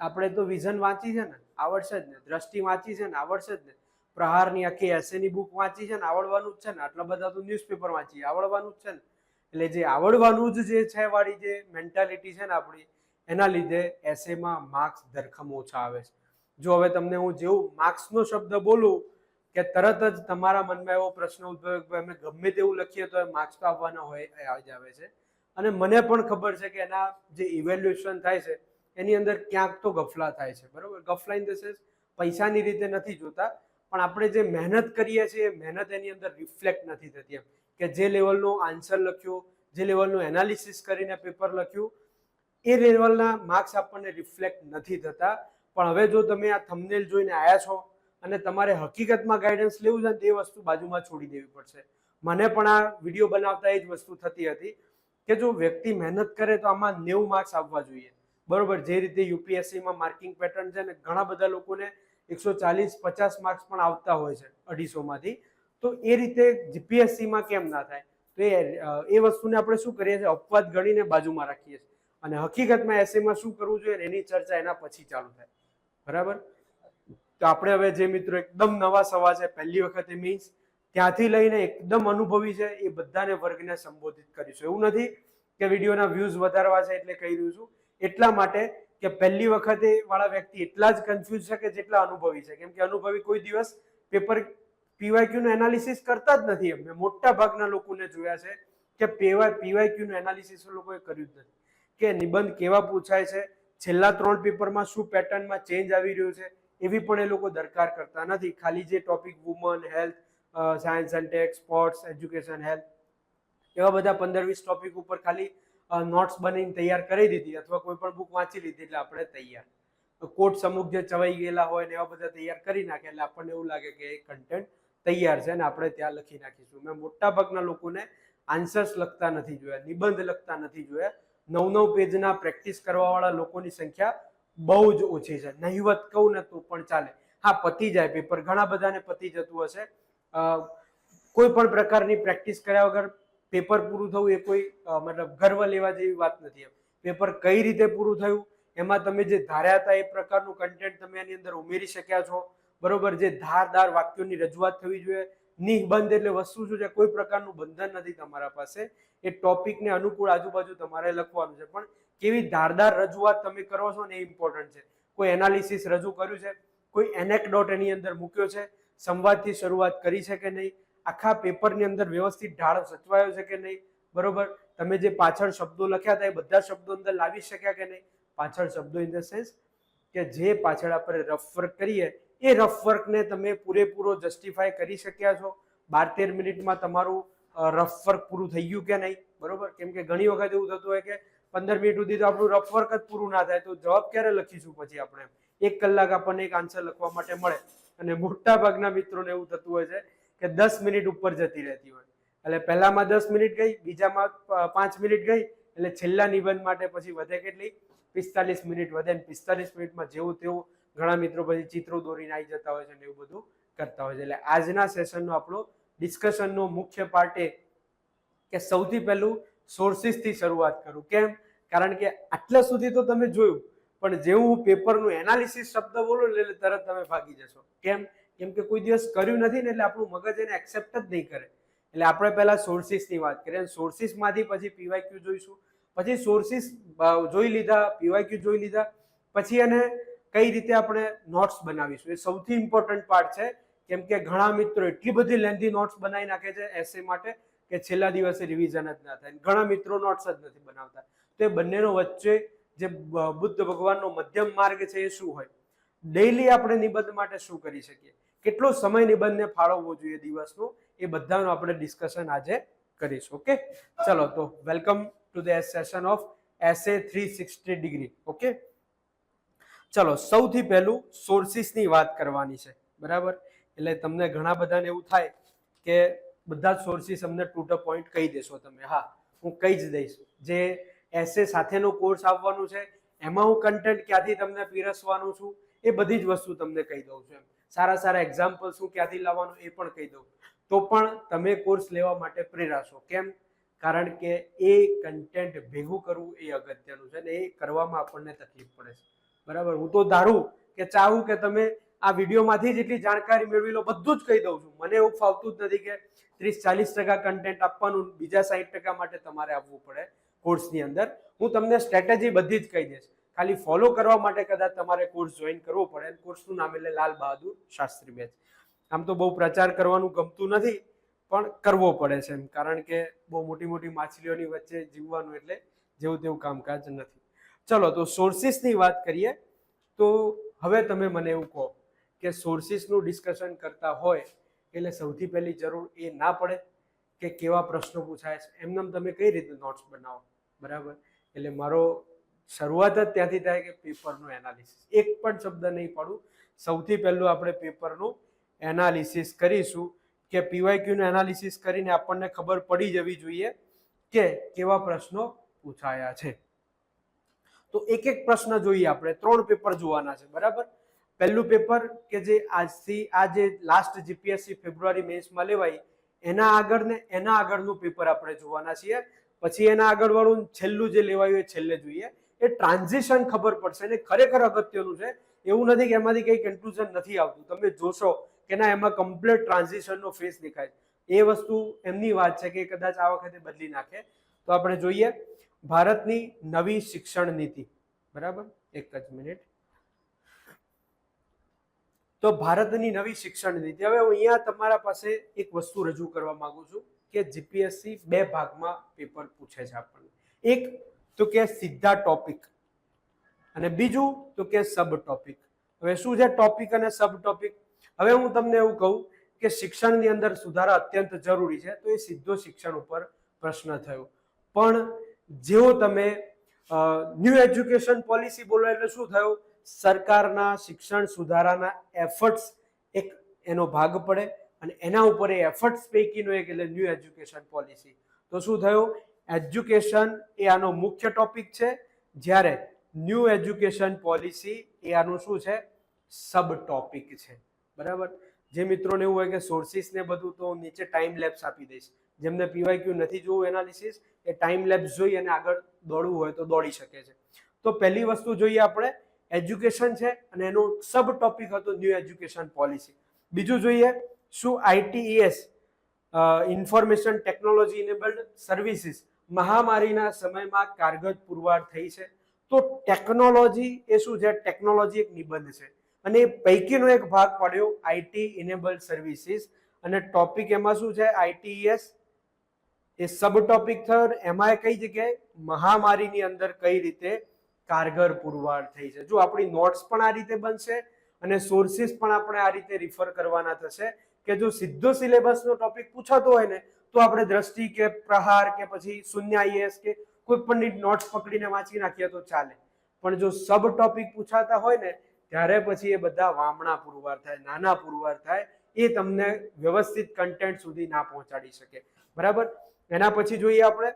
આપણે તો વિઝન વાંચી છે ને, આવડશે જ ને. દ્રષ્ટિ વાંચી છે ને, આવડશે જ ને. પ્રહારની આખી એસેની બુક વાંચી છે ને, આવડવાનું જ છે ને. આટલા બધા તો ન્યૂઝપેપર વાંચી, આવડવાનું જ છે ને. એટલે જે આવડવાનું જ જે છે વાળી જે મેન્ટાલિટી છે ને આપણી, એના લીધે એસેમાં માર્ક્સ ધરખમ ઓછા આવે છે. જો હવે તમને હું જેવું માર્ક્સનો શબ્દ બોલું કે તરત જ તમારા મનમાં એવો પ્રશ્ન ઉદ્ભવે કે અમે ગમે તેવું લખીએ તો માર્ક્સ તો આવવાના હોય જ આવે છે. અને મને પણ ખબર છે કે એના જે ઇવેલ્યુએશન થાય છે એની અંદર ક્યાંક તો ગફલા થાય છે, બરોબર. ગફલા ઇન ધ સેન્સ પૈસાની રીતે નથી જોતા, પણ આપણે જે મહેનત કરીએ છીએ એ મહેનત એની અંદર રિફ્લેક્ટ નથી થતી. એમ કે જે લેવલનો આન્સર લખ્યો, જે લેવલનું એનાલિસિસ કરીને પેપર લખ્યું, એ લેવલના માર્ક્સ આપણને રિફ્લેક્ટ નથી થતા. પણ હવે જો તમે આ થંબનેલ જોઈને આવ્યા છો અને તમારે હકીકતમાં ગાઈડન્સ લેવું છે તે વસ્તુ બાજુમાં છોડી દેવી પડશે. મને પણ આ વિડીયો બનાવતા એ જ વસ્તુ થતી હતી કે જો વ્યક્તિ મહેનત કરે તો આમાં 90 માર્ક્સ આવવા જોઈએ, બરોબર. જે રીતે યુપીએસસીમાં માર્કિંગ પેટર્ન છે ને, ઘણા બધા લોકોને 140-50 માર્ક્સ પણ આવતા હોય છે 250માંથી. તો એ રીતે જીપીએસસીમાં કેમ ના થાય? તો એ વસ્તુને આપણે શું કરીએ છીએ, અપવાદ ગણીને બાજુમાં રાખીએ છીએ. અને હકીકતમાં એસેમાં શું કરવું જોઈએ એની ચર્ચા એના પછી ચાલુ થાય, બરાબર. તો આપણે હવે જે મિત્રો એકદમ નવા સવા છે, પહેલી વખતે મીન્સ ત્યાંથી લઈને એકદમ અનુભવી છે, એ બધાને વર્ગને સંબોધિત કરીશું. એવું નથી કે વિડીયોના વ્યૂઝ વધારવા છે એટલે કહી રહ્યું છું, એટલા માટે કે પહેલી વખતે વાળા વ્યક્તિ એટલા જ કન્ફ્યુઝ છે કે જેટલા અનુભવી છે. કેમ કે અનુભવી કોઈ દિવસ પેપર પીવાયક્યુ નું એનાલિસિસ કરતા જ નથી. મેં મોટા ભાગના લોકોને જોયા છે કે પીવાયક્યુ નું એનાલિસિસ લોકોએ કર્યું જ નથી, કે નિબંધ કેવા પૂછાય છે, છેલ્લા 3 પેપરમાં શું પેટર્નમાં ચેન્જ આવી રહ્યો છે, એવી પણ એ લોકો દરકાર કરતા નથી. ખાલી જે topic woman, health, science and tech, sports, education, health, એવા બધા 15-20 ટોપિક ઉપર ખાલી નોટ્સ બનાવીને તૈયાર કરી દીધી અથવા કોઈ પણ બુક વાંચી લીધી એટલે આપણે તૈયાર. કોટ્સ અમુક જે ચવાઈ ગયેલા હોય ને એવા બધા તૈયાર કરી નાખે એટલે આપણને એવું લાગે કે એ કન્ટેન્ટ તૈયાર છે ને આપણે ત્યાં લખી નાખીશું. મેં મોટા ભાગના લોકોને આન્સર્સ લખતા નથી જોયા, નિબંધ લખતા નથી જોયા. 9-9 પેજના પ્રેક્ટિસ કરવાવાળા લોકોની સંખ્યા બહુ જ ઓછી છે. નહિવત કહું ને તો પણ ચાલે. હા, પતી જાય પેપર, ઘણા બધાને પતી જતું હશે. કોઈ પણ પ્રકારની પ્રેક્ટિસ કર્યા વગર પેપર પૂરું થવું એ કોઈ મતલબ ગર્વ લેવા જેવી વાત નથી. પેપર કઈ રીતે પૂરું થયું, એમાં તમે જે ધાર્યા હતા એ પ્રકારનું કન્ટેન્ટ તમે એની અંદર ઉમેરી શક્યા છો, બરોબર. જે ધારદાર વાક્યોની રજૂઆત થવી જોઈએ. નિબંધ એટલે વસ્તુ શું છે, કોઈ પ્રકારનું બંધન નથી તમારા પાસે. એ ટોપિકને અનુકૂળ આજુબાજુ તમારે લખવાનું છે, પણ કેવી ધારદાર રજૂઆત તમે કરો છો ને એ ઇમ્પોર્ટન્ટ છે. કોઈ એનાલિસિસ રજૂ કર્યું છે, કોઈ એનેક્ડોટ એની અંદર મૂક્યો છે, સંવાદથી શરૂઆત કરી છે કે નહીં, આખા પેપરની અંદર વ્યવસ્થિત ઢાળ સચવાયો છે કે નહીં, બરોબર. તમે જે પાછળ શબ્દો લખ્યા હતા એ બધા શબ્દો અંદર લાવી શક્યા કે નહીં. પાછળ શબ્દો ઇન ધ સેન્સ કે જે પાછળ આપણે રફ વર્ક કરીએ એ રફ વર્કને તમે પૂરેપૂરો જસ્ટિફાય કરી શક્યા છો. 12-13 મિનિટમાં તમારું રફ વર્ક પૂરું થઈ ગયું કે નહીં, બરોબર. કેમ કે ઘણી વખત એવું થતું હોય કે 15 મિનિટ સુધી તો આપણું રફ વર્ક જ પૂરું ના થાય તો જવાબ ક્યારે લખીશું પછી આપણે. 1 કલાક આપણને એક આન્સર લખવા માટે મળે અને મોટા ભાગના મિત્રોને એવું થતું હોય છે કે 10 મિનિટ ઉપર જતી રહેતી હોય. એટલે પહેલામાં 10 મિનિટ ગઈ, બીજામાં 5 મિનિટ ગઈ, એટલે છેલ્લા નિબંધ માટે પછી વધે કેટલી, 45 મિનિટ વધે. 45 મિનિટમાં જેવું તેવું ઘણા મિત્રો પછી ચિત્રો દોરીને આવી જતા હોય છે ને એવું બધું કરતા હોય છે. એટલે આજના સેશનનો આપણો ડિસ્કશનનો મુખ્ય પાર્ટ એ કે સૌથી પહેલું સોર્સિસથી શરૂઆત કરું. કેમ? કારણ કે આટલા સુધી તો તમે જોયું, પણ જેવું હું પેપરનું એનાલિસિસ શબ્દ બોલું એટલે તરત તમે ભાગી જશો. કેમ? કેમ કે કોઈ દિવસ કર્યું નથી ને એટલે આપણું મગજ એને એક્સેપ્ટ જ નહીં કરે. એટલે આપણે પહેલા સોર્સિસની વાત કરીએ. સોર્સિસમાંથી પછી પીવાયક્યુ જોઈશું. પછી સોર્સિસ જોઈ લીધા, પીવાયક્યુ જોઈ લીધા, પછી એને કઈ રીતે આપણે નોટ્સ બનાવીશું એ સૌથી ઇમ્પોર્ટન્ટ પાર્ટ છે. કેમ કે ઘણા મિત્રો એટલી બધી લેન્ધી નોટ્સ બનાવી નાખે છે એસે માટે કે છેલ્લા દિવસે રિવિઝન જ ના થાય. ઘણા મિત્રો નોટ્સ જ નથી બનાવતા. તો એ બંનેનો વચ્ચે જે બુદ્ધ ભગવાનનો મધ્યમ માર્ગ છે એ શું હોય? ડેઈલી આપણે નિબંધ માટે શું કરી શકીએ, કેટલો સમય નિબંધને ફાળવવો જોઈએ દિવસનો, એ બધાનું આપણે ડિસ્કશન આજે કરીશું. ઓકે, ચલો તો welcome to the session of essay 360 degree. Okay, ચલો સૌથી પહેલું સોર્સિસની વાત કરવાની છે, બરાબર. એટલે તમને ઘણા બધાને એવું થાય કે બધા જ સોર્સિસ અમને ટુ ધ પોઈન્ટ કહી દેશો તમે. હા, હું કહી જ દઈશ. જે એસે સાથેનો કોર્સ આવવાનું છે એમાં હું કન્ટેન્ટ ક્યાંથી તમને પીરસવાનું છું એ બધી જ વસ્તુ તમને કહી દઉં છું. સારા સારા એક્ઝામ્પલ્સ હું ક્યાંથી લાવવાનું એ પણ કહી દઉં. તો પણ તમે કોર્સ લેવા માટે પ્રેરાશો. કેમ? કારણ કે એ કન્ટેન્ટ ભેગું કરવું એ અગત્યનું છે અને એ કરવામાં આપણને તકલીફ પડે છે, બરાબર. હું તો ધારું કે ચાહું કે તમે આ વિડીયોમાંથી જેટલી જાણકારી મેળવી લો બધું જ કહી દઉં છું. મને એવું ફાવતું જ નથી કે 30-40% કન્ટેન્ટ આપવાનું, બીજા 60% માટે તમારે આવવું પડે કોર્સની અંદર. હું તમને સ્ટ્રેટેજી બધી જ કહી દઈશ. ખાલી ફોલો કરવા માટે કદાચ તમારે કોર્સ જોઈન કરવો પડે. કોર્સનું નામ એટલે લાલ બહાદુર શાસ્ત્રી બેચ. આમ તો બહુ પ્રચાર કરવાનું ગમતું નથી, પણ કરવો પડે છે એમ, કારણ કે બહુ મોટી મોટી માછલીઓની વચ્ચે જીવવાનું એટલે જેવું તેવું કામકાજ નથી. ચલો તો સોર્સિસની વાત કરીએ. તો હવે તમે મને એવું કહો કે સોર્સિસનું ડિસ્કશન કરતા હોય એટલે સૌથી પહેલી જરૂર એ ના પડે કે કેવા પ્રશ્નો પૂછાય છે. એમને તમે કઈ રીતે નોટ્સ બનાવો, બરાબર. એટલે મારો શરૂઆત જ ત્યાંથી થાય કે પેપરનું એનાલિસિસ. એક પણ શબ્દ નહીં પાડું. સૌથી પહેલું આપણે પેપરનું એનાલિસિસ કરીશું કે પીવાયક્યુનું એનાલિસિસ કરીને આપણને ખબર પડી જવી જોઈએ કે કેવા પ્રશ્નો પૂછાયા છે. તો એક એક પ્રશ્ન જોઈએ. આપણે 3 પેપર જોવાના છે, બરાબર. પહેલું પેપર કે જે આજથી આ જે લાસ્ટ જીપીએસસી ફેબ્રુઆરી મેન્સમાં લેવાય એના આગળ ને એના આગળનું પેપર આપણે જોવાના છીએ. પછી એના આગળ વાળું છેલ્લું જે લેવાયું એ છેલ્લે જોઈએ. એ ટ્રાન્ઝિશન ખબર પડશે અને ખરેખર અગત્યનું છે. એવું નથી કે એમાંથી કંઈ કન્ક્લુઝન નથી આવતું. તમે જોશો કે ના એમાં કમ્પ્લીટ ટ્રાન્ઝિશનનો ફેસ દેખાય. એ વસ્તુ એમની વાત છે કે કદાચ આ વખતે બદલી નાખે. તો આપણે જોઈએ ભારતની નવી શિક્ષણ નીતિ, બરાબર. એક જ મિનિટ. તો ભારતની નવી શિક્ષણ નીતિ. હવે હું અહીંયા તમારા પાસે એક વસ્તુ રજૂ કરવા માંગુ છું કે જીપીએસસી 2 ભાગમાં પેપર પૂછે છે આપણને. એક તો કે સીધા ટોપિક અને બીજું તો કે સબ ટોપિક. હવે શું છે ટોપિક અને સબ ટોપિક? હવે હું તમને એવું કહું કે શિક્ષણની અંદર સુધારા અત્યંત જરૂરી છે, તો એ સીધો શિક્ષણ ઉપર પ્રશ્ન થયો. પણ જેવો તમે ન્યૂ એજ્યુકેશન પોલિસી બોલો એટલે શું થયું? સરકારના શિક્ષણ સુધારાના એફર્ટ્સ એક એનો ભાગ પડે અને એના ઉપર એ એફર્ટ્સ પૈકીનો એક એટલે ન્યૂ એજ્યુકેશન પોલિસી. તો શું થયું? એજ્યુકેશન એ આનો મુખ્ય ટોપિક છે, જ્યારે ન્યૂ એજ્યુકેશન પોલિસી એ આનું શું છે? સબ ટોપિક છે, બરાબર. જે મિત્રોને એવું હોય કે સોર્સિસ ને બધું, તો નીચે ટાઈમ લેપ્સ આપી દઈશ. જેમને પીવાયક્યુ નથી જોવું એનાલિસિસ, એ ટાઈમ લેપ્સ જોઈ અને આગળ દોડવું હોય તો દોડી શકે છે. તો પહેલી વસ્તુ જોઈએ આપણે એજ્યુકેશન છે અને એનું સબ ટોપિક હતો ન્યૂ એજ્યુકેશન પોલિસી. બીજું જોઈએ શું આઈટીઈએસ ઇન્ફોર્મેશન ટેકનોલોજી ઇનેબલ્ડ સર્વિસીસ મહામારીના સમયમાં કારગર પુરવાર થઈ છે. તો ટેકનોલોજી એ શું છે? ટેકનોલોજી એક નિબંધ છે અને એ પૈકીનો એક ભાગ પડ્યો આઈટી ઇનેબલ્ડ સર્વિસીસ અને ટોપિક એમાં શું છે? આઈટીઈએસ એ સબ ટોપિક થયો. એમાં કઈ જગ્યાએ? મહામારીની અંદર કઈ રીતે કારગર પુરવાર થઈ છે. જો આપણી નોટ્સ પણ આ રીતે બનશે અને સોર્સિસ પણ આપણે આ રીતે રિફર કરવાના થશે કે જો સીધો સિલેબસનો ટોપિક પૂછાતો હોય ને તો આપણે દ્રષ્ટિ કે પ્રહાર કે પછી શૂન્ય આઈએએસ કે કોઈ પણ નોટ્સ પકડીને વાંચી નાખીએ તો ચાલે. પણ જો સબ ટોપિક પૂછાતા હોય ને ત્યારે પછી એ બધા વામણા પુરવાર થાય, નાના પુરવાર થાય. એ તમને વ્યવસ્થિત કન્ટેન્ટ સુધી ના પહોંચાડી શકે, બરાબર. એના પછી જોઈએ આપણે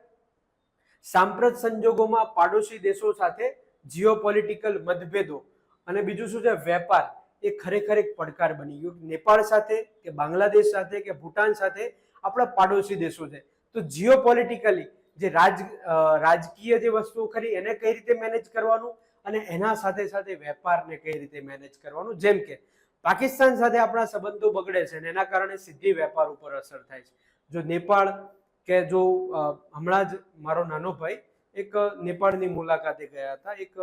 સાંપ્રત સંજોગોમાં પાડોશી દેશો સાથે જીઓપોલિટિકલ મતભેદો અને બીજું શું છે? વેપાર એ ખરેખર એક પડકાર બની ગયો. નેપાળ સાથે કે બાંગ્લાદેશ સાથે કે ભૂટાન સાથે આપણા પાડોશી દેશો છે. તો જીઓપોલિટિકલી જે રાજકીય જે વસ્તુઓ ખરી એને કઈ રીતે મેનેજ કરવાનું અને એના સાથે સાથે વેપારને કઈ રીતે મેનેજ કરવાનું. જેમ કે પાકિસ્તાન સાથે આપણા સંબંધો બગડે છે અને એના કારણે સીધી વેપાર ઉપર અસર થાય છે. જો નેપાળ કે જો હમણાં જ મારો નાનો ભાઈ એક નેપાળની મુલાકાતે ગયા હતા, એક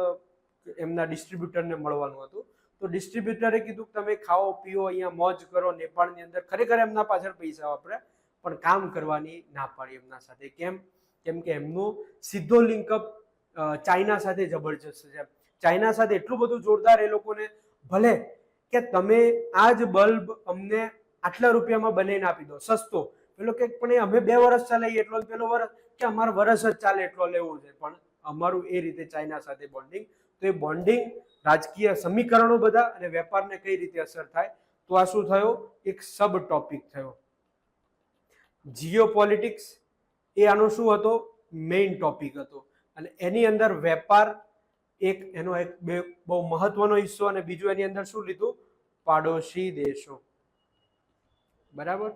એમના ડિસ્ટ્રીબ્યુટરને મળવાનું હતું. તો ડિસ્ટ્રીબ્યુટરે કીધું કે તમે ખાઓ પીઓ અહીંયા મોજ કરો નેપાળની અંદર. ખરેખર એમના પાછળ પૈસા વાપરે પણ કામ કરવાની ના પાડી એમના સાથે. કેમ કે એમનું સીધો લિંકઅપ ચાઇના સાથે જબરજસ્ત છે. ચાઇના સાથે એટલું બધું જોરદાર એ લોકોને, ભલે કે તમે આ જ બલ્બ અમને આટલા રૂપિયામાં બનાવીને આપી દો સસ્તો, પેલો કે પણ અમે 2 વર્ષ ચલાવીએ એટલો, પેલો વર્ષ કે અમારે વર્ષ જ ચાલે એટલો લેવું છે. પણ અમારું એ રીતે ચાઇના સાથે બોન્ડિંગ. તો એ બોન્ડિંગ, રાજકીય સમીકરણો બધા અને વેપારને કઈ રીતે અસર થાય. તો આ શું થયો? એક સબ ટોપિક થયો. જીઓપોલિટિક્સ એ આનો શું હતો? મેઇન ટોપિક હતો અને એની અંદર વેપાર એક એનો એક બહુ મહત્વનો હિસ્સો અને બીજું એની અંદર શું લીધું? પાડોશી દેશો, બરાબર.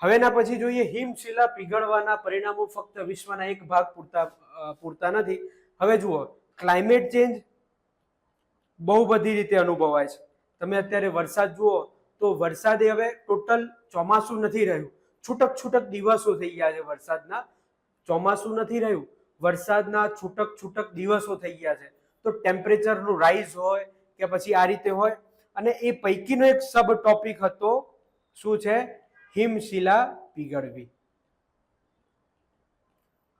હવે એના પછી જોઈએ હિમશિલા પીગળવાના પરિણામો ફક્ત વિશ્વના એક ભાગ પૂરતા નથી. હવે જુઓ ક્લાઇમેટ ચેન્જ બહુ બધી રીતે અનુભવાય છે. તમે અત્યારે વરસાદ જુઓ તો વરસાદે હવે ટોટલ ચોમાસું નથી રહ્યું, છૂટક છૂટક દિવસો થઈ ગયા છે વરસાદના. ચોમાસું નથી રહ્યું, વરસાદના છૂટક છૂટક દિવસો થઈ ગયા છે. તો ટેમ્પરેચરનું રાઇઝ હોય કે પછી આ રીતે હોય. અને એ પૈકીનો એક સબ ટોપિક હતો, શું છે? હિમશિલા પીગળવી.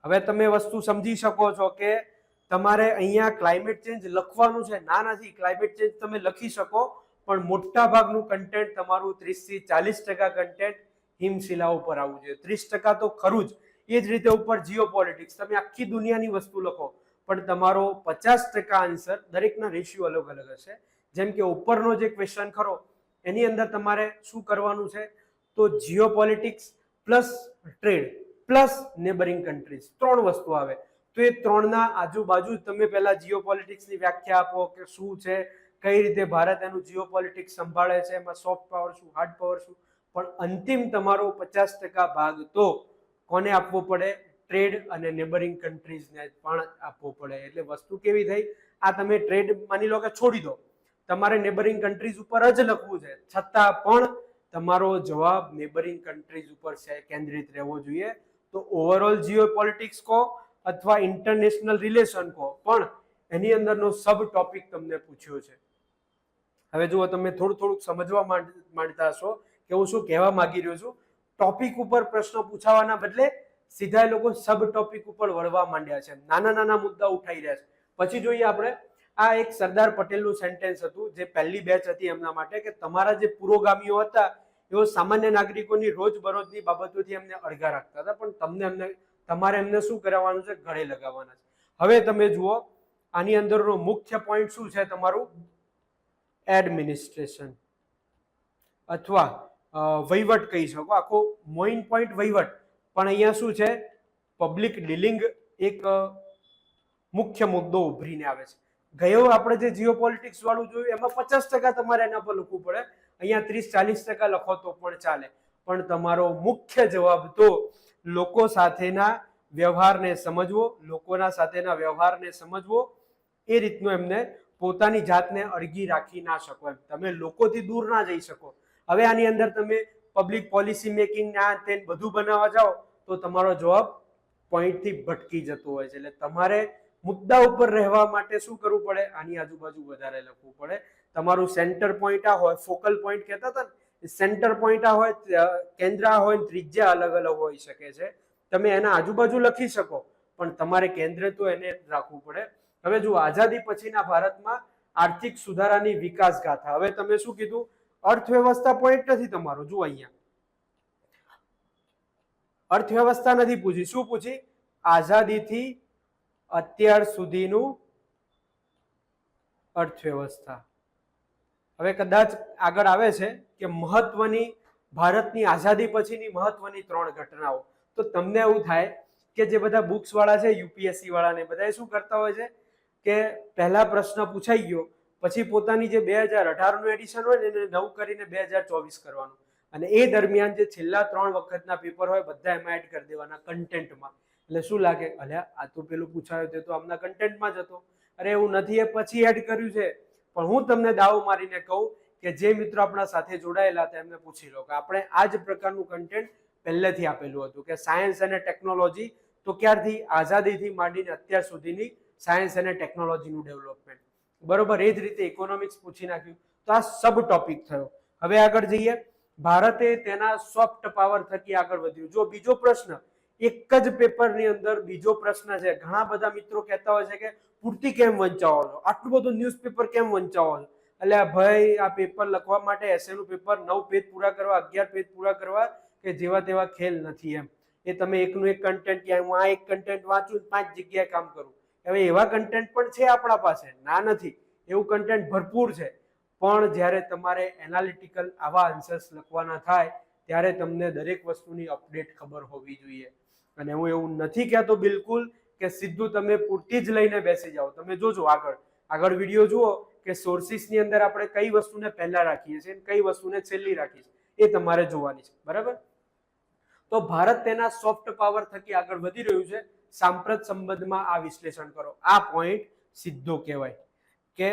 હવે તમે વસ્તુ સમજી શકો છો કે તમારે અહીંયા ક્લાઇમેટ ચેન્જ લખવાનું છે. ના નથી, ક્લાઇમેટ ચેન્જ તમે લખી શકો, પણ મોટા ભાગનું કન્ટેન્ટ તમારું 30 થી 40% કન્ટેન્ટ હિમશિલા ઉપર આવવું જોઈએ. 30% તો ખરું જ. એ જ રીતે ઉપર જીઓપોલિટિક્સ, તમે આખી દુનિયાની વસ્તુ લખો, પણ તમારો 50% આન્સર, દરેકના રેશિયો અલગ અલગ હશે. જેમ કે ઉપરનો જે ક્વેશ્ચન ખરો એની અંદર તમારે શું કરવાનું છે? તો geopolitics plus trade plus neighbouring countries, 3 વસ્તુ આવે. તો એ 3ના આજુબાજુ તમે પહેલા જીઓપોલિટિક્સની વ્યાખ્યા આપો કે શું છે, કઈ રીતે ભારત એનું જીઓપોલિટિક્સ સંભાળે છે, એમાં સોફ્ટ પાવર શું, હાર્ડ પાવર શું. પણ અંતિમ તમારો 50% ભાગ તો કોને આપવો પડે? ટ્રેડ અને નેબરિંગ કન્ટ્રીઝને પણ આપવો પડે. એટલે વસ્તુ કેવી થઈ? આ તમે ટ્રેડ માની લો કે છોડી દો, તમારે નેબરિંગ કન્ટ્રીઝ ઉપર જ લખવું છે, છતાં પણ તમારો જવાબ નેબરિંગ કન્ટ્રીઝ ઉપર કેન્દ્રિત રહેવો જોઈએ. તો ઓવરઓલ જીઓપોલિટિક્સ કહો અથવા ઇન્ટરનેશનલ રિલેશન કહો, પણ એની અંદરનો સબ ટોપિક તમને પૂછ્યો છે. હવે જુઓ, તમે થોડું થોડુંક સમજવા માંડતા હશો કે હું શું કહેવા માંગી રહ્યો છું. ટોપિક ઉપર પ્રશ્નો પૂછાવાના બદલે સીધા એ લોકો સબ ટોપિક ઉપર વળવા માંડ્યા છે, નાના નાના મુદ્દા ઉઠાઈ રહ્યા છે. પછી જોઈએ આપણે, આ એક સરદાર પટેલનું સેન્ટેન્સ હતું, જે પહેલી બેચ હતી એમના માટે, કે તમારા જે પુરોગામીઓ હતા એઓ સામાન્ય નાગરિકોની રોજબરોજની બાબતોથી એમને અળગા રાખતા હતા, પણ તમારે એમને શું કરાવવાનું છે? ગળે લગાવવાના છે. હવે તમે જુઓ, આની અંદરનો મુખ્ય પોઈન્ટ શું છે તમારું? એડમિનિસ્ટ્રેશન અથવા વહીવટ કહી શકો. આખો મોઇન પોઈન્ટ વહીવટ, પણ અહીંયા શું છે? પબ્લિક ડીલિંગ એક મુખ્ય મુદ્દો ઉભરીને આવે છે. ગયો આપણે જે જીઓપોલિટિક્સ વાળું જોયું એમાં 50% તમારે એના પર લખવું પડે, અહીંયા 30-40% લખો તો પણ ચાલે. પણ તમારો મુખ્ય જવાબ તો લોકો સાથેના વ્યવહારને સમજવો, લોકોના સાથેના વ્યવહારને સમજવો, એ રીતનું એમને પોતાની જાતને અળગી રાખી ના શકો એમ, તમે લોકોથી દૂર ના જઈ શકો. હવે આની અંદર તમે પબ્લિક પોલિસી મેકિંગ ના તે બધું બનાવવા જાઓ તો તમારો જવાબ પોઈન્ટથી ભટકી જતો હોય છે. એટલે તમારે મુદ્દા ઉપર રહેવા માટે શું કરવું પડે? આની આજુબાજુ વધારે લખવું પડે. તમારું સેન્ટર પોઈન્ટ આ હોય, ફોકલ પોઈન્ટ કહેતા હતા ને, સેન્ટર પોઈન્ટ આ હોય, કેન્દ્ર આ હોય, ત્રિજ્યા અલગ અલગ હોઈ શકે છે. તમે એના આજુબાજુ લખી શકો, પણ તમારે કેન્દ્ર તો એને રાખવું પડે. હવે જુઓ, આઝાદી પછીના ભારતમાં આર્થિક સુધારાની વિકાસ ગાથા. હવે તમે શું કીધું? અર્થવ્યવસ્થા પોઈન્ટ નથી તમારો. જુઓ, અહીંયા અર્થવ્યવસ્થા નથી પૂછી, શું પૂછી? આઝાદીથી અત્યાર સુધીનું અર્થવ્યવસ્થા. હવે કદાચ આગળ આવે છે કે મહત્વની, ભારતની આઝાદી પછીની મહત્વની 3 ઘટનાઓ. તો તમને એવું થાય કે જે બધા બુક્સ વાળા છે, યુપીએસસી વાળા ને બધા શું કરતા હોય છે કે પહેલા પ્રશ્ન પૂછાઈ ગયો, પછી પોતાની જે 2018નું એડિશન હોય ને એને 9 કરીને 2024 કરવાનું, અને એ દરમિયાન જે છેલ્લા 3 વખતના પેપર હોય બધા એમાં એડ કરી દેવાના કન્ટેન્ટમાં. એટલે શું લાગે? અલ્યા, આ તો પેલું પૂછાયું તે તો આમના કન્ટેન્ટમાં જ હતો. અરે એવું નથી, એ પછી એડ કર્યું છે. પણ હું તમને દાવ મારીને કહું કે જે મિત્રો આપણા સાથે જોડાયેલા હતા એમને પૂછી લો કે આપણે આ જ પ્રકારનું કન્ટેન્ટ પહેલેથી આપેલું હતું, કે સાયન્સ અને ટેકનોલોજી, તો ક્યારથી? આઝાદીથી માંડીને અત્યાર સુધીની સાયન્સ અને ટેકનોલોજીનું ડેવલપમેન્ટ. બરોબર. એ જ રીતે ઇકોનોમિક્સ પૂછી નાખ્યું. તો આ સબ ટોપિક થયો. હવે આગળ જઈએ. ભારતે તેના સોફ્ટ પાવર થકી આગળ વધ્યું. જો બીજો પ્રશ્ન, એક જ પેપરની અંદર બીજો પ્રશ્ન છે. ઘણા બધા મિત્રો કહેતા હોય છે કે પૂર્તિ કેમ વંચાવો છો, આટલું બધું ન્યૂઝપેપર કેમ વંચાવો છો? એટલે ભાઈ, આ પેપર લખવા માટે એસેનું પેપર 9 પેજ પૂરા કરવા, 11 પેજ પૂરા કરવા કે જેવા તેવા ખેલ નથી એમ. એ તમે એકનું એક કન્ટેન્ટ, કે હું આ એક કન્ટેન્ટ વાંચું 5 જગ્યાએ કામ કરું, હવે એવા કન્ટેન્ટ પણ છે આપણા પાસે, ના નથી, એવું કન્ટેન્ટ ભરપૂર છે. પણ જ્યારે તમારે એનાલિટિકલ આવા આન્સર્સ લખવાના થાય ત્યારે તમને દરેક વસ્તુની અપડેટ ખબર હોવી જોઈએ. અને હું એવું નથી કહેતો બિલકુલ કે સીધું તમે પૂરતી જ લઈને બેસી જાઓ. તમે જોજો આગળ વિડીયો જુઓ કે સોર્સિસની અંદર આપણે કઈ વસ્તુને પહેલા રાખીએ છીએ, કઈ વસ્તુને છેલ્લી રાખીએ છીએ, એ તમારે જોવાની છે. બરાબર. તો ભારત તેના સોફ્ટ પાવર થકી આગળ વધી રહ્યું છે. સાંપ્રત સંબંધમાં આ વિશ્લેષણ કરો. આ પોઈન્ટ સીધો કહેવાય કે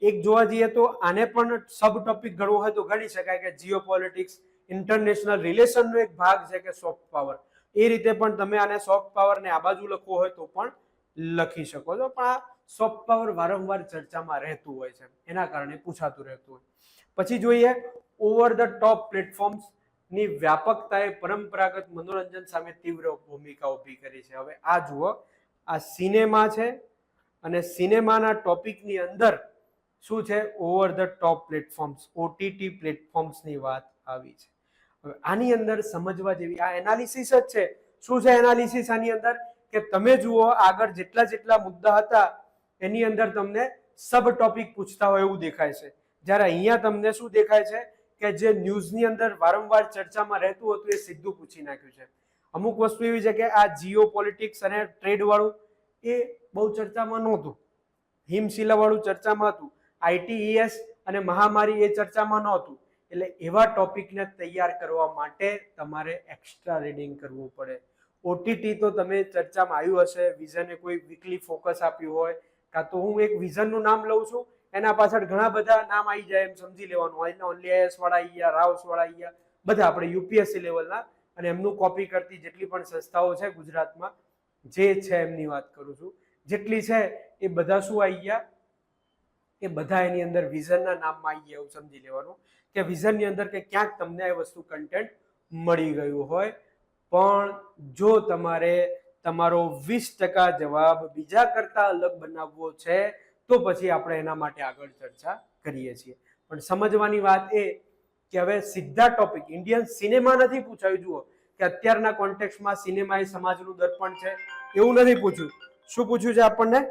એક જોવા જઈએ તો આને પણ સબ ટોપિક ગણવો હોય તો ગણી શકાય કે જીઓ પોલિટિક્સ ઇન્ટરનેશનલ રિલેશનનો એક ભાગ છે કે સોફ્ટ પાવર, એ રીતે પણ તમે આને સોફ્ટ પાવર ને આ બાજુ લખવો હોય તો પણ લખી શકો છો. પણ આ સોફ્ટ પાવર વારંવાર ચર્ચામાં રહેતું હોય છે, એના કારણે પૂછાતું રહેતું હોય. પછી જોઈએ ઓવર ધ ટોપ પ્લેટફોર્મ્સ ની વ્યાપકતાએ પરંપરાગત મનોરંજન સામે તીવ્ર ભૂમિકા ઊભી કરી છે. હવે આ જુઓ, આ સિનેમા છે અને સિનેમાના ટોપિકની અંદર શું છે, over the top platforms, OTT પ્લેટફોર્મ્સની વાત આવી છે. હવે આની અંદર સમજવા જેવી આ એનાલિસિસ જ છે. શું છે એનાલિસિસ આની અંદર? કે તમે જુઓ આગળ જેટલા મુદ્દા હતા એની અંદર તમને સબ ટોપિક પૂછતા હોય એવું દેખાય છે, જ્યારે અહીંયા તમને શું દેખાય છે કે જે ન્યૂઝની અંદર વારંવાર ચર્ચામાં રહેતું હતું એ સીધું પૂછી નાખ્યું છે. અમુક વસ્તુ એવી છે કે આ જીઓ પોલિટિક્સ અને ટ્રેડ વાળું એ બહુ ચર્ચામાં નહોતું, હિમશિલા વાળું ચર્ચામાં હતું, આઈટીઈએસ અને મહામારી એ ચર્ચામાં નહોતું. એટલે એવા ટોપિકને તૈયાર કરવા માટે તમારે એક્સ્ટ્રા રીડિંગ કરવું પડે. ઓટીટી તો તમે ચર્ચામાં આવ્યું હશે, વિઝને કોઈ વીકલી ફોકસ આપ્યું હોય, કાં તો હું એક વિઝનનું નામ લઉં છું એના પાછળ ઘણા બધા નામ આવી જાય એમ સમજી લેવાનું. ઓનલી આઈએસ વાળા આવી ગયા, રાવસ વાળા આવી ગયા, બધા આપણે યુપીએસસી લેવલના અને એમનું કોપી કરતી જેટલી પણ સંસ્થાઓ છે ગુજરાતમાં જે છે એમની વાત કરું છું, જેટલી છે એ બધા શું આવી ગયા, એ બધા એની અંદર વિઝનના નામમાં આવી ગયા એવું સમજી લેવાનું કે વિઝનની અંદર કે ક્યાંક તમને એ વસ્તુ કન્ટેન્ટ મળી ગયું હોય. પણ જો તમારે તમારો 20% જવાબ બીજા કરતા અલગ બનાવવો છે તો પછી આપણે એના માટે આગળ ચર્ચા કરીએ છીએ. પણ સમજવાની વાત એ કે હવે સીધા ટોપિક ઇન્ડિયન સિનેમા નથી પૂછાયું. જુઓ કે અત્યારના કોન્ટેક્સ્ટમાં સિનેમા એ સમાજનું દર્પણ છે એવું નથી પૂછ્યું. શું પૂછ્યું છે આપણને?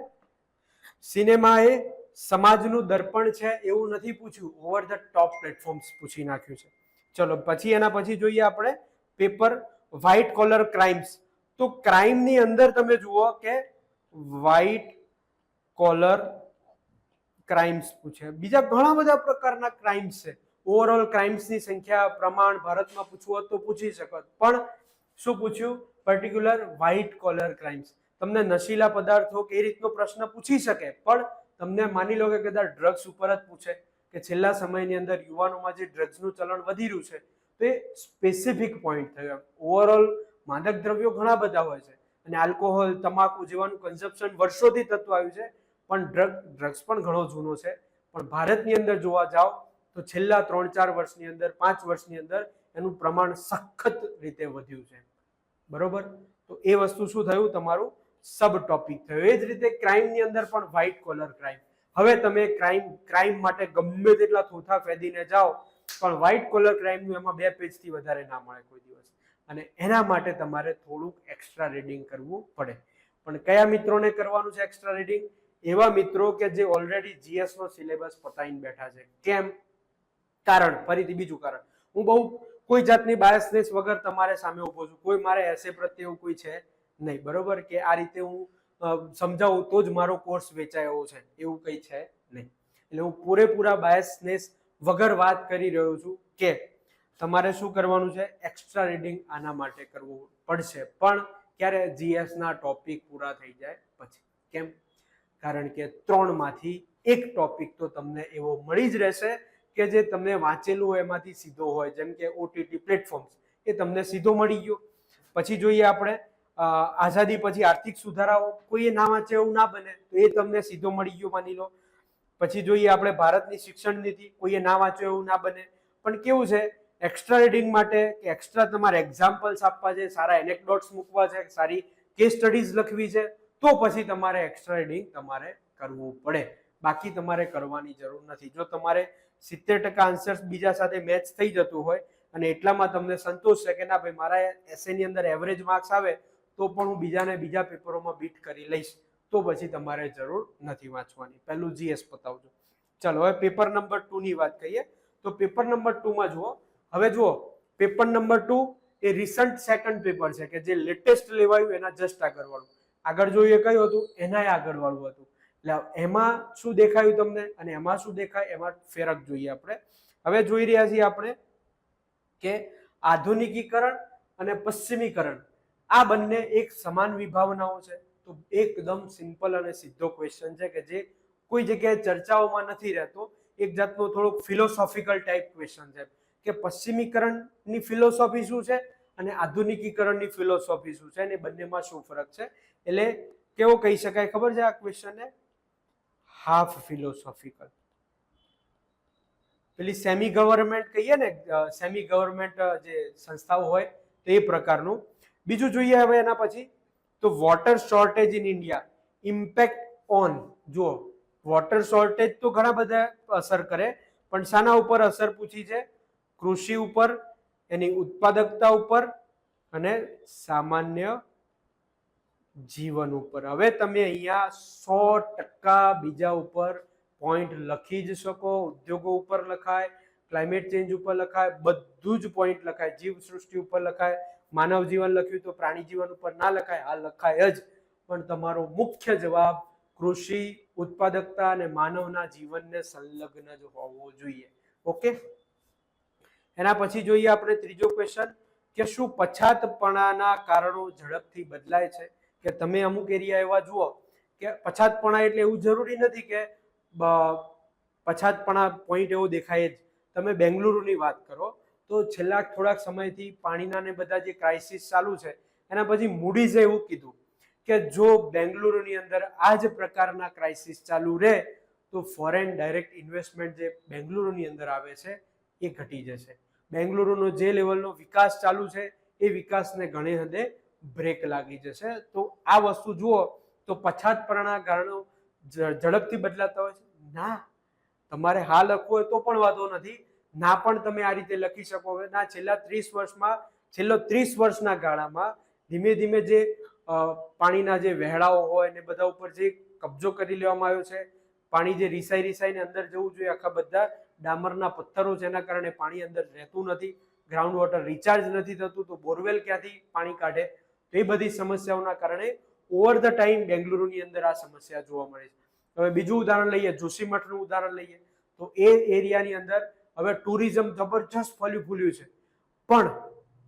સિનેમા એ સમાજનું દર્પણ છે એવું નથી પૂછ્યું, ઓવર ધ ટોપ પ્લેટફોર્મ્સ પૂછી નાખ્યું છે. ચલો પછી એના પછી જોઈએ આપણે પેપર વ્હાઇટ કોલર ક્રાઇમ્સ. તો ક્રાઇમની અંદર તમે જુઓ કે વ્હાઇટ કોલર ક્રાઇમ્સ પૂછે. બીજા ઘણા બધા પ્રકારના ક્રાઇમ્સ છે. ઓવરઓલ ક્રાઇમ્સની સંખ્યા પ્રમાણ ભારતમાં પૂછવું હોત તો પૂછી શકત, પણ શું પૂછ્યું? Particular white caller crimes. તમને નશીલા પદાર્થો કે એ રીતનો પ્રશ્ન પૂછી શકે, પણ તમને માની લો કે કદાચ ડ્રગ્સ ઉપર જ પૂછે કે છેલ્લા સમયની અંદર યુવાનોમાં જે ડ્રગ્સનું ચલણ વધી રહ્યું છે તો એ સ્પેસિફિક પોઈન્ટ થયો. ઓવરઓલ માદક દ્રવ્યો ઘણા બધા હોય છે અને આલ્કોહોલ, તમાકુ જેવાનું કન્ઝપ્શન વર્ષોથી થતું આવ્યું છે, પણ ડ્રગ્સ પણ ઘણો જૂનો છે. પણ ભારતની અંદર જોવા જાઓ તો છેલ્લા 3-4 વર્ષની અંદર, 5 વર્ષની અંદર એનું પ્રમાણ સખત રીતે વધ્યું છે. બરોબર? તો એ વસ્તુ શું થયું? તમારું સબ ટોપિક થયો. એ જ રીતે ક્રાઇમની અંદર પણ વ્હાઇટ કોલર ક્રાઇમ. હવે તમે ક્રાઇમ માટે ગમે તેટલા થોથા ફેદીને જાઓ પણ વ્હાઇટ કોલર ક્રાઇમનું એમાં 2 પેજથી વધારે ના મળે કોઈ દિવસ. અને એના માટે તમારે થોડુંક એક્સ્ટ્રા રીડિંગ કરવું પડે. પણ કયા મિત્રોને કરવાનું છે એક્સ્ટ્રા રીડિંગ? એવા મિત્રો કે જે ઓલરેડી જીએસ નો સિલેબસ પતાવીને બેઠા છે. કેમ? કારણ, ફરીથી બીજું કારણ, હું બહુ કોઈ જાતની બાયસનેસ વગર તમારે સામે ઉભો છું. કોઈ મારે એસે પ્રત્યે એવું કોઈ છે નહીં. બરોબર? કે આ રીતે હું સમજાવું તો જ મારો કોર્સ વેચાય એવો છે, એવું કંઈ છે નહીં. એટલે હું પૂરેપૂરા બાયસનેસ વગર વાત કરી રહ્યો છું કે તમારે શું કરવાનું છે? એક્સ્ટ્રા રીડિંગ આના માટે કરવું પડશે. પણ ક્યારે? જીએસ ના ટોપિક પૂરા થઈ જાય પછી. કેમ? કારણ કે 3 માંથી એક ટોપિક તો તમને એવો મળી જ રહેશે કે જે તમે વાંચેલું હોય એમાંથી સીધો હોય. જેમ કે ઓટીટી પ્લેટફોર્મ્સ, એ તમને સીધો મળી ગયો. પછી જોઈએ આપણે આઝાદી પછી આર્થિક સુધારાઓ, કોઈએ ના વાંચે એવું ના બને તો એ તમને સીધો મળી ગયો માની લો. પછી જોઈએ આપણે ભારતની શિક્ષણ નીતિ, કોઈએ ના વાંચ્યો એવું ના બને. પણ કેવું છે, એક્સ્ટ્રા રીડિંગ માટે કે એક્સ્ટ્રા તમારે એક્ઝામ્પલ્સ આપવા છે, સારા એનેક્ડોટ્સ મૂકવા છે, સારી કેસ સ્ટડીઝ લખવી છે, તો પછી તમારે એક્સ્ટ્રા રીડિંગ તમારે કરવું પડે. બાકી તમારે કરવાની જરૂર નથી. જો તમારે 70% આન્સર્સ બીજા સાથે મેચ થઈ જતું હોય અને એટલામાં તમને સંતોષ છે કે ના ભાઈ મારા એસેની અંદર એવરેજ માર્ક્સ આવે તો પણ હું બીજાને બીજા પેપરોમાં બીટ કરી લઈશ, તો પછી તમારે જરૂર નથી વાંચવાની. પહેલું જીએસ પતાવજો. ચાલો હવે પેપર નંબર 2 ની વાત કરીએ. તો પેપર નંબર 2 માં જુઓ. હવે જુઓ, પેપર નંબર 2 એ રિસન્ટ સેકન્ડ પેપર છે કે જે લેટેસ્ટ લેવાયું એના જસ્ટ આગળ વાળું. આગળ જોઈએ કયું હતું? એનાય આગળ વાળું હતું. એટલે એમાં શું દેખાયું તમને અને એમાં શું દેખાય એમાં ફેરક જોઈએ આપણે. હવે જોઈ રહ્યા છીએ આપણે કે આધુનિકીકરણ અને પશ્ચિમીકરણ આ બંને એક સમાન વિભાવનાઓ છે. તો એકદમ સિમ્પલ અને સીધો ક્વેશ્ચન છે કે જે કોઈ જગ્યાએ ચર્ચાઓમાં નથી રહેતો, એક જાતનો થોડોક ફિલોસોફિકલ ટાઈપ ક્વેશ્ચન છે કે પશ્ચિમીકરણની ફિલોસોફી શું છે અને આધુનિકીકરણની ફિલોસોફી શું છે અને બંનેમાં શું ફરક છે. એટલે કેવો કહી શકાય ખબર છે આ ક્વેશ્ચનને? Half philosophical. પેલી સેમી ગવર્મેન્ટ કહીએ ને, સેમી ગવર્મેન્ટ જે સંસ્થાઓ હોય તો એ પ્રકારનું. બીજું જોઈએ હવે એના પછી તો water shortage in India impact on. જુઓ, વોટર શોર્ટેજ તો ઘણા બધા અસર કરે, પણ શાના ઉપર અસર પૂછી છે? કૃષિ ઉપર, એની ઉત્પાદકતા ઉપર અને સામાન્ય જીવન ઉપર. હવે તમે અહીંયા 100% બીજા ઉપર પોઈન્ટ લખી જ શકો. ઉદ્યોગો ઉપર લખાય, ક્લાઇમેટ ચેન્જ ઉપર લખાય, બધું જ પોઈન્ટ લખાય. જીવ સૃષ્ટિ ઉપર લખાય, માનવ જીવન લખ્યું તો પ્રાણી જીવન ઉપર ના લખાય? આ લખાય જ. પણ તમારો મુખ્ય જવાબ કૃષિ, ઉત્પાદકતા અને માનવના જીવનને સંલગ્ન જ હોવો જોઈએ. ઓકે. એના પછી જોઈએ આપણે ત્રીજો ક્વેશ્ચન કે શું પછાતપણાના કારણો ઝડપથી બદલાય છે? કે તમે અમુક એરિયા એવા જુઓ કે પછાતપણા એટલે એવું જરૂરી નથી કે પછાતપણા પોઈન્ટ એવો દેખાય જ. તમે બેંગલુરુની વાત કરો તો છેલ્લા થોડાક સમયથી પાણીના ને બધા જે ક્રાઇસિસ ચાલુ છે એના પછી મૂડીઝે એવું કીધું કે જો બેંગલુરુની અંદર આ જ પ્રકારના ક્રાઇસિસ ચાલુ રહે તો ફોરેન ડાયરેક્ટ ઇન્વેસ્ટમેન્ટ જે બેંગલુરુની અંદર આવે છે એ ઘટી જશે. બેંગલુરુનો જે લેવલનો વિકાસ ચાલુ છે એ વિકાસને ઘણી હદે બ્રેક લાગી જશે. તો આ વસ્તુ જુઓ તો પછાતપણાના કારણો ઝડપથી બદલાતા હોય છે? ના. તમારે હા લખવું હોય તો પણ વાંધો નથી, ના પણ તમે આ રીતે લખી શકો. ના, છેલ્લા 30 વર્ષમાં, છેલ્લો 30 વર્ષના ગાળામાં ધીમે ધીમે જે પાણીના જે વહેડાઓ હોય ને બધા ઉપર જે કબજો કરી લેવામાં આવ્યો છે, પાણી જે રિસાઈને અંદર જવું જોઈએ, આખા બધા ડામરના પથ્થરો છે એના કારણે પાણી અંદર રહેતું નથી, ગ્રાઉન્ડ વોટર રિચાર્જ નથી થતું, તો બોરવેલ ક્યાંથી પાણી કાઢે? તો એ બધી સમસ્યાઓના કારણે ઓવર ધ ટાઈમ બેંગલુરુની અંદર આ સમસ્યા જોવા મળે છે. હવે બીજું ઉદાહરણ લઈએ, જોશીમઠનું ઉદાહરણ લઈએ તો એ એરિયાની અંદર હવે ટુરિઝમ જબરજસ્ત ફૂલ્યું છે, પણ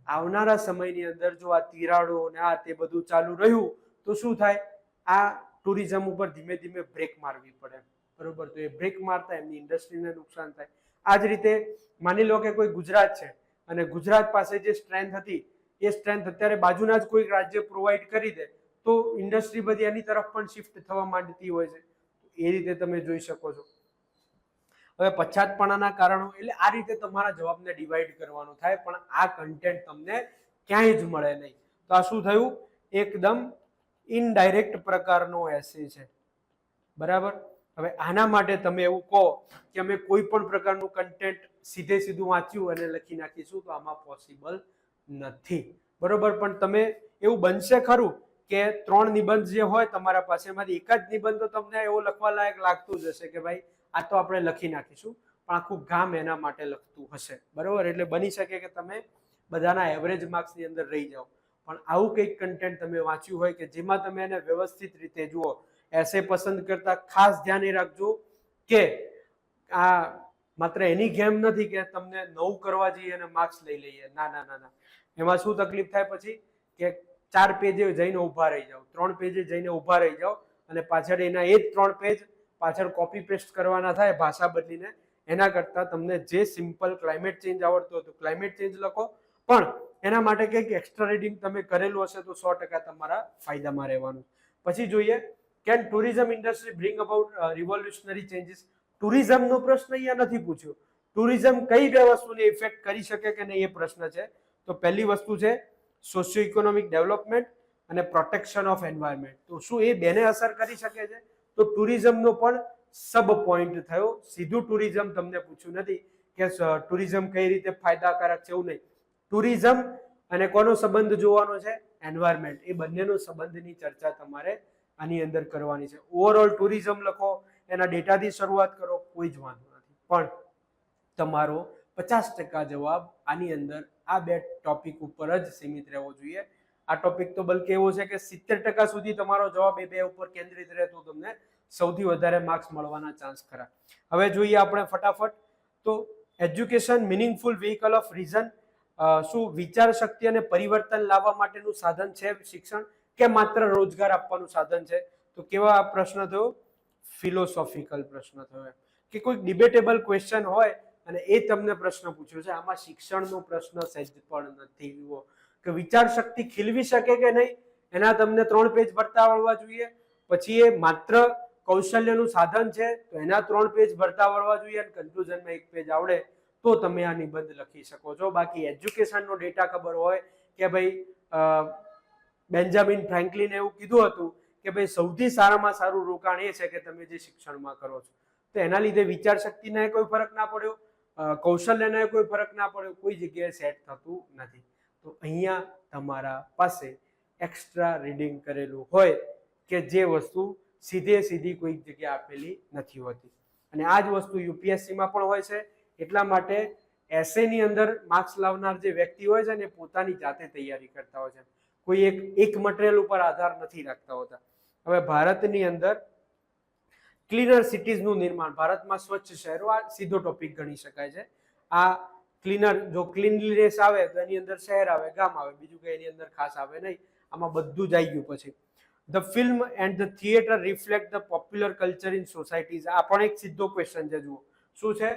આવનારા સમયની અંદર જો આ તિરાડો ને આ તે બધું ચાલુ રહ્યું તો શું થાય? આ ટુરિઝમ ઉપર ધીમે ધીમે બ્રેક મારવી પડે. બરોબર? તો એ બ્રેક મારતા એમની ઇન્ડસ્ટ્રીને નુકસાન થાય. આ જ રીતે માની લો કે કોઈ ગુજરાત છે અને ગુજરાત પાસે જે સ્ટ્રેન્થ હતી એ સ્ટ્રેન્થ અત્યારે બાજુના જ કોઈ રાજ્ય પ્રોવાઈડ કરી દે તો ઇન્ડસ્ટ્રી બધી એની તરફ પણ શિફ્ટ થવા માંડતી હોય છે. એ રીતે તમે જોઈ શકો છો. હવે પછાતપણાના કારણો એટલે આ રીતે તમારા જવાબને ડિવાઈડ કરવાનો થાય, પણ આ કન્ટેન્ટ તમને ક્યાંય જ મળે નહીં. તો આ શું થયું? એકદમ ઇનડાયરેક્ટ પ્રકારનો એસે છે. બરાબર? હવે આના માટે તમે એવું કહો કે અમે કોઈ પણ પ્રકારનું કન્ટેન્ટ સીધું વાંચ્યું અને લખી નાખીશું, તો આમાં પોસિબલ નથી. બરોબર? પણ તમે એવું બનશે ખરું કે 3 નિબંધ જે હોય તમારા પાસે એમાંથી એક જ નિબંધ તો તમને એવો લખવા લાયક લાગતું જ હશે કે ભાઈ આ તો આપણે લખી નાખીશું, પણ આખું ગામ એના માટે લખતું હશે. બરોબર? એટલે બની શકે કે તમે બધાના એવરેજ માર્ક્સની અંદર રહી જાઓ. પણ આવું કંઈક કન્ટેન્ટ તમે વાંચ્યું હોય કે જેમાં તમે એને વ્યવસ્થિત રીતે જુઓ, એસે પસંદ કરતા ખાસ ધ્યાન એ રાખજો કે આ માત્ર એની ગેમ નથી કે તમને 9 કરવા જઈએ અને માર્ક્સ લઈ લઈએ. ના ના ના ના. એમાં શું તકલીફ થાય પછી કે 4 પેજે જઈને ઊભા રહી જાઓ, 3 પેજે જઈને ઊભા રહી જાઓ અને પાછળ એના એ જ 3 પેજ પાછળ કોપી પેસ્ટ કરવાના થાય ભાષા બદલીને. એના કરતાં તમને જે સિમ્પલ ક્લાઇમેટ ચેન્જ આવડતો હોય તો ક્લાઇમેટ ચેન્જ લખો, પણ એના માટે કંઈક એક્સ્ટ્રા રીડિંગ તમે કરેલું હશે તો 100% તમારા ફાયદામાં રહેવાનું. પછી જોઈએ can tourism industry bring about revolutionary changes? ટુરિઝમનો પ્રશ્ન અહીંયા નથી પૂછ્યો. ટુરિઝમ કઈ બે વસ્તુને ઇફેક્ટ કરી શકે કે નહીં એ પ્રશ્ન છે. તો પહેલી વસ્તુ છે સોશિયો ઇકોનોમિક ડેવલપમેન્ટ અને પ્રોટેક્શન ઓફ એન્વાયરમેન્ટ. તો શું એ બેને અસર કરી શકે છે? તો ટુરિઝમનો પણ સબ પોઈન્ટ થયો. સીધું ટુરિઝમ તમને પૂછ્યું નથી કે ટુરિઝમ કઈ રીતે ફાયદાકારક છે, એવું નહીં. ટુરિઝમ અને કોનો સંબંધ જોવાનો છે? એન્વાયરમેન્ટ. એ બંનેનો સંબંધની ચર્ચા તમારે આની અંદર કરવાની છે. ઓવરઓલ ટુરિઝમ લખો, એના ડેટાથી શરૂઆત કરો, કોઈ જ વાંધો નથી, પણ તમારો 50% જવાબ આની અંદર આ બે ટોપિક ઉપર જ સીમિત રહેવો જોઈએ. આ ટોપિક તો બલકે એવો છે કે 70% સુધી તમારો જવાબ એ બે ઉપર કેન્દ્રિત રહે તો તમને સૌથી વધારે માર્ક્સ મળવાના ચાન્સ ખરા. હવે જોઈએ આપણે ફટાફટ તો education meaningful vehicle of reason. શું વિચાર શક્તિ અને પરિવર્તન લાવવા માટેનું સાધન છે શિક્ષણ, કે માત્ર રોજગાર આપવાનું સાધન છે? તો કેવા પ્રશ્ન થયો? ફિલોસોફિકલ પ્રશ્ન થયો એમ કે કોઈક ડિબેટેબલ ક્વેશ્ચન હોય અને એ તમને પ્રશ્ન પૂછ્યો છે, આમાં શિક્ષણનો પ્રશ્ન સહેજ પણ નથી જુઓ કે વિચાર શક્તિ ખીલવી શકે કે નહીં એના તમને 3 પેજ ભરતા આવડવા જોઈએ, પછી એ માત્ર કૌશલ્યનું સાધન છે તો એના 3 પેજ ભરતા આવડવા જોઈએ અને કન્ક્લુઝનમાં 1 પેજ આવડે તો તમે આ નિબંધ લખી શકો છો. બાકી એજ્યુકેશનનો ડેટા ખબર હોય કે ભાઈ બેન્જામિન ફ્રેન્કલિને એવું કીધું હતું કે ભાઈ સૌથી સારામાં સારું રોકાણ એ છે કે તમે જે શિક્ષણમાં કરો છો, તો એના લીધે વિચાર શક્તિને કોઈ ફરક ના પડ્યો, કૌશલ્યને કોઈ ફરક ના પડ્યો, કોઈ જગ્યાએ સેટ થતું નથી. તો અહીંયા તમારા પાસે એક્સ્ટ્રા રીડિંગ કરેલું હોય કે જે વસ્તુ સીધી કોઈ જગ્યાએ આપેલી નથી હોતી, અને આ જ વસ્તુ યુપીએસસીમાં પણ હોય છે. એટલા માટે એસેની અંદર માર્ક્સ લાવનાર જે વ્યક્તિ હોય છે ને પોતાની જાતે તૈયારી કરતા હોય છે, કોઈ એક મટીરિયલ ઉપર આધાર નથી રાખતા હોતા. હવે ભારતની અંદર ક્લીનર સિટીઝનું નિર્માણ, ભારતમાં સ્વચ્છ શહેરો, આ સીધો ટોપિક ગણી શકાય છે. આ ક્લીનર, જો ક્લીનલીનેસ આવે તો એની અંદર શહેર આવે, ગામ આવે, બીજું કઈ એની અંદર ખાસ આવે નહીં. આમાં બધું જ આવી ગયું. પછી the film and the theatre reflect the popular culture in societies, આ પણ એક સીધો ક્વેશ્ચન છે. જુઓ શું છે,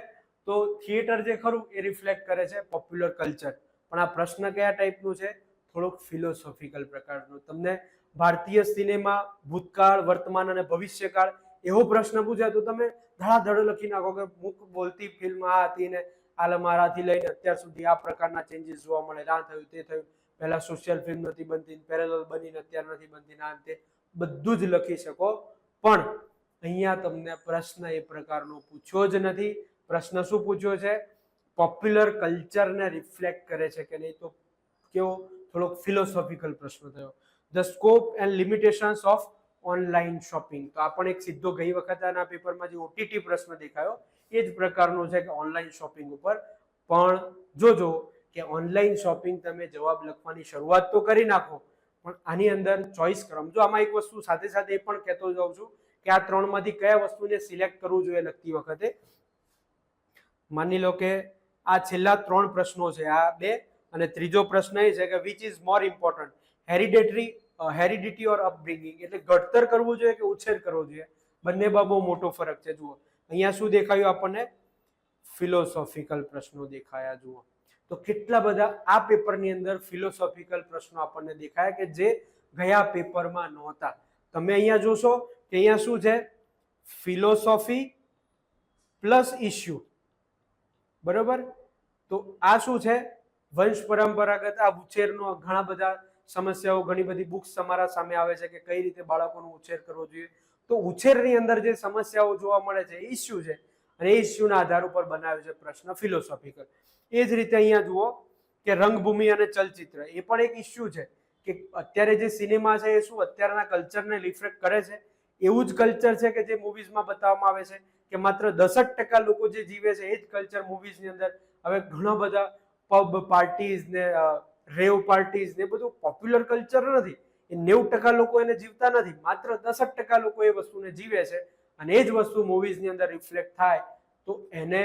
તો થિયેટર જે ખરું એ રિફ્લેક્ટ કરે છે પોપ્યુલર કલ્ચર, પણ આ પ્રશ્ન કયા ટાઈપનું છે, થોડોક ફિલોસોફિકલ પ્રકારનું. તમને ભારતીય સિનેમા ભૂતકાળ, વર્તમાન અને ભવિષ્યકાળ એવો પ્રશ્ન પૂછે તો તમે ધડાધડ લખી નાખો કે મુખ બોલતી ફિલ્મ આ હતી ને આ મારાથી લઈને અત્યાર સુધી આ પ્રકારના ચેન્જીસ જોવા મળે, આ થયું તે થયું, પહેલા સોશિયલ ફિલ્મ નથી બનતી, પેરેલલ બનીને અત્યારે નથી બનતી, ના તે બધું જ લખી શકો. પણ અહીંયા તમને પ્રશ્ન એ પ્રકારનો પૂછ્યો જ નથી. પ્રશ્ન શું પૂછ્યો છે, પોપ્યુલર કલ્ચરને રિફ્લેક્ટ કરે છે કે નહીં, તો કેવો થોડોક ફિલોસોફિકલ પ્રશ્ન થયો. The scope and limitations of online shopping, તો આ પણ એક સીધો ગઈ વખતના પેપરમાં જે ઓટીટી પ્રશ્ન દેખાયો એ જ પ્રકારનો છે કે ઓનલાઈન શોપિંગ ઉપર. પણ જોજો કે ઓનલાઈન શોપિંગ તમે જવાબ લખવાની શરૂઆત તો કરી નાખો, પણ આની અંદર ચોઈસ કરો. જો આમાં એક વસ્તુ સાથે સાથે એ પણ કહેતો જાઉં છું કે આ 3માંથી કયા વસ્તુને સિલેક્ટ કરવું જોઈએ લખતી વખતે. માની લો કે આ છેલ્લા 3 પ્રશ્નો છે, આ 2, અને ત્રીજો પ્રશ્ન એ છે કે which is more important, heredity or upbringing, એટલે ઘડતર કરવું જોઈએ કે ઉછેર કરવો જોઈએ, બંનેમાં બહુ મોટો ફરક છે. જુઓ અહીંયા શું દેખાયું આપણને, ફિલોસોફિકલ પ્રશ્નો દેખાયા. જુઓ તો કેટલા બધા આ પેપરની અંદર ફિલોસોફિકલ પ્રશ્નો આપણને દેખાયા કે જે ગયા પેપરમાં નહોતા. તમે અહીંયા જોશો કે અહીંયા શું છે, ફિલોસોફી પ્લસ ઇશ્યુ, બરોબર. તો આ શું છે, વંશ પરંપરાગત આ ઉછેરનો ઘણા બધા સમસ્યાઓ, ઘણી બધી બુક્સ તમારા સામે આવે છે કે કઈ રીતે બાળકોનો ઉછેર કરવો જોઈએ. તો ઉછેરની અંદર જે સમસ્યાઓ જોવા મળે છે એ ઇશ્યુ છે, અને એ ઇશ્યુના આધાર ઉપર બનાવ્યો છે પ્રશ્ન ફિલોસોફિકલ. એ જ રીતે અહીંયા જુઓ કે રંગભૂમિ અને ચલચિત્ર, એ પણ એક ઇશ્યુ છે કે અત્યારે જે સિનેમા છે એ શું અત્યારના કલ્ચરને રિફ્લેક્ટ કરે છે, એવું જ કલ્ચર છે કે જે મૂવીઝમાં બતાવવામાં આવે છે કે માત્ર 10% લોકો જે જીવે છે એ જ કલ્ચર મૂવીઝની અંદર. હવે ઘણા બધા પબ પાર્ટીઝ ને રેવ પાર્ટીઝ ને બધું પોપ્યુલર કલ્ચર નથી, એ 90% લોકો એને જીવતા નથી, માત્ર 10% લોકો એ વસ્તુને જીવે છે, અને એ જ વસ્તુ મૂવીઝની અંદર રિફ્લેક્ટ થાય તો એને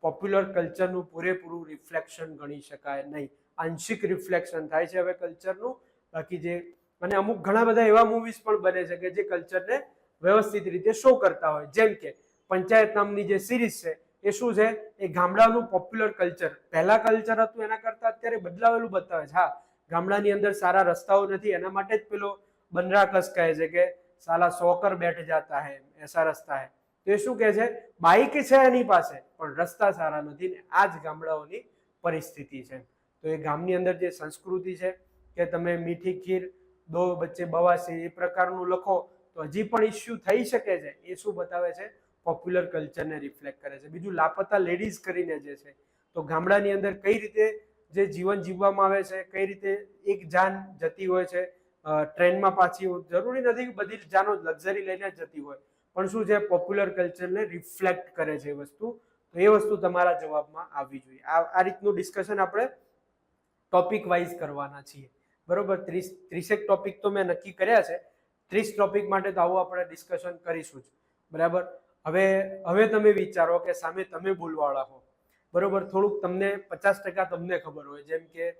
પોપ્યુલર કલ્ચરનું પૂરેપૂરું રિફ્લેક્શન ગણી શકાય નહીં. આંશિક રિફ્લેક્શન થાય છે હવે કલ્ચરનું. બાકી જે, અને અમુક ઘણા બધા એવા મૂવીઝ પણ બને છે કે જે કલ્ચરને વ્યવસ્થિત રીતે શો કરતા હોય, જેમ કે પંચાયત નામની જે સિરીઝ છે એ શું છે, એ ગામડાનું પોપ્યુલર કલ્ચર, પહેલા કલ્ચર હતું એના કરતા અત્યારે બદલાવેલું બતાવે છે. હા, ગામડાની અંદર સારા રસ્તાઓ નથી, એના માટે જ પેલો બનરાકસ કહે છે કે સાલા સોકર બેઠ જાતા હે એસા રસ્તા હે. તો એ શું કહે છે, બાઈક છે એની પાસે પણ રસ્તા સારા નથી, ને આ જ ગામડાઓની પરિસ્થિતિ છે. તો એ ગામની અંદર જે સંસ્કૃતિ છે કે તમે મીઠી ખીર દો બચ્ચે બવાસી એ પ્રકારનું લખો તો હજી પણ ઇસ્યુ થઈ શકે છે. એ શું બતાવે છે, પોપ્યુલર કલ્ચરને રિફ્લેક્ટ કરે છે. બીજું લાપતા લેડીઝ કરીને જે છે, તો ગામડાની અંદર કઈ રીતે જે જીવન જીવવામાં આવે છે, કઈ રીતે એક જાન જતી હોય છે ટ્રેનમાં, પાછી જરૂરી નથી કે બધી જાનો લક્ઝરી લઈને જતી હોય, પણ શું છે, પોપ્યુલર કલ્ચરને રિફ્લેક્ટ કરે છે એ વસ્તુ. તો એ વસ્તુ તમારા જવાબમાં આવવી જોઈએ. આ રીતનું ડિસ્કશન આપણે ટોપિક વાઇઝ કરવાના છીએ, બરોબર. 30 ટોપિક તો મેં નક્કી કર્યા છે, 30 ટોપિક માટે તો આવું આપણે ડિસ્કશન કરીશું જ, બરાબર. હવે તમે વિચારો કે સામે તમે બોલવાળા હો, બરોબર. થોડુંક તમને 50% તમને ખબર હોય, જેમ કે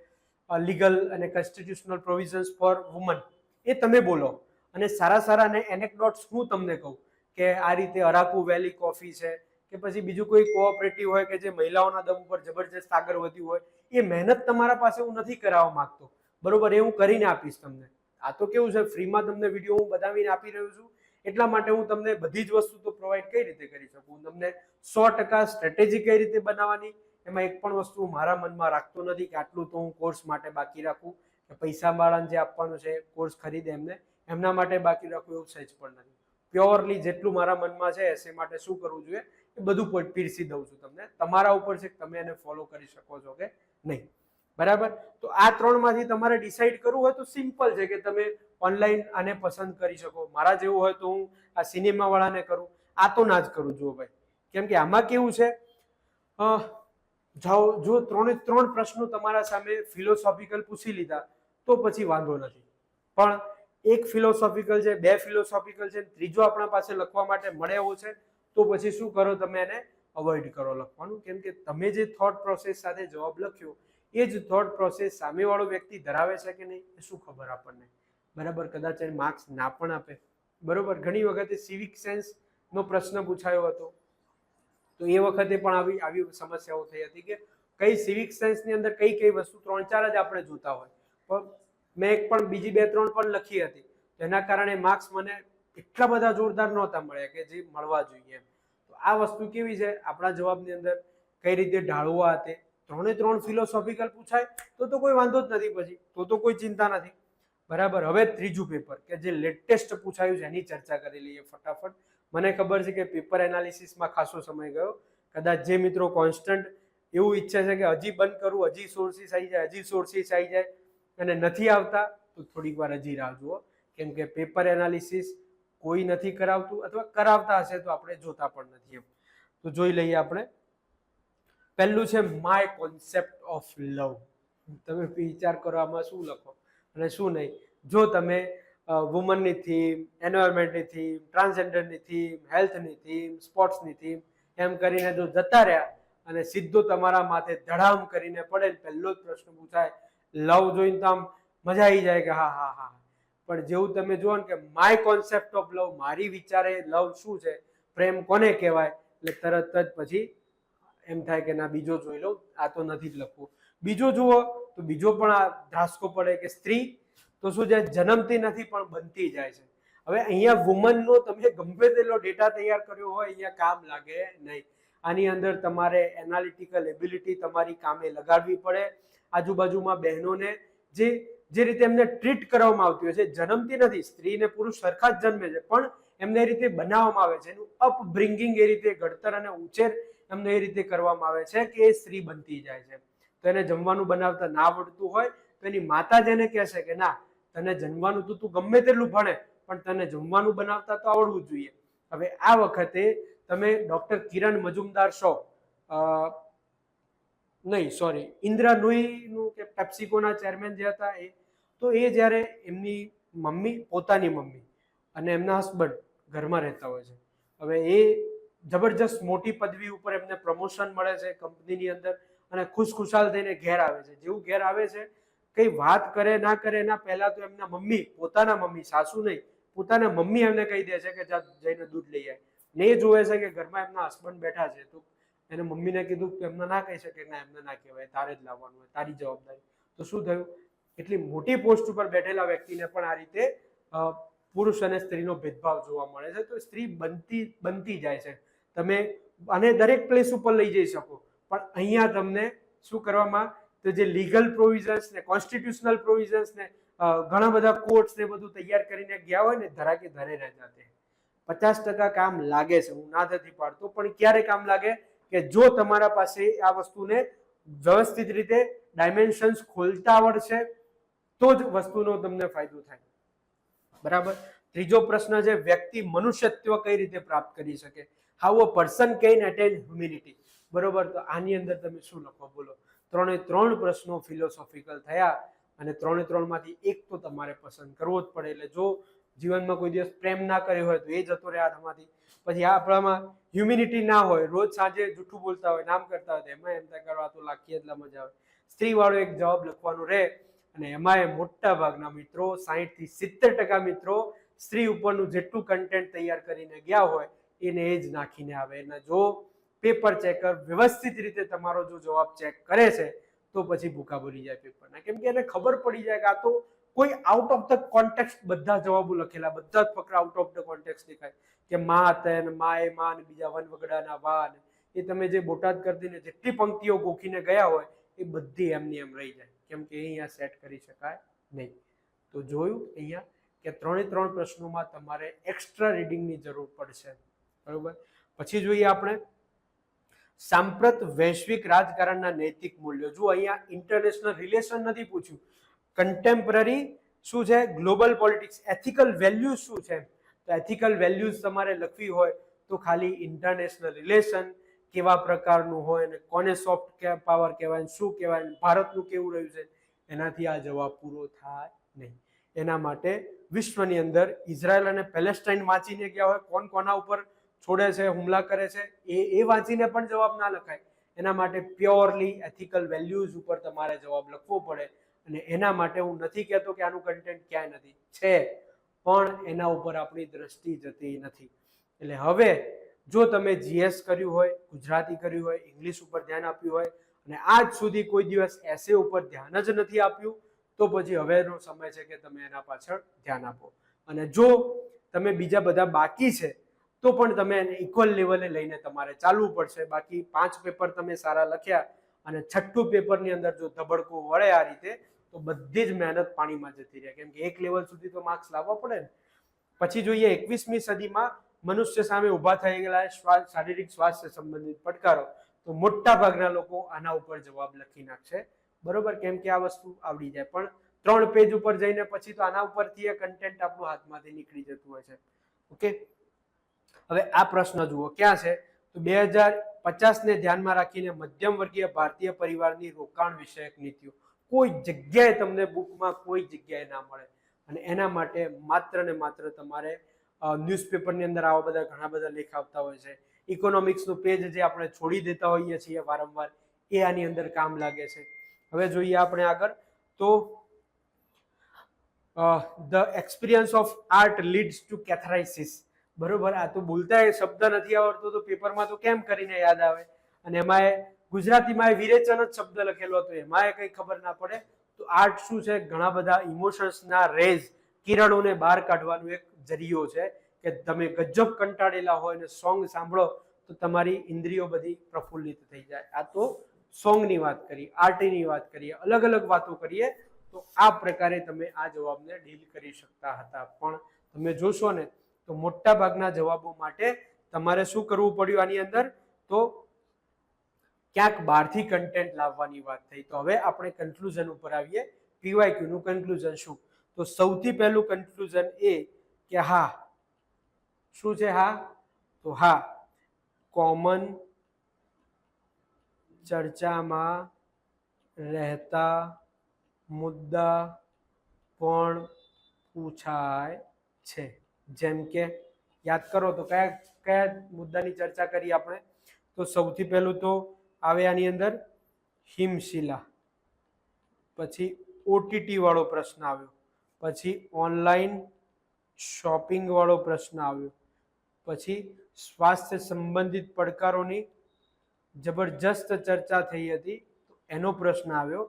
લીગલ અને કોન્સ્ટિટ્યુશનલ પ્રોવિઝન્સ ફોર વુમન, એ તમે બોલો, અને સારા સારા એનેક્ડોટ્સ હું તમને કહું કે આ રીતે અરાકુ વેલી કોફી છે કે પછી બીજું કોઈ કોઓપરેટિવ હોય કે જે મહિલાઓના દમ ઉપર જબરજસ્ત આગળ વધ્યું હોય, એ મહેનત તમારા પાસે હું નથી કરાવવા માંગતો, બરોબર, એ હું કરીને આપીશ તમને. આ તો કેવું છે, ફ્રીમાં તમને વિડીયો હું બનાવીને આપી રહ્યો છું, એટલા માટે હું તમને બધી જ વસ્તુ તો પ્રોવાઈડ કઈ રીતે કરી શકું. હું તમને 100% સ્ટ્રેટેજી કઈ રીતે બનાવવાની, એમાં એક પણ વસ્તુ મારા મનમાં રાખતો નથી કે આટલું તો હું કોર્સ માટે બાકી રાખું, કે પૈસા વાળાને જે આપવાનું છે કોર્સ ખરીદે એમને એમના માટે બાકી રાખવું, એવું સહેજ પણ નથી. પ્યોરલી જેટલું મારા મનમાં છે એસે માટે શું કરવું જોઈએ એ બધું પીરસી દઉં છું તમને. તમારા ઉપર છે કે તમે એને ફોલો કરી શકો છો કે નહીં, બરાબર. તો આ 3 માંથી તમારે ડિસાઈડ કરવું હોય તો સિમ્પલ છે કે તમે ઓનલાઈન આને પસંદ કરી શકો. મારા જેવું હોય તો હું આ સિનેમા વાળાને કરું, આ તો ના જ કરું. જુઓ ભાઈ, કેમ કે આમાં કેવું છે, જો 3 પ્રશ્નો તમારા સામે ફિલોસોફિકલ પૂછી લીધા તો પછી વાંધો નથી, પણ એક ફિલોસોફિકલ છે, 2 ફિલોસોફિકલ છે, ત્રીજો આપણા પાસે લખવા માટે મળે એવો છે, તો પછી શું કરો, તમે એને અવોઇડ કરો લખવાનું. કેમ કે તમે જે થોટ પ્રોસેસ સાથે જવાબ લખ્યો એ જ થોટ પ્રોસેસ સામેવાળો વ્યક્તિ ધરાવે છે કે નહીં એ શું ખબર આપણને, બરાબર. કદાચ એને માર્ક્સ ના પણ આપે, બરોબર. ઘણી વખતે સિવિક સેન્સ નો પ્રશ્ન પૂછાયો હતો, તો એ વખતે પણ આવી સમસ્યાઓ થઈ હતી કે કઈ સિવિક સેન્સ ની અંદર કઈ વસ્તુ 3-4 જ આપણે જોતા હોય, પણ મેં એક પણ બીજી 2-3 પણ લખી હતી, એના કારણે માર્ક્સ મને એટલા બધા જોરદાર નહોતા મળ્યા કે જે મળવા જોઈએ. તો આ વસ્તુ કેવી છે, આપણા જવાબની અંદર કઈ રીતે ઢાળવા તે 3 ફિલોસોફિકલ પૂછાય તો કોઈ વાંધો જ નથી, પછી તો કોઈ ચિંતા નથી, બરાબર. હવે ત્રીજું પેપર કે જે લેટેસ્ટ પૂછાયું છે એની ચર્ચા કરી લઈએ ફટાફટ. મને ખબર છે કે પેપર એનાલિસિસમાં ખાસો સમય ગયો, કદાચ જે મિત્રો કોન્સ્ટન્ટ એવું ઈચ્છે છે કે હજી બંધ કરું, હજી સોર્સિસ આવી જાય અને નથી આવતા, તો થોડીક વાર હજી રાહ જુઓ, કેમ કે પેપર એનાલિસિસ કોઈ નથી કરાવતું, અથવા કરાવતા હશે તો આપણે જોતા પણ નથી એમ. તો જોઈ લઈએ આપણે. પહેલું છે માય કોન્સેપ્ટ ઓફ લવ. તમે વિચાર કરો આમાં શું લખો અને શું નહીં. જો તમે વુમનની થીમ, એન્વાયરમેન્ટની થીમ, ટ્રાન્સજેન્ડરની થીમ, હેલ્થની થીમ, સ્પોર્ટ્સની થીમ એમ કરીને જો જતા રહ્યા અને સીધો તમારા માથે ધડામ કરીને પડે, પહેલો જ પ્રશ્ન પૂછાય લવ જોઈને તો આમ મજા આવી જાય કે હા હા હા, પણ જેવું તમે જુઓ ને કે માય કોન્સેપ્ટ ઓફ લવ, મારી વિચારે લવ શું છે, પ્રેમ કોને કહેવાય, એટલે તરત જ પછી એમ થાય કે ના બીજો જોઈ લઉં, આ તો નથી જ લખવું. બીજો જુઓ તો બીજો પણ આ ધ્રાસકો પડે કે સ્ત્રી તો શું છે, જન્મતી નથી પણ બનતી જાય છે. હવે અહીંયા વુમનનો તમે ગમે તેટલો ડેટા તૈયાર કર્યો હોય અહીંયા કામ લાગે નહીં. આની અંદર તમારે એનાલિટિકલ એબિલિટી તમારી કામે લગાડવી પડે. આજુબાજુમાં બહેનોને જે રીતે એમને ટ્રીટ કરવામાં આવતી હોય છે, જન્મતી નથી, સ્ત્રી ને પુરુષ સરખા જ જન્મે છે, પણ એમને એ રીતે બનાવવામાં આવે છે, એનું અપબ્રિંગિંગ એ રીતે, ઘડતર અને ઉછેર એમને એ રીતે કરવામાં આવે છે કે એ સ્ત્રી બનતી જાય છે. તો એને જમવાનું બનાવતા ના આવડતું હોય તો એની માતા જ એને કહેશે કે ના, તને જમવાનું તું ગમે તેટલું ભણે પણ તને જમવાનું બનાવતા તો આવડવું જોઈએ. હવે આ વખતે તમે ડોક્ટર કિરણ મજુમદાર શો, નહીં સોરી, ઇન્દ્રા નુઈનું કે પેપ્સિકોના ચેરમેન જે હતા એ, તો એ જ્યારે એમની મમ્મી, પોતાની મમ્મી અને એમના હસબન્ડ ઘરમાં રહેતા હોય છે, હવે એ જબરજસ્ત મોટી પદવી ઉપર એમને પ્રમોશન મળે છે કંપનીની અંદર અને ખુશખુશાલ થઈને ઘેર આવે છે. જેવું ઘેર આવે છે, કઈ વાત કરે ના કરે એના પહેલા તો એમના મમ્મી, પોતાના મમ્મી, સાસુ નહીં, પોતાના મમ્મી એમને કહી દે છે કે જા જઈને દૂધ લઈ આય. ને એ જોવે છે કે ઘરમાં એમના હસબન્ડ બેઠા છે, તો એને મમ્મીને કીધું કે એમને ના કહી શકે, ના એમને ના કહેવાય, તારે જ લાવવાનું હોય, તારી જવાબદારી. તો શું થયું, એટલી મોટી પોસ્ટ ઉપર બેઠેલા વ્યક્તિને પણ આ રીતે પુરુષ અને સ્ત્રીનો ભેદભાવ જોવા મળે છે. તો સ્ત્રી બનતી જાય છે. તમે આને દરેક પ્લેસ ઉપર લઈ જઈ શકો, પણ અહીંયા તમને શું કરવામાં, તો જે લીગલ પ્રોવિઝન્સ ને કોન્સ્ટિટ્યુશનલ પ્રોવિઝન્સ ને ઘણા બધા કોર્ટ્સ ને બધું તૈયાર કરીને ગયા હોય ને, ધરા કે ધરે રહી જાતે. 50% કામ લાગે છે, હું ના નથી પાડતો, પણ ક્યારે કામ લાગે કે જો તમારા પાસે આ વસ્તુને વ્યવસ્થિત રીતે ડાયમેન્શન્સ ખોલતા આવડશે તો જ વસ્તુનો તમને ફાયદો થાય, બરાબર. ત્રીજો પ્રશ્ન છે વ્યક્તિ મનુષ્યત્વ કઈ રીતે પ્રાપ્ત કરી શકે, how a person can attain humanity, બરોબર. તો આની અંદર તમે શું લખો બોલો. 3 પ્રશ્નો ફિલોસોફિકલ થયા અને 3 માંથી એક તો તમારે પસંદ કરવો જ પડે. એટલે જો જીવનમાં કોઈ દિવસ પ્રેમ ના કર્યો હોય તો એ જતો રહે હાથમાંથી. પછી આપણામાં હ્યુમિનિટી ના હોય, રોજ સાંજે જૂઠું બોલતા હોય, નામ કરતા હોય, એમાં એમ થાય કરવા તો લાખી એટલા મજા આવે. સ્ત્રી વાળો એક જવાબ લખવાનો રહે અને એમાં મોટા ભાગના મિત્રો 60 થી 70% મિત્રો સ્ત્રી ઉપરનું જેટલું કન્ટેન્ટ તૈયાર કરીને ગયા હોય એને એ જ નાખીને આવે. અને જો પેપર ચેકર વ્યવસ્થિત રીતે તમારો જો જવાબ ચેક કરે છે તો પછી ભૂકા ભરી જાય પેપરના, કેમ કે એને ખબર પડી જાય કે આ તો કોઈ આઉટ ઓફ ધ કોન્ટેક્સ્ટ બધા જવાબો લખેલા, બધા જ ફકરા આઉટ ઓફ ધ કોન્ટેક્સ્ટ દેખાય કે માં હતા ને મા એ માં ને બીજા વન વગડાના વા ને એ તમે જે બોટાદ કરતીને જેટલી પંક્તિઓ ગોખીને ગયા હોય એ બધી એમની એમ રહી જાય, કેમ કે અહીંયા સેટ કરી શકાય નહીં. તો જોયું અહીંયા કે 3 પ્રશ્નોમાં તમારે એક્સ્ટ્રા રીડિંગની જરૂર પડશે. બરોબર. પછી જોઈએ આપણે સાંપ્રત વૈશ્વિક રાજકારણના નૈતિક મૂલ્યો. જો અહીંયા ઇન્ટરનેશનલ રિલેશન નથી પૂછ્યું, કન્ટેમ્પરરી શું છે, ગ્લોબલ પોલિટિક્સ, એથિકલ વેલ્યુઝ શું છે. તો એથિકલ વેલ્યુઝ તમારે લખવી હોય તો ખાલી ઇન્ટરનેશનલ રિલેશન કેવા પ્રકારનું હોય અને કોને સોફ્ટ પાવર કહેવાય, શું કહેવાય, ભારતનું કેવું રહ્યું છે, એનાથી આ જવાબ પૂરો થાય નહીં. એના માટે વિશ્વની અંદર ઇઝરાયલ અને પેલેસ્ટાઇન વાંચીને ગયા હોય, કોણ કોના ઉપર છોડે છે, હુમલા કરે છે, એ વાંચીને પણ જવાબ ના લખાય. એના માટે પ્યોરલી એથિકલ વેલ્યુઝ ઉપર તમારે જવાબ લખવો પડે. અને એના માટે હું નથી કહેતો કે આનું કન્ટેન્ટ ક્યાંય નથી, છે, પણ એના ઉપર આપણી દ્રષ્ટિ જતી નથી. એટલે હવે જો તમે જીએસ કર્યું હોય, ગુજરાતી કર્યું હોય, ઇંગ્લિશ ઉપર ધ્યાન આપ્યું હોય અને આજ સુધી કોઈ દિવસ એસે ઉપર ધ્યાન જ નથી આપ્યું તો પછી હવેનો સમય છે કે તમે એના પાછળ ધ્યાન આપો. અને જો તમે બીજા બધા બાકી છે તો પણ તમે એને ઇક્વલ લેવલે લઈને તમારે ચાલવું પડશે. બાકી 5 પેપર તમે સારા લખ્યા અને 6થું પેપરની અંદર જો ધબડકો વળે આ રીતે તો બધી જ મહેનત પાણીમાં જતી રહે, કેમ કે એક લેવલ સુધી તો માર્ક્સ લાવવા પડે ને. પછી જોઈએ 21મી સદીમાં મનુષ્ય સામે ઊભા થઈ ગયેલા શારીરિક સ્વાસ્થ્ય સંબંધિત પડકારો. તો મોટા ભાગના લોકો આના ઉપર જવાબ લખી નાખશે. બરોબર, કેમ કે આ વસ્તુ આવડી જાય. પણ 3 પેજ ઉપર જઈને પછી તો આના ઉપરથી એ કન્ટેન્ટ આપણું હાથમાંથી નીકળી જતું હોય છે. ઓકે, હવે આ પ્રશ્ન જુઓ ક્યાં છે, તો 2050ને ધ્યાનમાં રાખીને મધ્યમ વર્ગીય ભારતીય પરિવારની રોકાણ વિષયક નીતિઓ. કોઈ જગ્યાએ તમને બુકમાં કોઈ જગ્યાએ ના મળે અને એના માટે માત્ર ને માત્ર તમારે ન્યૂઝપેપરની અંદર આવા બધા ઘણા બધા લેખ આવતા હોય છે. ઇકોનોમિક્સનું પેજ જે આપણે છોડી દેતા હોઈએ છીએ વારંવાર, એ આની અંદર કામ લાગે છે. હવે જોઈએ આપણે આગળ, તો the experience of art leads to catharsis. બરોબર, આ તો બોલતા એ શબ્દ નથી આવડતો તો પેપરમાં તો કેમ કરીને યાદ આવે. અને એમાં ગુજરાતીમાં વિરેચન જ શબ્દ લખેલો હતો, એમાં કઈ ખબર ના પડે. તો આર્ટ શું છે, ઘણા બધા ઇમોશન્સના રેઝ, કિરણોને બહાર કાઢવાનું એક જરિયો છે કે તમે ગજબ કંટાળેલા હોય અને સોંગ સાંભળો તો તમારી ઇન્દ્રિયો બધી પ્રફુલ્લિત થઈ જાય. આ તો સોંગની વાત કરીએ, આર્ટની વાત કરીએ, અલગ અલગ વાતો કરીએ તો આ પ્રકારે તમે આ જવાબને ડીલ કરી શકતા હતા. પણ તમે જોશો ને તો મોટા ભાગના જવાબો માટે તમારે શું કરવું પડ્યું આની અંદર, તો ક્યાંક બહારથી કન્ટેન્ટ લાવવાની વાત થઈ. તો હવે આપણે કન્ક્લુઝન ઉપર આવીએ. પીવાયક્યુ નું કન્ક્લુઝન શું, તો સૌથી પહેલું કન્ક્લુઝન એ કે હા, શું છે હા, તો હા, કોમન ચર્ચામાં રહેતા મુદ્દા પણ પૂછાય છે. જેમ કે યાદ કરો તો કયા કયા મુદ્દાની ચર્ચા કરી આપણે, તો સૌથી પહેલું તો આવે આની અંદર હિમશિલા, પછી ઓટીટી વાળો પ્રશ્ન આવ્યો, પછી ઓનલાઈન શોપિંગ વાળો પ્રશ્ન આવ્યો, પછી સ્વાસ્થ્ય સંબંધિત પડકારોની જબરજસ્ત ચર્ચા થઈ હતી તો એનો પ્રશ્ન આવ્યો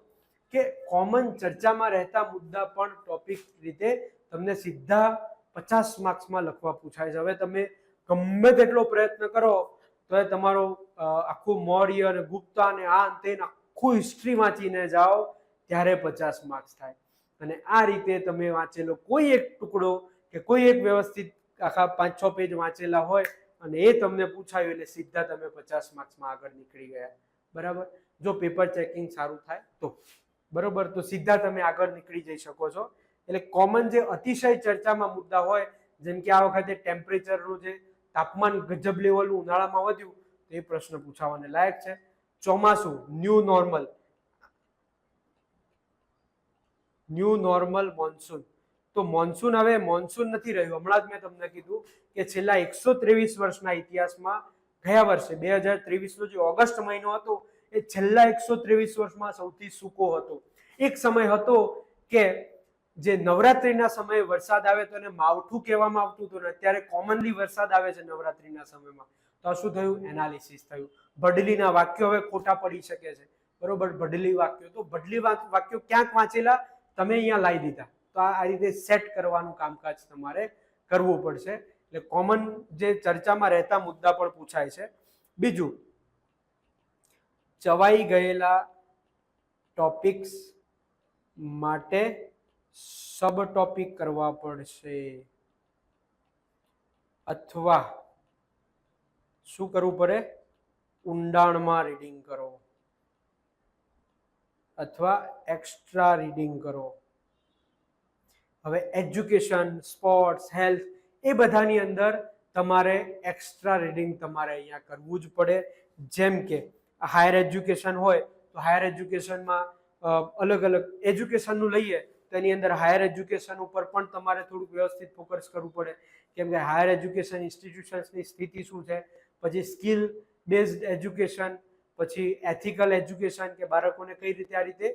કે કોમન ચર્ચામાં રહેતા મુદ્દા પણ ટોપિક રીતે તમને સીધા 50 માર્ક્સમાં લખવા પૂછાય છે. હવે તમે ગમે તેટલો પ્રયત્ન કરો તો એ તમારો આખું મૌર્ય અને ગુપ્તા અને આ તે આખું હિસ્ટ્રી વાંચીને જાઓ ત્યારે 50 માર્ક્સ થાય. અને આ રીતે તમે વાંચેલો કોઈ એક ટુકડો કે કોઈ એક વ્યવસ્થિત આખા 5-6 પેજ વાંચેલા હોય અને એ તમને પૂછાયું એટલે સીધા તમે 50 માર્ક્સમાં આગળ નીકળી ગયા. બરાબર, જો પેપર ચેકિંગ સારું થાય તો. બરોબર, તો સીધા તમે આગળ નીકળી જઈ શકો છો. એટલે કોમન જે અતિશય ચર્ચામાં મુદ્દા હોય, જેમ કે આ વખતે ટેમ્પરેચરનું જે તાપમાન ગજબ લેવલનું ઉનાળામાં વધ્યું તો એ પ્રશ્ન પૂછાવાને લાયક છે. ચોમાસું, ન્યૂ નોર્મલ મોન્સૂન. તો મોન્સૂન હવે મોન્સૂન નથી રહ્યું. હમણાં જ મેં તમને કીધું કે છેલ્લા 123 વર્ષના ઇતિહાસમાં ગયા વર્ષે 2023નો જે ઓગસ્ટ મહિનો હતો એ છેલ્લા 123 વર્ષમાં સૌથી સૂકો હતો. એક સમય હતો કે જે નવરાત્રીના સમયે વરસાદ આવે તો એને માવઠું કહેવામાં આવતું હતું, અત્યારે કોમનલી વરસાદ આવે છે નવરાત્રીના સમયમાં, તો શું થયું? એનાલિસિસ થયું. ભડલીના વાક્યો હવે ખોટા પડી શકે છે, બરોબર? ભડલી વાક્યો, તો ભડલી વાક્યો ક્યાંક વાંચેલા, તમે અહીંયા લાવી દીધા, તો આ રીતે સેટ કરવાનું કામકાજ તમારે કરવું પડશે. એટલે કોમન જે ચર્ચામાં રહેતા મુદ્દા પણ પૂછાય છે. બીજું, ચવાઈ ગયેલા ટોપિક્સ માટે સબ ટોપિક કરવા પડશે, અથવા શું કરવું પડે? ઊંડાણમાં રીડિંગ કરો અથવા એક્સ્ટ્રા રીડિંગ કરો. હવે એજ્યુકેશન, સ્પોર્ટ્સ, હેલ્થ એ બધાની અંદર તમારે એક્સ્ટ્રા રીડિંગ તમારે અહીંયા કરવું જ પડે. જેમ કે હાયર એજ્યુકેશન હોય તો હાયર એજ્યુકેશનમાં અલગ અલગ એજ્યુકેશનનું લઈએ તો એની અંદર હાયર એજ્યુકેશન ઉપર પણ તમારે થોડુંક વ્યવસ્થિત ફોકસ કરવું પડે, કેમ કે હાયર એજ્યુકેશન ઇન્સ્ટિટ્યુશન્સની સ્થિતિ શું છે, પછી સ્કિલ બેઝડ એજ્યુકેશન, પછી એથિકલ એજ્યુકેશન, કે બાળકોને કઈ રીતે આ રીતે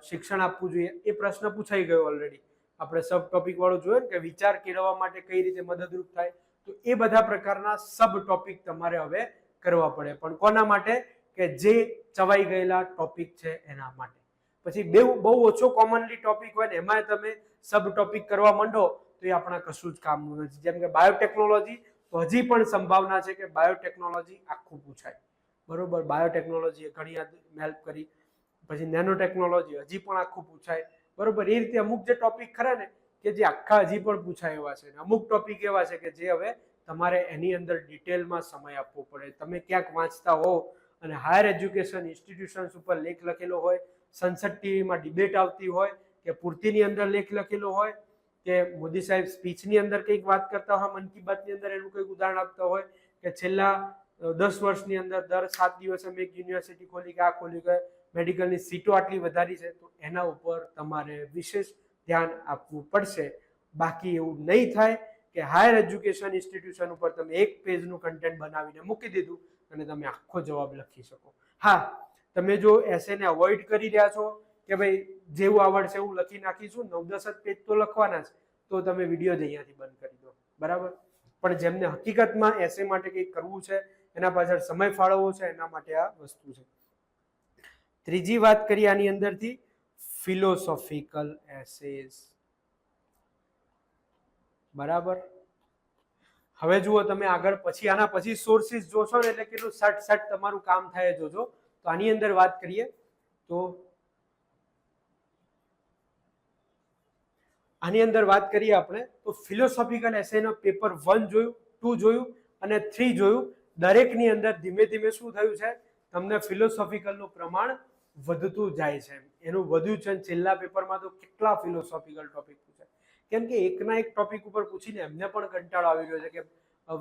શિક્ષણ આપવું જોઈએ, એ પ્રશ્ન પૂછાઈ ગયો ઓલરેડી. આપણે સબ ટોપિક વાળું જોયું કે વિચાર કેળવવા માટે કઈ રીતે મદદરૂપ થાય, તો એ બધા પ્રકારના સબ ટોપિક તમારે હવે કરવા પડે. પણ કોના માટે? કે જે ચવાઈ ગયેલા ટોપિક છે એના માટે. પછી બહુ ઓછો કોમનલી ટોપિક હોય ને એમાં તમે સબ ટોપિક કરવા માંડો તો એ આપણા કશું જ કામનું નથી. જેમ કે બાયોટેકનોલોજી, તો હજી પણ સંભાવના છે કે બાયોટેકનોલોજી આખું પૂછાય, બરોબર? બાયોટેકનોલોજી ઘણી હેલ્પ કરી. પછી નેનો ટેકનોલોજી હજી પણ આખું પૂછાય, બરોબર? એ રીતે અમુક જે ટોપિક ખરા ને કે જે આખા હજી પણ પૂછાય એવા છે, અમુક ટોપિક એવા છે કે જે હવે તમારે એની અંદર ડિટેલમાં સમય આપવો પડે. તમે ક્યાંક વાંચતા હો અને હાયર એજ્યુકેશન ઇન્સ્ટિટ્યુશન્સ ઉપર લેખ લખેલો હોય, સંસદ ટીવીમાં ડિબેટ આવતી હોય, કે પૂર્તિની અંદર લેખ લખેલો હોય, કે મોદી સાહેબ સ્પીચની અંદર કંઈક વાત કરતા હોય, મન કી બાતની અંદર એનું કંઈક ઉદાહરણ આપતા હોય, કે છેલ્લા 10 વર્ષની અંદર દર 7 દિવસે અમે એક યુનિવર્સિટી ખોલી, કે આ ખોલી, કે મેડિકલની સીટો આટલી વધારી છે, તો એના ઉપર તમારે વિશેષ ધ્યાન આપવું પડશે. બાકી એવું નહીં થાય કે હાયર એજ્યુકેશન ઇન્સ્ટિટ્યુશન ઉપર તમે એક પેજનું કન્ટેન્ટ બનાવીને મૂકી દીધું અને તમે આખો જવાબ લખી શકો. હા, તમે જો એસેને અવોઇડ કરી રહ્યા છો કે ભાઈ જેવું આવડશે એવું લખી નાખીશું, 9-10 પેજ તો લખવાના જ, તો તમે વિડીયો જ અહીંયાથી બંધ કરી દો, બરાબર? પણ જેમને હકીકતમાં એસે માટે કંઈક કરવું છે, એના પાછળ સમય ફાળવવો છે, એના માટે આ વસ્તુ છે. ત્રીજી વાત કરીએ આની અંદરથી, ફિલોસોફિકલ એસેસ, બરાબર? હવે જુઓ તમે આગળ પછી આના પછી સોર્સિસ જોશો ને એટલે કેટલું સટ તમારું કામ થાય જોજો. તો આની અંદર વાત કરીએ તો આની અંદર વાત કરીએ આપણે તો ફિલોસોફિકલ એસેનો પેપર 1 જોયું, 2 જોયું અને 3 જોયું. દરેકની અંદર ધીમે ધીમે શું થયું છે, તમને ફિલોસોફિકલનું પ્રમાણ વધતું જાય છે. એનું વધ્યું છે. છેલ્લા પેપરમાં તો કેટલા ફિલોસોફિકલ ટોપિક પૂછાય, કેમ કે એકના એક ટોપિક ઉપર પૂછીને એમને પણ કંટાળો આવી રહ્યો છે કે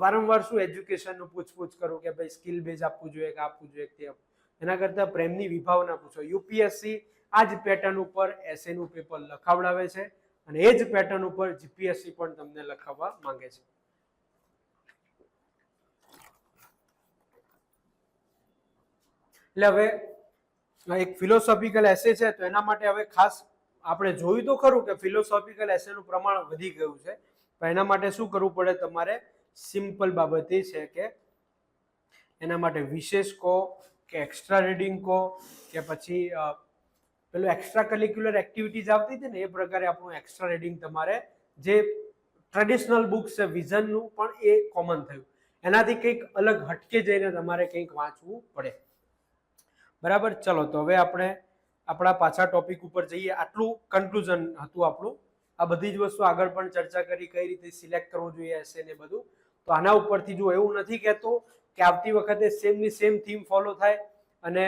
વારંવાર શું એજ્યુકેશનનું પૂછપૂછ કરું કે ભાઈ સ્કિલ બેઝ આપવું જોઈએ કે આપવું જોઈએ તે. એના કરતા પ્રેમની વિભાવના પૂછો. યુપીએસસી આ જ પેટર્ન ઉપર એસેનું પેપર લખાવડાવે છે અને એ જ પેટર્ન ઉપર જીપીએસસી પણ તમને લખાવવા માંગે છે. એટલે હવે એક ફિલોસોફિકલ એસે છે તો એના માટે હવે ખાસ આપણે જોયું તો ખરું કે ફિલોસોફિકલ એસેનું પ્રમાણ વધી ગયું છે, પણ એના માટે શું કરવું પડે તમારે? સિમ્પલ બાબત એ છે કે એના માટે વિશેષ કહો કે એક્સ્ટ્રા રીડિંગ કહો કે પછી પેલું એક્સ્ટ્રા કરિક્યુલર એક્ટિવિટીઝ આવતી હતી ને એ પ્રકારે આપણું એક્સ્ટ્રા રીડિંગ તમારે જે ટ્રેડિશનલ બુક્સ છે વિઝનનું પણ એ કોમન થયું, એનાથી કંઈક અલગ હટકે જઈને તમારે કંઈક વાંચવું પડે, બરાબર? ચલો તો હવે આપણે આપણા પાછા ટોપિક ઉપર જઈએ. આટલું કન્ક્લુઝન હતું આપણું. આ બધી જ વસ્તુ આગળ પણ ચર્ચા કરી, કઈ રીતે સિલેક્ટ કરવું જોઈએ એસે ને બધું. તો આના ઉપરથી જો એવું નથી કહેતો કે આવતી વખતે સેમની સેમ થીમ ફોલો થાય અને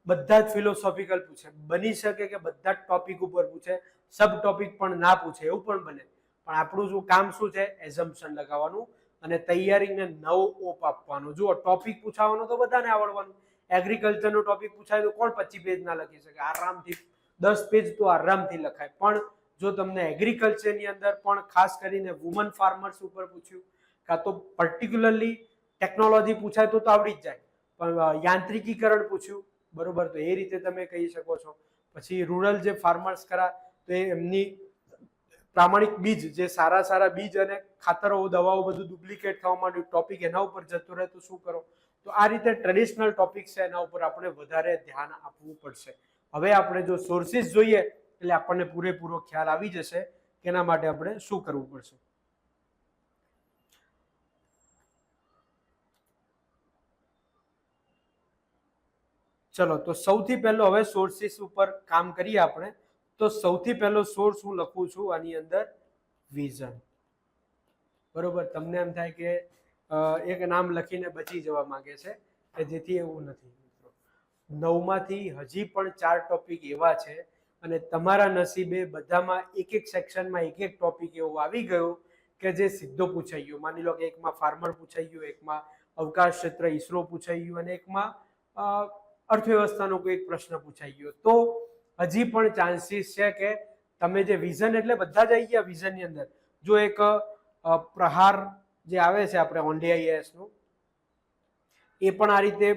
બધા જ ફિલોસોફિકલ પૂછે. બની શકે કે બધા જ ટોપિક ઉપર પૂછે, સબ ટોપિક પણ ના પૂછે, એવું પણ બને. પણ આપણું શું કામ શું છે? એઝમ્પશન લગાવવાનું અને તૈયારીને નવો ઓપ આપવાનો. જુઓ, ટોપિક પૂછાવાનો તો બધાને આવડવાનું. એગ્રીકલ્ચરનો ટોપિક પૂછાય તો કોણ 25 પેજ ના લખી શકે? આરામથી 10 પેજ તો આરામથી લખાય. પણ જો તમને એગ્રીકલ્ચરની અંદર પણ ખાસ કરીને વુમન ફાર્મર્સ ઉપર પૂછ્યું, કાં તો પર્ટિક્યુલરલી ટેકનોલોજી પૂછાય તો આવડી જ જાય, પણ યાંત્રિકીકરણ પૂછ્યું, બરોબર, તો એ રીતે તમે કહી શકો છો. પછી રૂરલ જે ફાર્મર્સ ખરા તો એમની પ્રામાણિક બીજ, જે સારા સારા બીજ અને ખાતરો દવાઓ બધું ડુપ્લિકેટ થવા માંડ્યું, ટોપિક એના ઉપર જતો રહે તો શું કરો? તો આ રીતે ટ્રેડિશનલ ટોપિક છે એના ઉપર આપણે વધારે ધ્યાન આપવું પડશે. હવે આપણે જો સોર્સિસ જોઈએ એટલે આપણને પૂરેપૂરો ખ્યાલ આવી જશે કે એના માટે આપણે શું કરવું પડશે. ચલો, તો સૌથી પહેલો હવે સોર્સિસ ઉપર કામ કરીએ આપણે. તો સૌથી પહેલો સોર્સ હું લખું છું આની અંદર, વિઝન. બરોબર, તમને એમ થાય કે એક નામ લખીને બચી જવા માંગે છે, કે જેથી એવું નથી. 9માંથી હજી પણ 4 ટોપિક એવા છે અને તમારા નસીબે બધામાં એક એક સેક્શનમાં એક એક ટોપિક એવો આવી ગયો કે જે સીધો પૂછાઈ ગયો. માની લો કે એકમાં ફાર્મર પૂછાઈ ગયું, એકમાં અવકાશ ક્ષેત્ર ઈસરો પૂછાઈ ગયું અને એકમાં અર્થવ્યવસ્થાનો કોઈ એક પ્રશ્ન પૂછાઈ ગયો. તો હજી પણ ચાન્સીસ છે કે તમે જે વિઝન, એટલે બધા જ આવી ગયા વિઝનની અંદર. જો એક પ્રહાર જે આવે છે આપણે ઓનલી આઈએએસ નું, એ પણ આ રીતે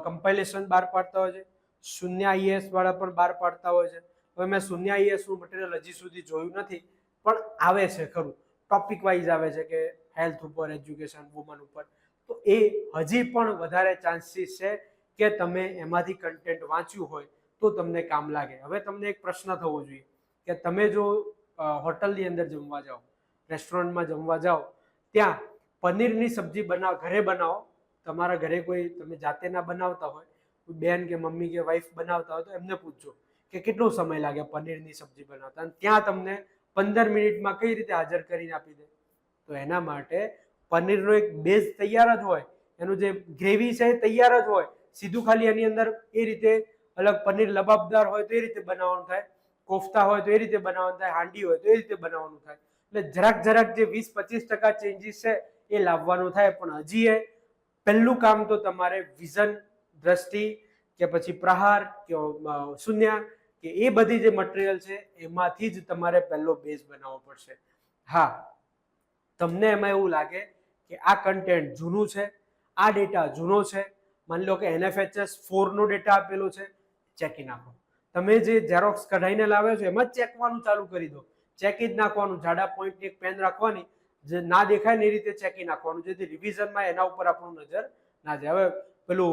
કમ્પાઇલેશન બહાર પાડતા હોય છે. શૂન્ય આઈએએસ વાળા પણ બહાર પાડતા હોય છે. હવે મેં શૂન્ય આઈએએસ નું મટીરિયલ હજી સુધી જોયું નથી, પણ આવે છે ખરું, ટોપિક વાઇઝ આવે છે કે હેલ્થ ઉપર, એજ્યુકેશન, વુમન ઉપર. તો એ હજી પણ વધારે ચાન્સીસ છે કે તમે એમાંથી કન્ટેન્ટ વાંચ્યું હોય તો તમને કામ લાગે. હવે તમને એક પ્રશ્ન થવો જોઈએ કે તમે જો હોટલની અંદર જમવા જાઓ, રેસ્ટોરન્ટમાં જમવા જાઓ, ત્યાં પનીરની સબ્જી ઘરે બનાવો, તમારા ઘરે કોઈ તમે જાતે ના બનાવતા હોય, બેન કે મમ્મી કે વાઈફ બનાવતા હોય, તો એમને પૂછજો કે કેટલો સમય લાગે પનીરની સબ્જી બનાવતા, અને ત્યાં તમને 15 મિનિટમાં કઈ રીતે હાજર કરીને આપી દે. તો એના માટે પનીરનો એક બેઝ તૈયાર જ હોય, એનું જે ગ્રેવી છે એ તૈયાર જ હોય, સીધું ખાલી એની અંદર એ રીતે અલગ પનીર લબાબદાર હોય તો એ રીતે બનાવવાનું થાય, કોફતા હોય તો એ રીતે બનાવવાનું થાય, હાંડી હોય તો એ રીતે બનાવવાનું થાય. એટલે જરાક જે 20-25% ચેન્જીસ છે એ લાવવાનું થાય. પણ હજી એ પહેલું કામ તો તમારે વિઝન, દ્રષ્ટિ કે પછી પ્રહાર કે શૂન્ય કે એ બધી જે મટીરિયલ છે એમાંથી જ તમારે પહેલો બેઝ બનાવવો પડશે. હા, તમને એમાં એવું લાગે કે આ કન્ટેન્ટ જૂનું છે, આ ડેટા જૂનો છે, માની લો કે NFHS 4 નો ડેટા આપેલો છે, ચેકી નાખો. તમે જે ઝેરોક્સ કઢાઈને લાવ્યો છો એમાં જ ચેકવાનું ચાલુ કરી દો, ચેકી જ નાખવાનું. જાડા પોઈન્ટની એક પેન રાખવાની, જે ના દેખાય ને એ રીતે ચેકી નાખવાનું, જેથી રિવિઝનમાં એના ઉપર આપણું નજર ના જાય. હવે પેલું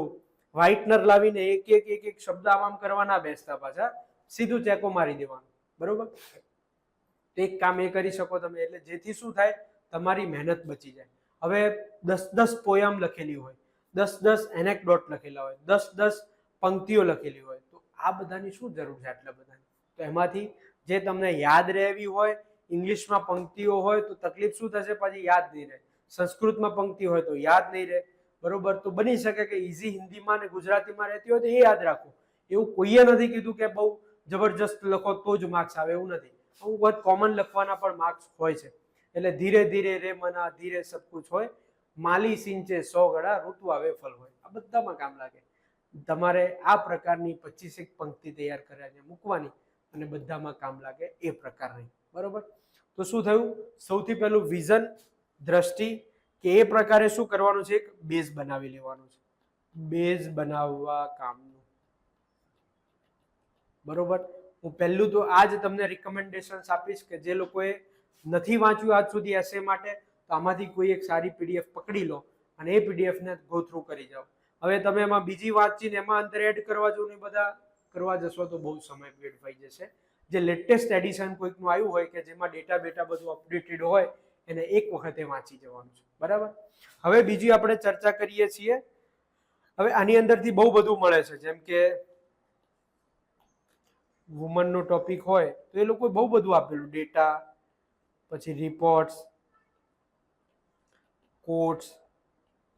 વ્હાઇટનર લાવીને એક એક શબ્દ આમ કરવા ના બેસતા, પાછા સીધું ચેકો મારી દેવાનું. બરોબર, તો એક કામ એ કરી શકો તમે, એટલે જેથી શું થાય, તમારી મહેનત બચી જાય. હવે 10 પોયમ લખેલી હોય, 10 એનેક્ડોટ લખેલા હોય, 10 પંક્તિઓ લખેલી હોય, તો આ બધાની શું જરૂર છે આટલા બધાની? તો એમાંથી જે તમને યાદ રહેવી હોય, ઇંગ્લિશમાં પંક્તિઓ હોય તો તકલીફ શું થશે, પછી યાદ નહીં રહે. સંસ્કૃતમાં પંક્તિ હોય તો યાદ નહીં રહે. બરોબર, તો બની શકે કે ઈઝી હિન્દીમાં અને ગુજરાતીમાં રહેતી હોય તો એ યાદ રાખો. એવું કોઈએ નથી કીધું કે બહુ જબરજસ્ત લખો તો જ માર્ક્સ આવે, એવું નથી. અમુક વાત કોમન લખવાના પણ માર્ક્સ હોય છે. એટલે ધીરે ધીરે રે મના ધીરે સબ કુછ હોય, માલી સિંચે 100 ગડા, ઋતુ આવે ફળ હોય. આ બધામાં કામ લાગે. તમારે આ પ્રકારની 25 પંક્તિ તૈયાર કરીને મૂકવાની અને બધામાં કામ લાગે એ પ્રકારની. બરોબર, તો શું થયું? સૌથી પહેલું વિઝન, દ્રષ્ટિ કે એ પ્રકારે શું કરવાનું છે, એક બેઝ બનાવી લેવાનું છે. બેઝ બનાવવા કામનું. બરોબર, હું પહેલું તો આ જ તમને રિકમેન્ડેશન્સ આપીશ કે જે લોકોએ નથી વાંચ્યું આજ સુધી એસે માટે, તો આમાંથી કોઈ એક સારી PDF પકડી લો અને એ PDF ને ગો થ્રુ કરી જાઓ. હવે તમે એમાં બીજી વાંચીને એમાં અંદર એડ કરવા જો ને બધા કરવા જશો તો બહુ સમય વેડફાઈ જશે. જે લેટેસ્ટ એડિશન કોઈકનું આવ્યું હોય કે જેમાં ડેટા બેટા બધું અપડેટેડ હોય, એને એક વખતે વાંચી જવાનું છે. બરાબર, હવે બીજી આપણે ચર્ચા કરીએ છીએ. હવે આની અંદરથી બહુ બધું મળે છે, જેમ કે વુમનનો ટોપિક હોય તો એ લોકો બહુ બધું આપેલું, ડેટા, પછી રિપોર્ટ્સ, કોટ્સ,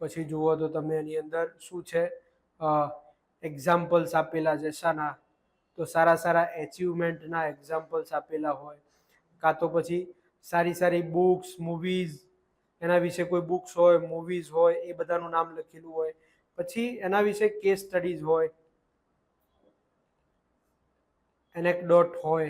પછી જુઓ તો તમે એની અંદર શું છે, એક્ઝામ્પલ્સ આપેલા છે. શાના? તો સારા સારા એચિવમેન્ટના એક્ઝામ્પલ્સ આપેલા હોય, કાં તો પછી સારી સારી બુક્સ, મૂવીઝ, એના વિશે કોઈ બુક્સ હોય, મૂવીઝ હોય, એ બધાનું નામ લખેલું હોય. પછી એના વિશે કેસ સ્ટડીઝ હોય, એનેક્ડોટ હોય,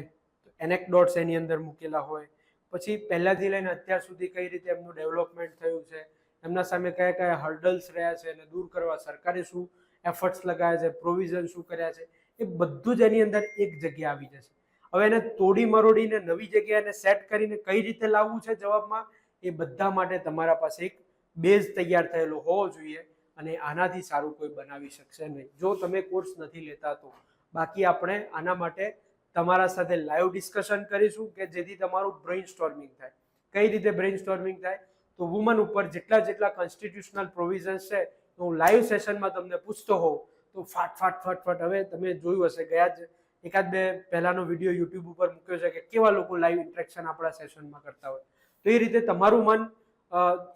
એનેક્ડોટ્સ એની અંદર મૂકેલા હોય. પછી પહેલાથી લઈને અત્યાર સુધી કઈ રીતે એમનું ડેવલપમેન્ટ થયું છે, એમના સામે કયા કયા હર્ડલ્સ રહ્યા છે અને દૂર કરવા સરકારે શું એફર્ટ્સ લગાવ્યા છે, પ્રોવિઝન શું કર્યા છે, એ બધું જ એની અંદર એક જગ્યાએ આવી જશે. હવે એને તોડી મરોડીને નવી જગ્યાએ એને સેટ કરીને કઈ રીતે લાવવું છે જવાબમાં, એ બધા માટે તમારા પાસે એક બેઝ તૈયાર થયેલો હોવો જોઈએ, અને આનાથી સારું કોઈ બનાવી શકશે નહીં જો તમે કોર્સ નથી લેતા તો. બાકી આપણે આના માટે તમારા સાથે લાઈવ ડિસ્કશન કરીશું કે જેથી તમારું બ્રેઇન સ્ટોર્મિંગ થાય. કઈ રીતે બ્રેઇન સ્ટોર્મિંગ થાય? તો વુમન ઉપર જેટલા કોન્સ્ટિટ્યુશનલ પ્રોવિઝન્સ છે હું લાઈવ સેશનમાં તમને પૂછતો હોઉં તો ફાટ. હવે તમે જોયું હશે ગયા જ એકાદ બે પહેલાનો વિડીયો યુટ્યુબ ઉપર મૂક્યો છે કે કેવા લોકો લાઈવ ઇન્ટરેક્શન આપણા સેશનમાં કરતા હોય. તો એ રીતે તમારું મન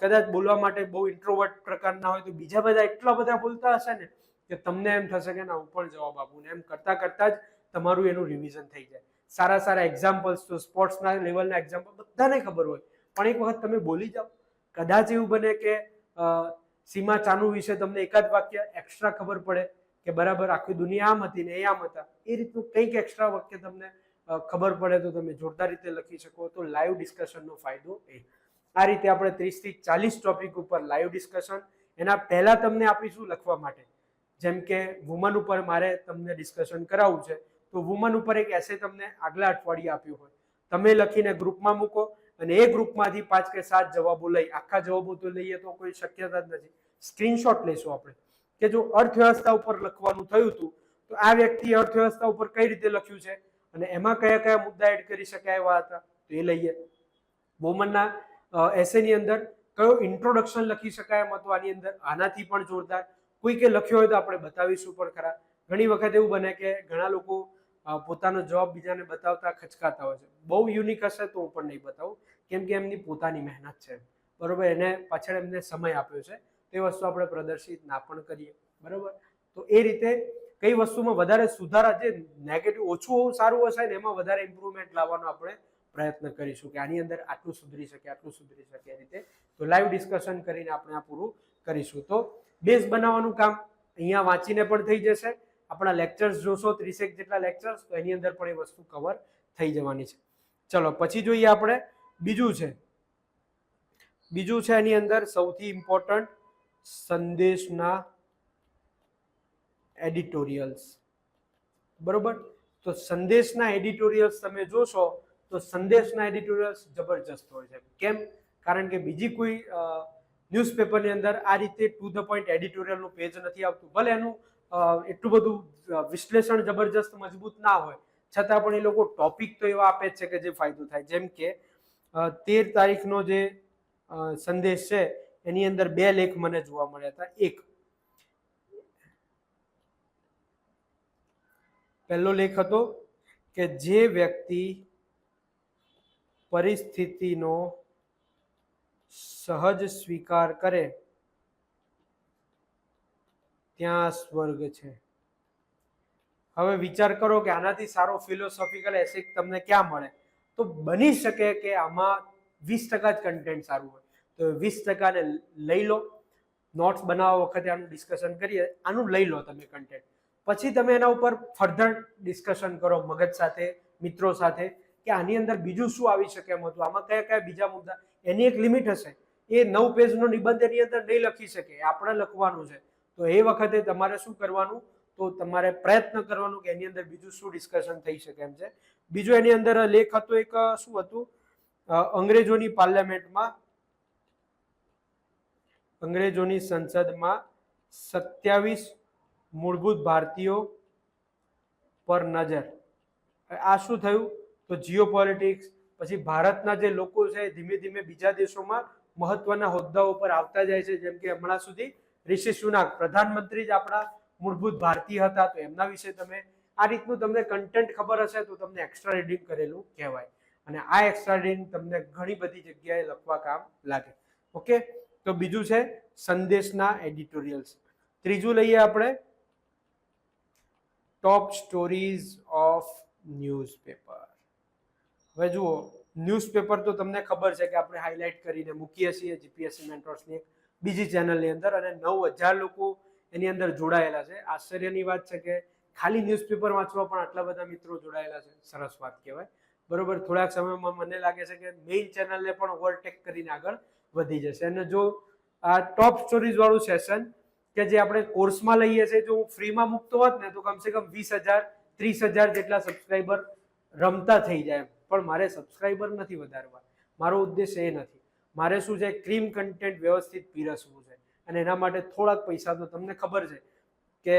કદાચ બોલવા માટે બહુ ઇન્ટ્રોવર્ટ પ્રકારના હોય તો બીજા બધા એટલા બધા બોલતા હશે ને કે તમને એમ થશે કે ના હું પણ જવાબ આપું ને. એમ કરતા જ તમારું એનું રિવિઝન થઈ જાય. સારા એક્ઝામ્પલ્સ તો સ્પોર્ટ્સના લેવલના એક્ઝામ્પલ બધાને ખબર હોય, પણ એક વખત તમે બોલી જાઓ, કદાચ એવું બને કે સીમા ચાનુ વિશે તમને એકાદ વાક્ય એક્સ્ટ્રા ખબર પડે કે બરાબર આખી દુનિયા આમ હતી ને એ આમ હતા, એ રીતનું કંઈક એક્સ્ટ્રા વાક્ય તમને ખબર પડે તો તમે જોરદાર રીતે લખી શકો. તો લાઈવ ડિસ્કશનનો ફાયદો એ. આ રીતે આપણે 30 થી 40 ટોપિક ઉપર લાઈવ ડિસ્કશન. એના પહેલા તમને આપીશું લખવા માટે, જેમ કે વુમન ઉપર મારે તમને ડિસ્કશન કરાવવું છે તો વુમન ઉપર એક એસે તમને આગલા અઠવાડિયે આપ્યું હોય, તમે લખીને ગ્રુપમાં મૂકો અને એ ગ્રુપમાંથી 5 કે 7 જવાબો લઈ, આખા જવાબો તો લઈએ તો કોઈ શક્યતા જ નથી, સ્ક્રીનશોટ લઈશું આપણે કે જો અર્થવ્યવસ્થા ઉપર લખવાનું થયું હતું તો આ વ્યક્તિ અર્થવ્યવસ્થા ઉપર કઈ રીતે લખ્યું છે અને એમાં કયા મુદ્દા એડ કરી શકાય એવા હતા તો એ લઈએ. વુમનના એસેની અંદર કયો ઇન્ટ્રોડક્શન લખી શકાય એમ હતું આની અંદર, આનાથી પણ જોરદાર કોઈ કે લખ્યો હોય તો આપણે બતાવીશું પણ ખરા. ઘણી વખત એવું બને કે ઘણા લોકો પોતાનો જવાબ બીજાને બતાવતા ખચકાતા હોય છે. બહુ યુનિક હશે તો હું પણ નહીં બતાવું, કેમ કે એમની પોતાની મહેનત છે, બરોબર, એને પાછળ એમને સમય આપ્યો છે, તે વસ્તુ આપણે પ્રદર્શિત ના પણ કરીએ, બરોબર. તો એ રીતે કઈ વસ્તુમાં વધારે સુધારા, જે નેગેટિવ ઓછું સારું હશે ને એમાં વધારે ઇમ્પ્રુવમેન્ટ લાવવાનો આપણે પ્રયત્ન કરીશું કે આની અંદર આટલું સુધરી શકે એ રીતે. તો લાઈવ ડિસ્કશન કરીને આપણે આ પૂરું કરીશું. તો બેઝ બનાવવાનું કામ અહીંયા વાંચીને પણ થઈ જશે. આપણા લેક્ચર્સ જોશો 30 જેટલા લેક્ચર્સ, તો એની અંદર પણ એ વસ્તુ કવર થઈ જવાની છે. ચલો પછી જોઈએ આપણે બીજું છે એની અંદર સૌથી ઇમ્પોર્ટન્ટ સંદેશના એડિટોરિયલ્સ, બરોબર. તો સંદેશના એડિટોરિયલ્સ તમે જોશો તો સંદેશના એડિટોરિયલ્સ જબરજસ્ત હોય છે. કેમ? કારણ કે બીજી કોઈ ન્યૂઝપેપરની અંદર આ રીતે ટુ ધ પોઈન્ટ એડિટોરિયલનું પેજ નથી આવતું. ભલે એનું એટલું બધું વિશ્લેષણ જબરજસ્ત મજબૂત ના હોય છતાં પણ એ લોકો ટોપિક તો એવા આપે જ છે કે જે ફાયદો થાય. જેમ કે 13 તારીખનો જે સંદેશ છે એની અંદર 2 લેખ મને જોવા મળ્યા હતા. એક પહેલો લેખ હતો કે જે વ્યક્તિ પરિસ્થિતિનો સહજ સ્વીકાર કરે ત્યાં સ્વર્ગ છે. હવે વિચાર કરો કે આનાથી સારો ફિલોસોફિકલ એસે તમને ક્યાં મળે? તો બની શકે કે આમાં 20% જ કન્ટેન્ટ સારું હોય, તો 20% લઈ લો. નોટ્સ બનાવવા વખતે આનું ડિસ્કશન કરીએ, આનું લઈ લો તમે કન્ટેન્ટ, પછી તમે એના ઉપર ફર્ધર ડિસ્કશન કરો મગજ સાથે, મિત્રો સાથે, કે આની અંદર બીજું શું આવી શકે એમ હતું, આમાં કયા બીજા મુદ્દા. એની એક લિમિટ હશે, એ 9 પેજનો નિબંધ એની અંદર નહીં લખી શકે, આપણે લખવાનું છે. તો એ વખતે તમારે શું કરવાનું, તો તમારે પ્રયત્ન કરવાનું કે એની અંદર બીજું શું ડિસ્કશન થઈ શકે એમ છે. બીજો એની અંદર લેખ હતો એક, શું હતું, અંગ્રેજોની પાર્લામેન્ટમાં, અંગ્રેજોની સંસદમાં 27 મૂળભૂત ભારતીયો પર નજર. આ શું થયું? તો જીઓપોલિટિક્સ, પછી ભારતના જે લોકો છે ધીમે ધીમે બીજા દેશોમાં મહત્વના હોદ્દાઓ પર આવતા જાય છે. જેમ કે હમણાં સુધી ઋષિ સુનાક પ્રધાનમંત્રી જ આપણા મૂળભૂત ભારતીય હતા, તો એમના વિશે તમે આ રીતનું તમને કન્ટેન્ટ ખબર હશે તો તમને એક્સ્ટ્રા રીડિંગ કરેલું કહેવાય. અને આ એક્સ્ટ્રા રીડિંગ તમને ઘણી બધી જગ્યાએ લખવા કામ લાગે. ઓકે, તો બીજું છે સંદેશના એડિટોરિયલ્સ. ત્રીજું લઈએ આપણે ટોપ સ્ટોરીઝ ઓફ ન્યૂઝપેપર. હવે જુઓ, ન્યૂઝપેપર તો તમને ખબર છે કે આપણે હાઇલાઇટ કરીને મૂકીએ છીએ જીપીએસસી મેન્ટોર્સની બીજી ચેનલની અંદર, અને 9000 લોકો એની અંદર જોડાયેલા છે. આશ્ચર્યની વાત છે કે ખાલી ન્યૂઝપેપર વાંચવા પણ આટલા બધા મિત્રો જોડાયેલા છે. સરસ વાત કહેવાય, બરોબર. થોડાક સમયમાં મને લાગે છે કે મેઇન ચેનલને પણ ઓવરટેક કરીને આગળ વધી જશે. અને જો આ ટોપ સ્ટોરીઝ વાળું સેશન કે જે આપણે કોર્સમાં લઈએ છીએ, જો હું ફ્રીમાં મૂકતો હોત ને તો કમસે કમ 20,000 30,000 જેટલા સબસ્ક્રાઈબર રમતા થઈ જાય, પણ મારે સબસ્ક્રાઈબર નથી વધારવા, મારો ઉદ્દેશ એ નથી. મારે શું છે, ક્રીમ કન્ટેન્ટ વ્યવસ્થિત પીરસવું છે, અને એના માટે થોડાક પૈસા તો તમને ખબર છે કે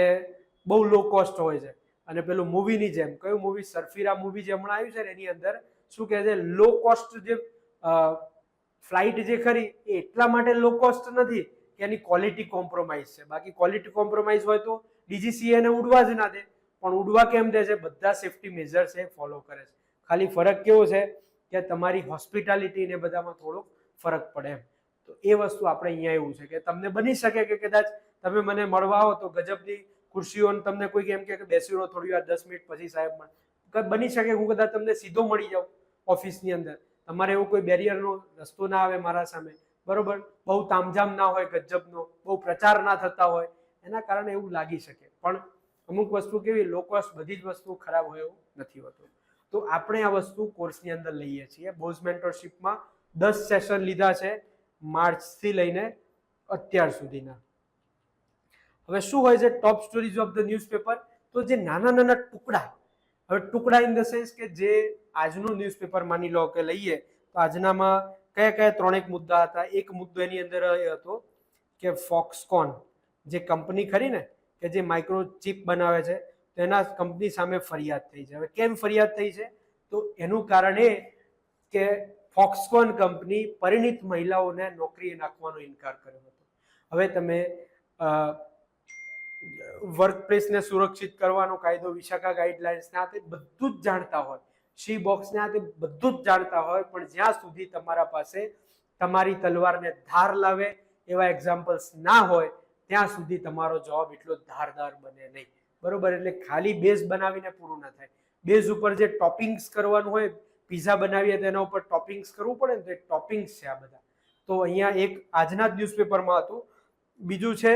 બહુ લો કોસ્ટ હોય છે. અને પેલું મૂવીની જેમ, કયું મૂવી, સરફીરા મૂવી જે હમણાં આવ્યું છે ને, એની અંદર શું કહે છે, લો કોસ્ટ જે ફ્લાઇટ જે ખરી એ એટલા માટે લો કોસ્ટ નથી કે એની ક્વોલિટી કોમ્પ્રોમાઇઝ છે. બાકી ક્વોલિટી કોમ્પ્રોમાઇઝ હોય તો ડીજીસીએ એને ઉડવા જ ના દે, પણ ઉડવા કેમ દે છે, બધા સેફટી મેજર્સ એ ફોલો કરે છે. ખાલી ફરક કેવો છે કે તમારી હોસ્પિટાલિટી ને બધામાં થોડોક ફરક પડે એમ. તો એ વસ્તુ આપણે અહીંયા એવું છે કે તમને બની શકે કે કદાચ તમે મને મળવા આવો તો ગજબની ખુરશીઓ, તમને કોઈ એમ કે બેસી રહો થોડી વાર 10 મિનિટ પછી સાહેબ, બની શકે હું કદાચ તમને સીધો મળી જાઉં ઓફિસની અંદર, તમારે એવું કોઈ બેરિયરનો રસ્તો ના આવે મારા સામે, બરોબર, બહુ તામઝામ ના હોય ગજબનો, બહુ પ્રચાર ના થતા હોય, એના કારણે એવું લાગી શકે. પણ અમુક વસ્તુ કેવી, લો કોસ્ટ બધી જ વસ્તુ ખરાબ હોય એવું નથી હોતું. તો આપણે આ વસ્તુ કોર્સની અંદર લઈએ છીએ. બોઝ મેન્ટરશિપમાં 10 સેશન લીધા છે માર્ચથી લઈને અત્યાર સુધીના. હવે શું હોય છે ટોપ સ્ટોરીઝ ઓફ ધ ન્યૂઝપેપર, તો જે નાના નાના ટુકડા, હવે ટુકડા ઇન ધ સેન્સ કે જે આજનું ન્યૂઝપેપર માની લો કે લઈએ તો આજનામાં કયા કયા 3 મુદ્દા હતા. એક મુદ્દો એની અંદર એ હતો કે ફોક્સકોન જે કંપની ખરી ને કે જે માઇક્રોચિપ બનાવે છે, તો એના કંપની સામે ફરિયાદ થઈ છે. હવે કેમ ફરિયાદ થઈ છે, તો એનું કારણ એ કે ફોક્સકોન કંપની પરિણીત મહિલાઓને નોકરીએ નાખવાનો ઇનકાર કર્યો હતો. હવે તમે વર્કપ્લેસને સુરક્ષિત કરવાનો કાયદો, વિશાખા ગાઈડલાઇન્સ ને આ તે બધું જ જાણતા હોય, સી બોક્સ ને આ તે બધું જ જાણતા હોય, પણ જ્યાં સુધી તમારા પાસે તમારી તલવારને ધાર લાવે એવા એક્ઝામ્પલ્સ ના હોય ત્યાં સુધી તમારો જવાબ એટલો ધારદાર બને નહીં, બરોબર. એટલે ખાલી બેઝ બનાવીને પૂરું ના થાય. બેઝ ઉપર જે ટોપિંગ્સ કરવાનું હોય, પીઝા બનાવીએ તો એના ઉપર ટોપિંગ્સ કરવું પડે ને, તો એ ટોપિંગ્સ છે આ બધા. તો અહીંયા એક આજના જ ન્યૂઝપેપરમાં હતું. બીજું છે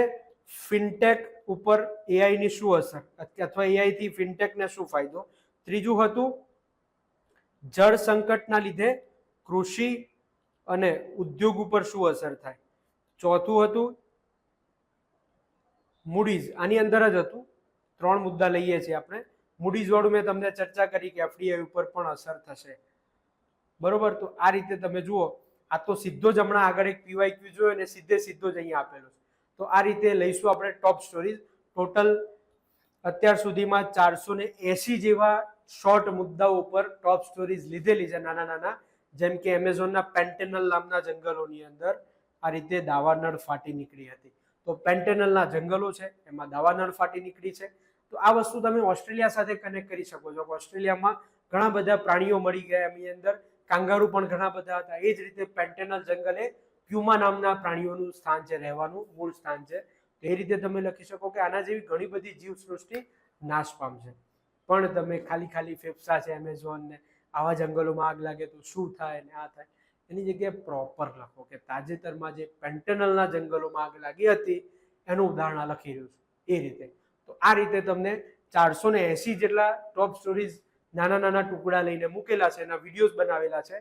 ફિનટેક ઉપર એઆઈ ની શું અસર, અથવા એઆઈ થી ફિનટેક ને શું ફાયદો. ત્રીજું હતું જળ સંકટના લીધે કૃષિ અને ઉદ્યોગ ઉપર શું અસર થાય. ચોથું હતું મૂડીઝ, આની અંદર જ હતું. 3 મુદ્દા લઈએ છીએ આપણે. મૂડીઝ વાળું મેં તમને ચર્ચા કરી કે એફડીઆઈ ઉપર પણ અસર થશે, બરોબર. તો આ રીતે તમે જુઓ, આ તો સીધો જ હમણાં આગળ એક પીવાયક્યુ જોયો ને સીધો જ અહીંયા આપેલો છે. તો આ રીતે લઈશું આપણે ટોપ સ્ટોરીઝ. ટોટલ અત્યાર સુધીમાં 480 જેવા શોર્ટ મુદ્દાઓ ઉપર ટોપ સ્ટોરીઝ લીધેલી છે નાના નાના. જેમ કે એમેઝોનના પેન્ટેનલ નામના જંગલોની અંદર આ રીતે દાવાનળ ફાટી નીકળી હતી. તો પેન્ટેનલના જંગલો છે એમાં દાવાનળ ફાટી નીકળી છે. તો આ વસ્તુ તમે ઓસ્ટ્રેલિયા સાથે કનેક્ટ કરી શકો છો. ઓસ્ટ્રેલિયામાં ઘણા બધા પ્રાણીઓ મળી ગયા, એની અંદર કાંગારૂ પણ ઘણા બધા હતા. એ જ રીતે પેન્ટેનલ જંગલ એ પ્યુમા નામના પ્રાણીઓનું સ્થાન છે, રહેવાનું મૂળ સ્થાન છે. તો એ રીતે તમે લખી શકો કે આના જેવી ઘણી બધી જીવસૃષ્ટિ નાશ પામશે. પણ તમે ખાલી ફેફસા છે એમેઝોન ને આવા જંગલોમાં આગ લાગે તો શું થાય ને આ થાય, એની જગ્યાએ પ્રોપર લખો કે તાજેતરમાં જે પેન્ટેનલના જંગલોમાં આગ લાગી હતી એનું ઉદાહરણ લખી રહ્યું છું એ રીતે. તો આ રીતે તમને 480 જેટલા ટોપ સ્ટોરીઝ નાના નાના ટુકડા લઈને મૂકેલા છે, એના વિડીયોઝ બનાવેલા છે.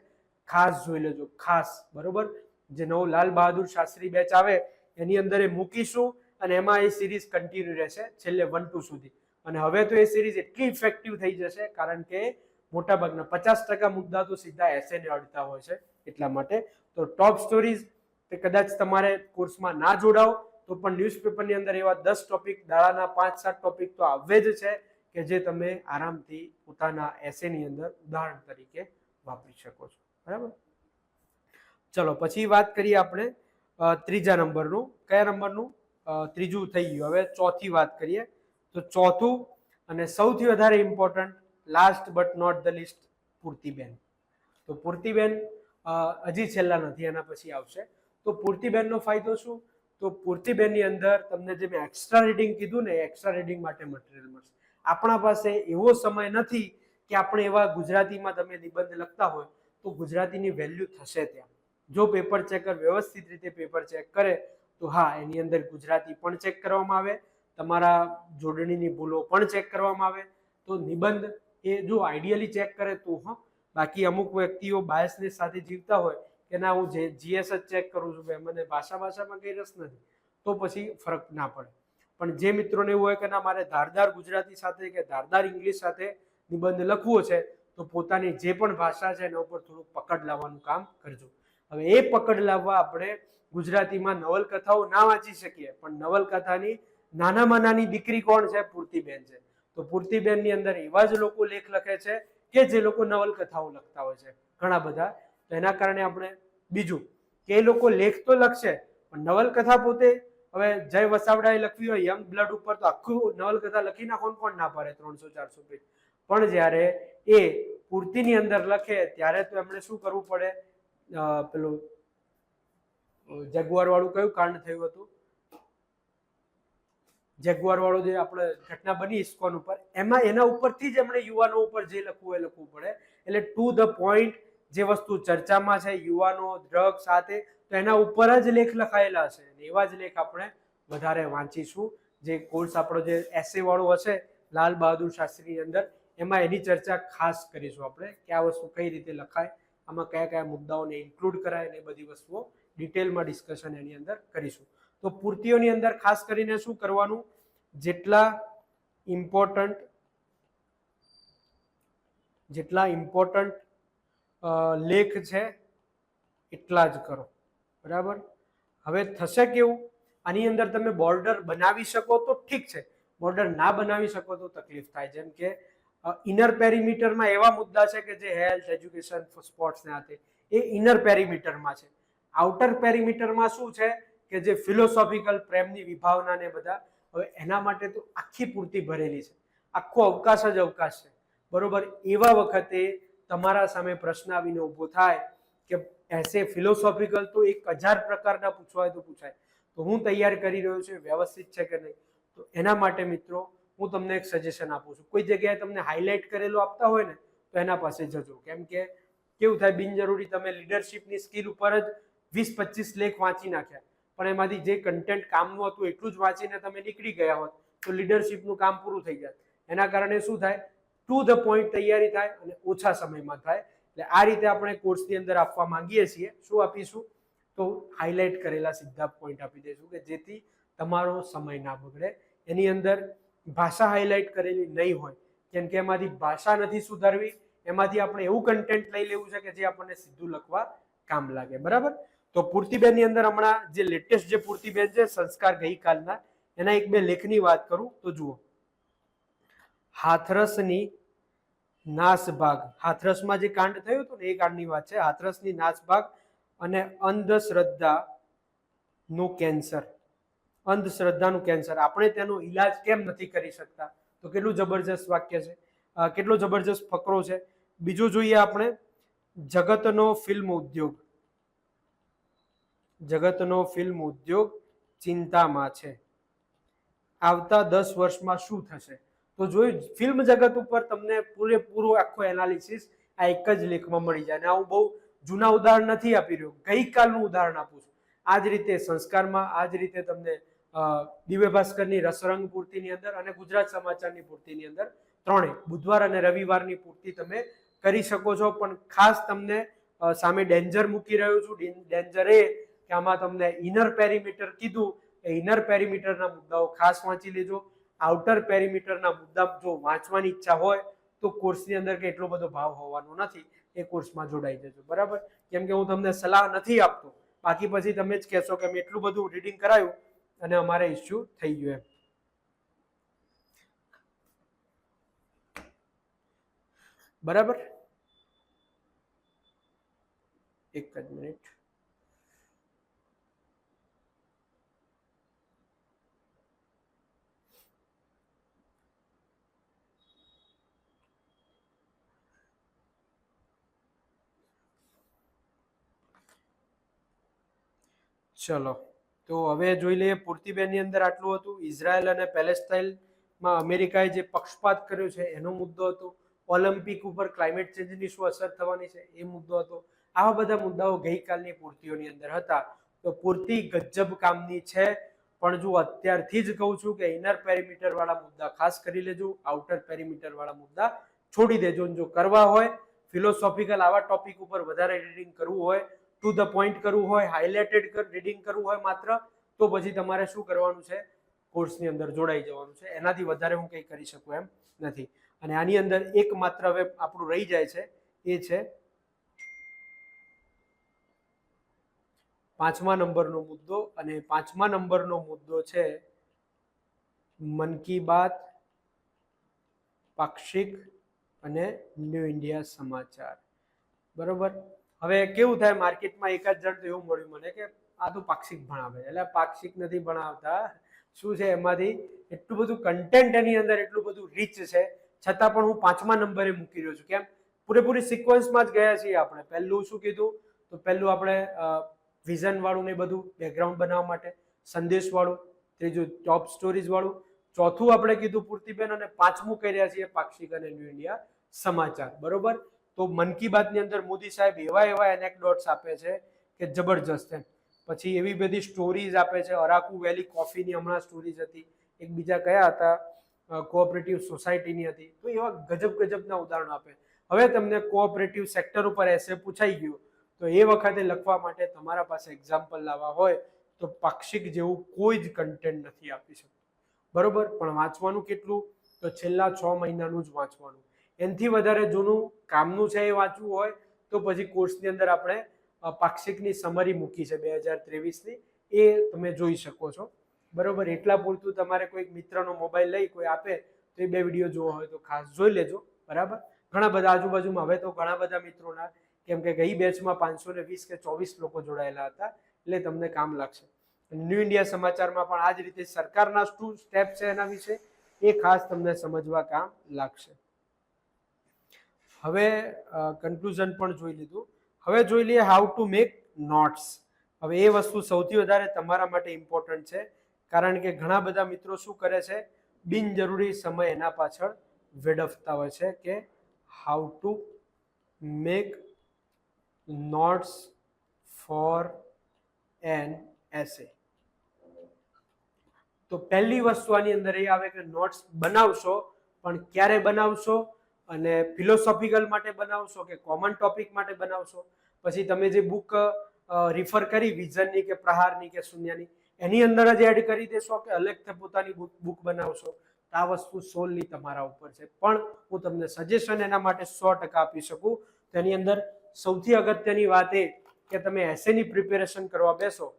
ખાસ જોઈ લેજો, ખાસ, બરોબર. જે નવો લાલ બહાદુર શાસ્ત્રી બેચ આવે એની અંદર એ મૂકીશું, અને એમાં એ સિરીઝ કન્ટિન્યુ રહેશે છેલ્લે 1-2 સુધી. અને હવે તો એ સિરીઝ એટલી ઇફેક્ટિવ થઈ જશે કારણ કે મોટાભાગના 50% મુદ્દા તો સીધા એસેને અડતા હોય છે, એટલા માટે. તો ટોપ સ્ટોરીઝ તે કદાચ તમારે કોર્સમાં ના જોડાઓ તો પણ ન્યૂઝપેપરની અંદર એવા 10 ટોપિક, દાડાના 5-7 ટોપિક તો આવે જ છે કે જે તમે આરામથી પોતાના એસેની અંદર ઉદાહરણ તરીકે વાપરી શકો છો, બરાબર. ચલો પછી વાત કરીએ આપણે ત્રીજા નંબરનું. કયા નંબરનું? ત્રીજું થઈ ગયું. હવે ચોથી વાત કરીએ. તો ચોથું અને સૌથી વધારે important, last but not the least, પૂર્તિબેન. તો પૂર્તિબેન હજી છેલ્લા નથી, એના પછી આવશે. તો પૂર્તિબેનનો ફાયદો શું? તો પૂર્તિબેનની અંદર તમને જે મેં એક્સ્ટ્રા રીડિંગ કીધું ને, એક્સ્ટ્રા રીડિંગ માટે મટીરિયલ મળશે. આપણા પાસે એવો સમય નથી કે આપણે એવા ગુજરાતીમાં તમે નિબંધ લખતા હોય તો ગુજરાતીની વેલ્યુ થશે ત્યાં. જો પેપર ચેકર વ્યવસ્થિત રીતે પેપર ચેક કરે તો હા, એની અંદર ગુજરાતી પણ ચેક કરવામાં આવે, તમારા જોડણીની ભૂલો પણ ચેક કરવામાં આવે. તો નિબંધ એ જો આઈડિયલી ચેક કરે તો હા. બાકી અમુક વ્યક્તિઓ બાયસનેસ સાથે જીવતા હોય કે ના હું જીએસ જ ચેક કરું છું, ભાઈ મને ભાષામાં કંઈ રસ નથી, તો પછી ફરક ના પડે. પણ જે મિત્રોને એવું હોય કે ના મારે ધારદાર ગુજરાતી સાથે કે ધારદાર ઇંગ્લિશ સાથે નિબંધ લખવો છે, તો પોતાની જે પણ ભાષા છે એના ઉપર થોડુંક પકડ લાવવાનું કામ કરજો. હવે એ પકડ લાવવા આપણે ગુજરાતીમાં નવલકથાઓ ના વાંચી શકીએ, પણ નવલકથાની નાનામાં નાની દીકરી કોણ છે? પૂર્તિબેન છે. તો પૂર્તિબેનની અંદર એવા જ લોકો લેખ લખે છે કે જે લોકો નવલકથાઓ લખતા હોય છે ઘણા બધા. તો એના કારણે આપણે બીજું કે એ લોકો લેખ તો લખશે પણ નવલકથા પોતે, હવે જય વસાવડાએ લખવી હોય યંગ બ્લડ ઉપર તો આખું નવલકથા લખી નાખો, કોણ ના પાડે 300-400 પેજ. પણ જ્યારે એ પૂર્તિની અંદર લખે ત્યારે તો એમણે શું કરવું પડે? પેલું જગુઆર વાળું કયું કાંડ થયું હતું? જેગુઆર વાળો જે આપણે ઘટના બની ઇસ્કોન ઉપર, એમાં એના ઉપરથી જ એમણે યુવાનો ઉપર જે લખવું એ લખવું પડે. એટલે ટુ ધ પોઈન્ટ જે વસ્તુ ચર્ચામાં છે, યુવાનો, ડ્રગ સાથે, તો એના ઉપર જ લેખ લખાયેલા છે. એવા જ લેખ આપણે વધારે વાંચીશું. જે કોર્સ આપણો જે એસે વાળો હશે લાલ બહાદુર શાસ્ત્રીની અંદર, એમાં એની ચર્ચા ખાસ કરીશું આપણે કે આ વસ્તુ કઈ રીતે લખાય, આમાં કયા કયા મુદ્દાઓને ઇન્ક્લુડ કરાય, એ બધી વસ્તુઓ ડિટેલમાં ડિસ્કશન એની અંદર કરીશું. તો પૂર્તિઓની અંદર ખાસ કરીને શું કરવાનું? જેટલા ઇમ્પોર્ટન્ટ લેખ છે એટલા જ કરો, બરાબર? હવે થશે કેવું? આની અંદર તમે બોર્ડર બનાવી શકો તો ઠીક છે, બોર્ડર ના બનાવી શકો તો તકલીફ થાય. જેમ કે ઇનર પેરીમીટરમાં એવા મુદ્દા છે કે જે હેલ્થ, એજ્યુકેશન, સ્પોર્ટ્સ ને આતે એ ઇનર પેરીમીટરમાં છે. આઉટર પેરીમીટરમાં શું છે કે જે ફિલોસોફિકલ પ્રેમની વિભાવના ને બધા, હવે એના માટે તો આખી પૂર્તિ ભરેલી છે, આખો અવકાશ જ અવકાશ છે, બરોબર? એવા વખતે તમારા સામે પ્રશ્ન આવીને ઊભો થાય કે એસે ફિલોસોફિકલ તો 1000 પ્રકારના પૂછવાય તો પૂછાય, તો હું તૈયાર કરી રહ્યો છું વ્યવસ્થિત છે કે નહીં? તો એના માટે મિત્રો હું તમને એક સજેશન આપું છું. કોઈ જગ્યાએ તમને હાઇલાઇટ કરેલું આપતા હોય ને તો એના પાસે જજો. કેમ કે કેવું થાય, બિનજરૂરી તમે લીડરશિપની સ્કિલ ઉપર જ 20-25 લેખ વાંચી નાખ્યા, પણ એમાંથી જે કન્ટેન્ટ કામનું હતું એટલું જ વાંચીને તમે નીકળી ગયા હોત તો લીડરશિપનું કામ પૂરું થઈ જાય. એના કારણે શું થાય? ટુ ધ પોઈન્ટ તૈયારી થાય અને ઓછા સમયમાં થાય. એટલે આ રીતે આપણે કોર્સની અંદર આપવા માંગીએ છીએ. શું આપીશું? તો હાઇલાઇટ કરેલા સીધા પોઈન્ટ આપી દઈશું કે જેથી તમારો સમય ના બગડે. એની અંદર ભાષા હાઇલાઇટ કરેલી નહીં હોય, કેમ કે એમાંથી ભાષા નથી સુધારવી, એમાંથી આપણે એવું કન્ટેન્ટ લઈ લેવું છે કે જે આપણને સીધું લખવા કામ લાગે, બરાબર? તો પૂર્તિબેનની અંદર હમણાં જે લેટેસ્ટ જે પૂર્તિબેન છે સંસ્કાર ગઈકાલના, એના 1-2 લેખની વાત કરું તો જુઓ. હાથરસની નાસભાગ, હાથરસમાં જે કાંડ થયું હતું ને એ કાંડની વાત છે. હાથરસની નાસભાગ અને અંધશ્રદ્ધાનું કેન્સર. અંધશ્રદ્ધાનું કેન્સર, આપણે તેનો ઈલાજ કેમ નથી કરી શકતા? તો કેટલું જબરજસ્ત વાક્ય છે, કેટલો જબરજસ્ત ફકરો છે. બીજું જોઈએ આપણે, જગતનો ફિલ્મ ઉદ્યોગ, જગતનો ફિલ્મ ઉદ્યોગ ચિંતામાં છે, આવતા 10 વર્ષમાં શું થશે? તો જોયું, ફિલ્મ જગત ઉપર તમને પૂરેપૂરું આખો એનાલિસિસ આ એક જ લેખમાં મળી જાય. અને હું બહુ જૂના ઉદાહરણ નથી આપી રહ્યો, ગઈકાલનું ઉદાહરણ આપું છું. આ જ રીતે સંસ્કારમાં, આ જ રીતે તમને દિવ્ય ભાસ્કરની રસરંગ પૂર્તિની અંદર અને ગુજરાત સમાચારની પૂર્તિની અંદર ત્રણે બુધવાર અને રવિવારની પૂર્તિ તમે કરી શકો છો. પણ ખાસ તમને સામે ડેન્જર મૂકી રહ્યો છું. ડેન્જર એ કે આમાં તમને ઇનર પેરીમીટર કીધું, એ ઇનર પેરીમીટરના મુદ્દાઓ ખાસ વાંચી લેજો. આઉટર પેરીમીટરના મુદ્દા જો વાંચવાની ઈચ્છા હોય તો કોર્સની અંદર કે એટલો બધો ભાવ હોવાનો નથી, એ કોર્સમાં જોડાઈ જજો, બરાબર? કેમ કે હું તમને સલાહ નથી આપતો, બાકી પછી તમે જ કહેશો કે મેં એટલું બધું રીડિંગ કરાયું અને અમારે ઇસ્યુ થઈ ગયો એમ, બરાબર? એક જ મિનિટ. ચલો, તો હવે જોઈ લઈએ. પૂર્તિબેનની અંદર આટલું હતું. ઇઝરાયલ અને પેલેસ્ટાઇનમાં અમેરિકાએ જે પક્ષપાત કર્યો છે એનો મુદ્દો હતો. ઓલિમ્પિક ઉપર ક્લાઇમેટ ચેન્જની શું અસર થવાની છે એ મુદ્દો હતો. આવા બધા મુદ્દાઓ ગઈકાલની પૂર્તિઓની અંદર હતા. તો પૂર્તિ ગજબ કામની છે, પણ જો અત્યારથી જ કહું છું કે ઇનર પેરીમીટર વાળા મુદ્દા ખાસ કરી લેજો, આઉટર પેરીમીટર વાળા મુદ્દા છોડી દેજો. જો કરવા હોય ફિલોસોફિકલ આવા ટોપિક ઉપર વધારે રીડિંગ કરવું હોય, ટુ ધ પોઈન્ટ કરવું હોય, હાઇલાઇટેડ રીડિંગ કરવું હોય માત્ર, તો પછી તમારે શું કરવાનું છે? કોર્સની અંદર જોડાઈ જવાનું છે. એનાથી વધારે હું કંઈ કરી શકું એમ નથી. અને આની અંદર એક માત્ર હવે આપણું રહી જાય છે, એ છે 5મા નંબરનો મુદ્દો. અને 5મા નંબરનો મુદ્દો છે મન કી બાત, પાક્ષિક અને ન્યૂ ઇન્ડિયા સમાચાર. બરોબર. હવે કેવું થાય, માર્કેટમાં એક જ જણ તો એવું મળ્યું મને કે આ તો પાક્ષિક ભણાવે, એટલે પાક્ષિક નથી ભણાવતા. શું છે એમાંથી એટલું બધું કન્ટેન્ટ એની અંદર એટલું બધું રીચ છે, છતાં પણ હું 5મા નંબરે મૂકી રહ્યો છું. કેમ? પૂરેપૂરી સિક્વન્સમાં જ ગયા છીએ આપણે. પહેલું શું કીધું? તો પહેલું આપણે વિઝન વાળું ને બધું બેકગ્રાઉન્ડ બનાવવા માટે, સંદેશ વાળું, ત્રીજું ટોપ સ્ટોરીઝ વાળું, ચોથું આપણે કીધું પૂર્તિબેન, અને 5મું કરી રહ્યા છીએ પાક્ષિક અને ન્યૂ ઇન્ડિયા સમાચાર. બરોબર. તો મન કી બાતની અંદર મોદી સાહેબ એવા એનેક્ડોટ્સ આપે છે કે જબરજસ્ત એમ. પછી એવી બધી સ્ટોરીઝ આપે છે. અરાકુ વેલી કોફીની હમણાં સ્ટોરીઝ હતી, એક બીજા કયા હતા, કોઓપરેટિવ સોસાયટીની હતી. તો એવા ગજબના ઉદાહરણો આપે. હવે તમને કોઓપરેટિવ સેક્ટર ઉપર એસે પૂછાઈ ગયું, તો એ વખતે લખવા માટે તમારા પાસે એક્ઝામ્પલ લાવવા હોય તો પાક્ષિક જેવું કોઈ જ કન્ટેન્ટ નથી આપી શકતું. બરોબર. પણ વાંચવાનું કેટલું? તો છેલ્લા 6 મહિનાનું જ વાંચવાનું. એનાથી વધારે જૂનું કામનું છે એ વાંચવું હોય તો પછી કોર્સની અંદર આપણે પાક્ષિકની સમરી મૂકી છે 2023ની, એ તમે જોઈ શકો છો. બરોબર. એટલા પૂરતું તમારે કોઈ મિત્રનો મોબાઈલ લઈ કોઈ આપે તો એ 2 વિડીયો જોવા હોય તો ખાસ જોઈ લેજો. બરાબર. ઘણા બધા આજુબાજુમાં હવે તો ઘણા બધા મિત્રોના, કેમ કે ગઈ બેચમાં 520 કે 24 લોકો જોડાયેલા હતા, એટલે તમને કામ લાગશે. ન્યૂ ઇન્ડિયા સમાચારમાં પણ આ જ રીતે સરકારના શું સ્ટેપ છે એના વિશે એ ખાસ તમને સમજવા કામ લાગશે. હવે કન્ક્લુઝન પણ જોઈ લીધું. હવે જોઈ લઈએ હાઉ ટુ મેક નોટ્સ. હવે એ વસ્તુ સૌથી વધારે તમારા માટે ઇમ્પોર્ટન્ટ છે, કારણ કે ઘણા બધા મિત્રો શું કરે છે, બિનજરૂરી સમય એના પાછળ વેડફતા હોય છે કે how to make notes for an essay. તો પહેલી વસ્તુ આની અંદર એ આવે કે નોટ્સ બનાવશો, પણ ક્યારે બનાવશો, અને ફિલોસોફિકલ માટે બનાવશો કે કોમન ટોપિક માટે બનાવશો. પછી તમે જે બુક રિફર કરી વિઝનની કે પ્રહારની કે શૂન્યની, એની અંદર જ એડ કરી દેશો કે અલગથી પોતાની બુક બનાવશો. આ વસ્તુ સોલલી તમારા ઉપર છે. પણ હું તમને સજેશન એના માટે 100% આપી શકું. તેની અંદર સૌથી અગત્યની વાત એ કે તમે એસેની પ્રિપેરેશન કરવા બેસો,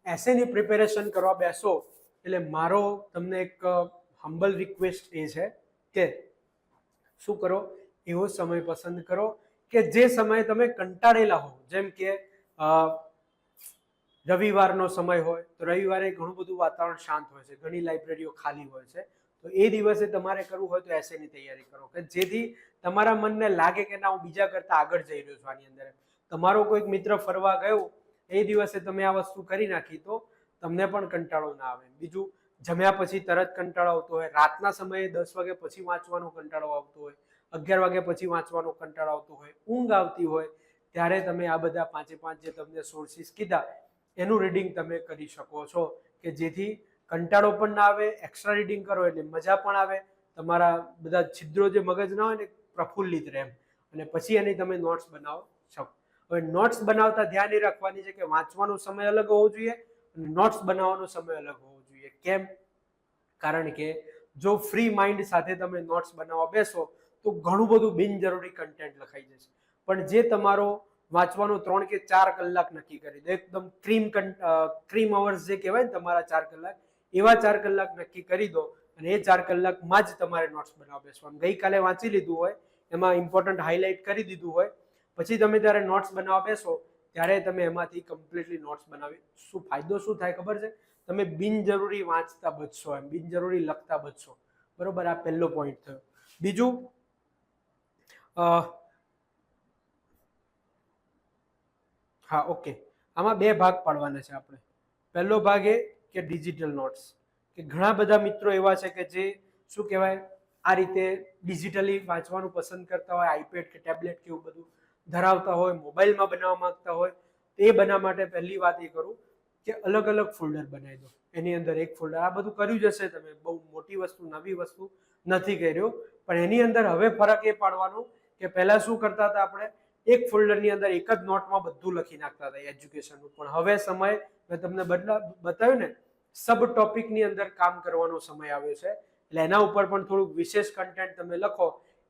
એસેની પ્રિપેરેશન કરવા બેસો એટલે મારો તમને એક હમ્બલ રિક્વેસ્ટ એ છે કે શું કરો, એવો સમય પસંદ કરો કે જે સમયે તમે કંટાળેલા હો. જેમ કે રવિવારનો સમય હોય તો રવિવારે ઘણું બધું વાતાવરણ શાંત હોય છે, ઘણી લાઇબ્રેરીઓ ખાલી હોય છે. તો એ દિવસે તમારે કરવું હોય તો એસેની તૈયારી કરો કે જેથી તમારા મનને લાગે કે ના, હું બીજા કરતા આગળ જઈ રહ્યો છું આની અંદર. તમારો કોઈક મિત્ર ફરવા ગયો, એ દિવસે તમે આ વસ્તુ કરી નાખી તો તમને પણ કંટાળો ના આવે. બીજું, જમ્યા પછી તરત કંટાળો આવતો હોય, રાતના સમયે 10 વાગ્યા પછી વાંચવાનો કંટાળો આવતો હોય, 11 વાગ્યા પછી વાંચવાનો કંટાળો આવતો હોય, ઊંઘ આવતી હોય, ત્યારે તમે આ બધા 5 જે તમને સોર્સિસ કીધા એનું રીડિંગ તમે કરી શકો છો કે જેથી કંટાળો પણ ના આવે. એક્સ્ટ્રા રીડિંગ કરો એટલે મજા પણ આવે, તમારા બધા છિદ્રો જે મગજના હોય ને પ્રફુલ્લિત રહે, અને પછી એની તમે નોટ્સ બનાવો શકો. હવે નોટ્સ બનાવતા ધ્યાન એ રાખવાની છે કે વાંચવાનો સમય અલગ હોવો જોઈએ અને નોટ્સ બનાવવાનો સમય અલગ હોવો જોઈએ. કેમ? કારણ કે જો ફ્રી માઇન્ડ સાથે તમે નોટ્સ બનાવવા બેસો તો ઘણું બધું બિનજરૂરી કન્ટેન્ટ લખાઈ જશે. પણ જે તમારો વાંચવાનો 3 કે 4 કલાક નક્કી કરી દો, એકદમ ક્રીમ અવર્સ જે કહેવાય ને તમારા 4 કલાક, એવા 4 કલાક નક્કી કરી દો અને એ 4 કલાકમાં જ તમારે નોટ્સ બનાવવા બેસવાનું. ગઈકાલે વાંચી લીધું હોય, એમાં ઇમ્પોર્ટન્ટ હાઇલાઇટ કરી દીધું હોય, પછી તમે જ્યારે નોટ્સ બનાવવા બેસો ત્યારે તમે એમાંથી કમ્પ્લીટલી નોટ્સ બનાવી. શું ફાયદો શું થાય ખબર છે? તમે બિનજરૂરી વાંચતા બચશો, એમ બિનજરૂરી લખતા બચશો. બરોબર. આ પહેલો પોઈન્ટ થયો. બીજું, હા, ઓકે, આમાં 2 ભાગ પાડવાના છે આપણે. પહેલો ભાગ એ કે ડિજિટલ નોટ્સ, કે ઘણા બધા મિત્રો એવા છે કે જે શું કહેવાય, આ રીતે ડિજિટલી વાંચવાનું પસંદ કરતા હોય, આઈપેડ કે ટેબ્લેટ કે એવું બધું ધરાવતા હોય, મોબાઈલમાં બનાવવા માંગતા હોય. એ બનાવવા માટે પહેલી વાત એ કરું કે અલગ અલગ ફોલ્ડર બનાવી દો. એની અંદર એક ફોલ્ડર, આ બધું કર્યું જશે તમે, બહુ મોટી વસ્તુ નવી વસ્તુ નથી કર્યો, પણ એની અંદર હવે ફરક એ પાડવાનો કે પહેલા શું કરતા હતા આપણે, એક ફોલ્ડરની અંદર એક જ નોટમાં બધું લખી નાખતા હતા એજ્યુકેશનનું. પણ હવે સમય મેં તમને બતાવ્યું ને સબ ટોપિકની અંદર કામ કરવાનો સમય આવ્યો છે. એટલે એના ઉપર પણ થોડુંક વિશેષ કન્ટેન્ટ તમે લખો,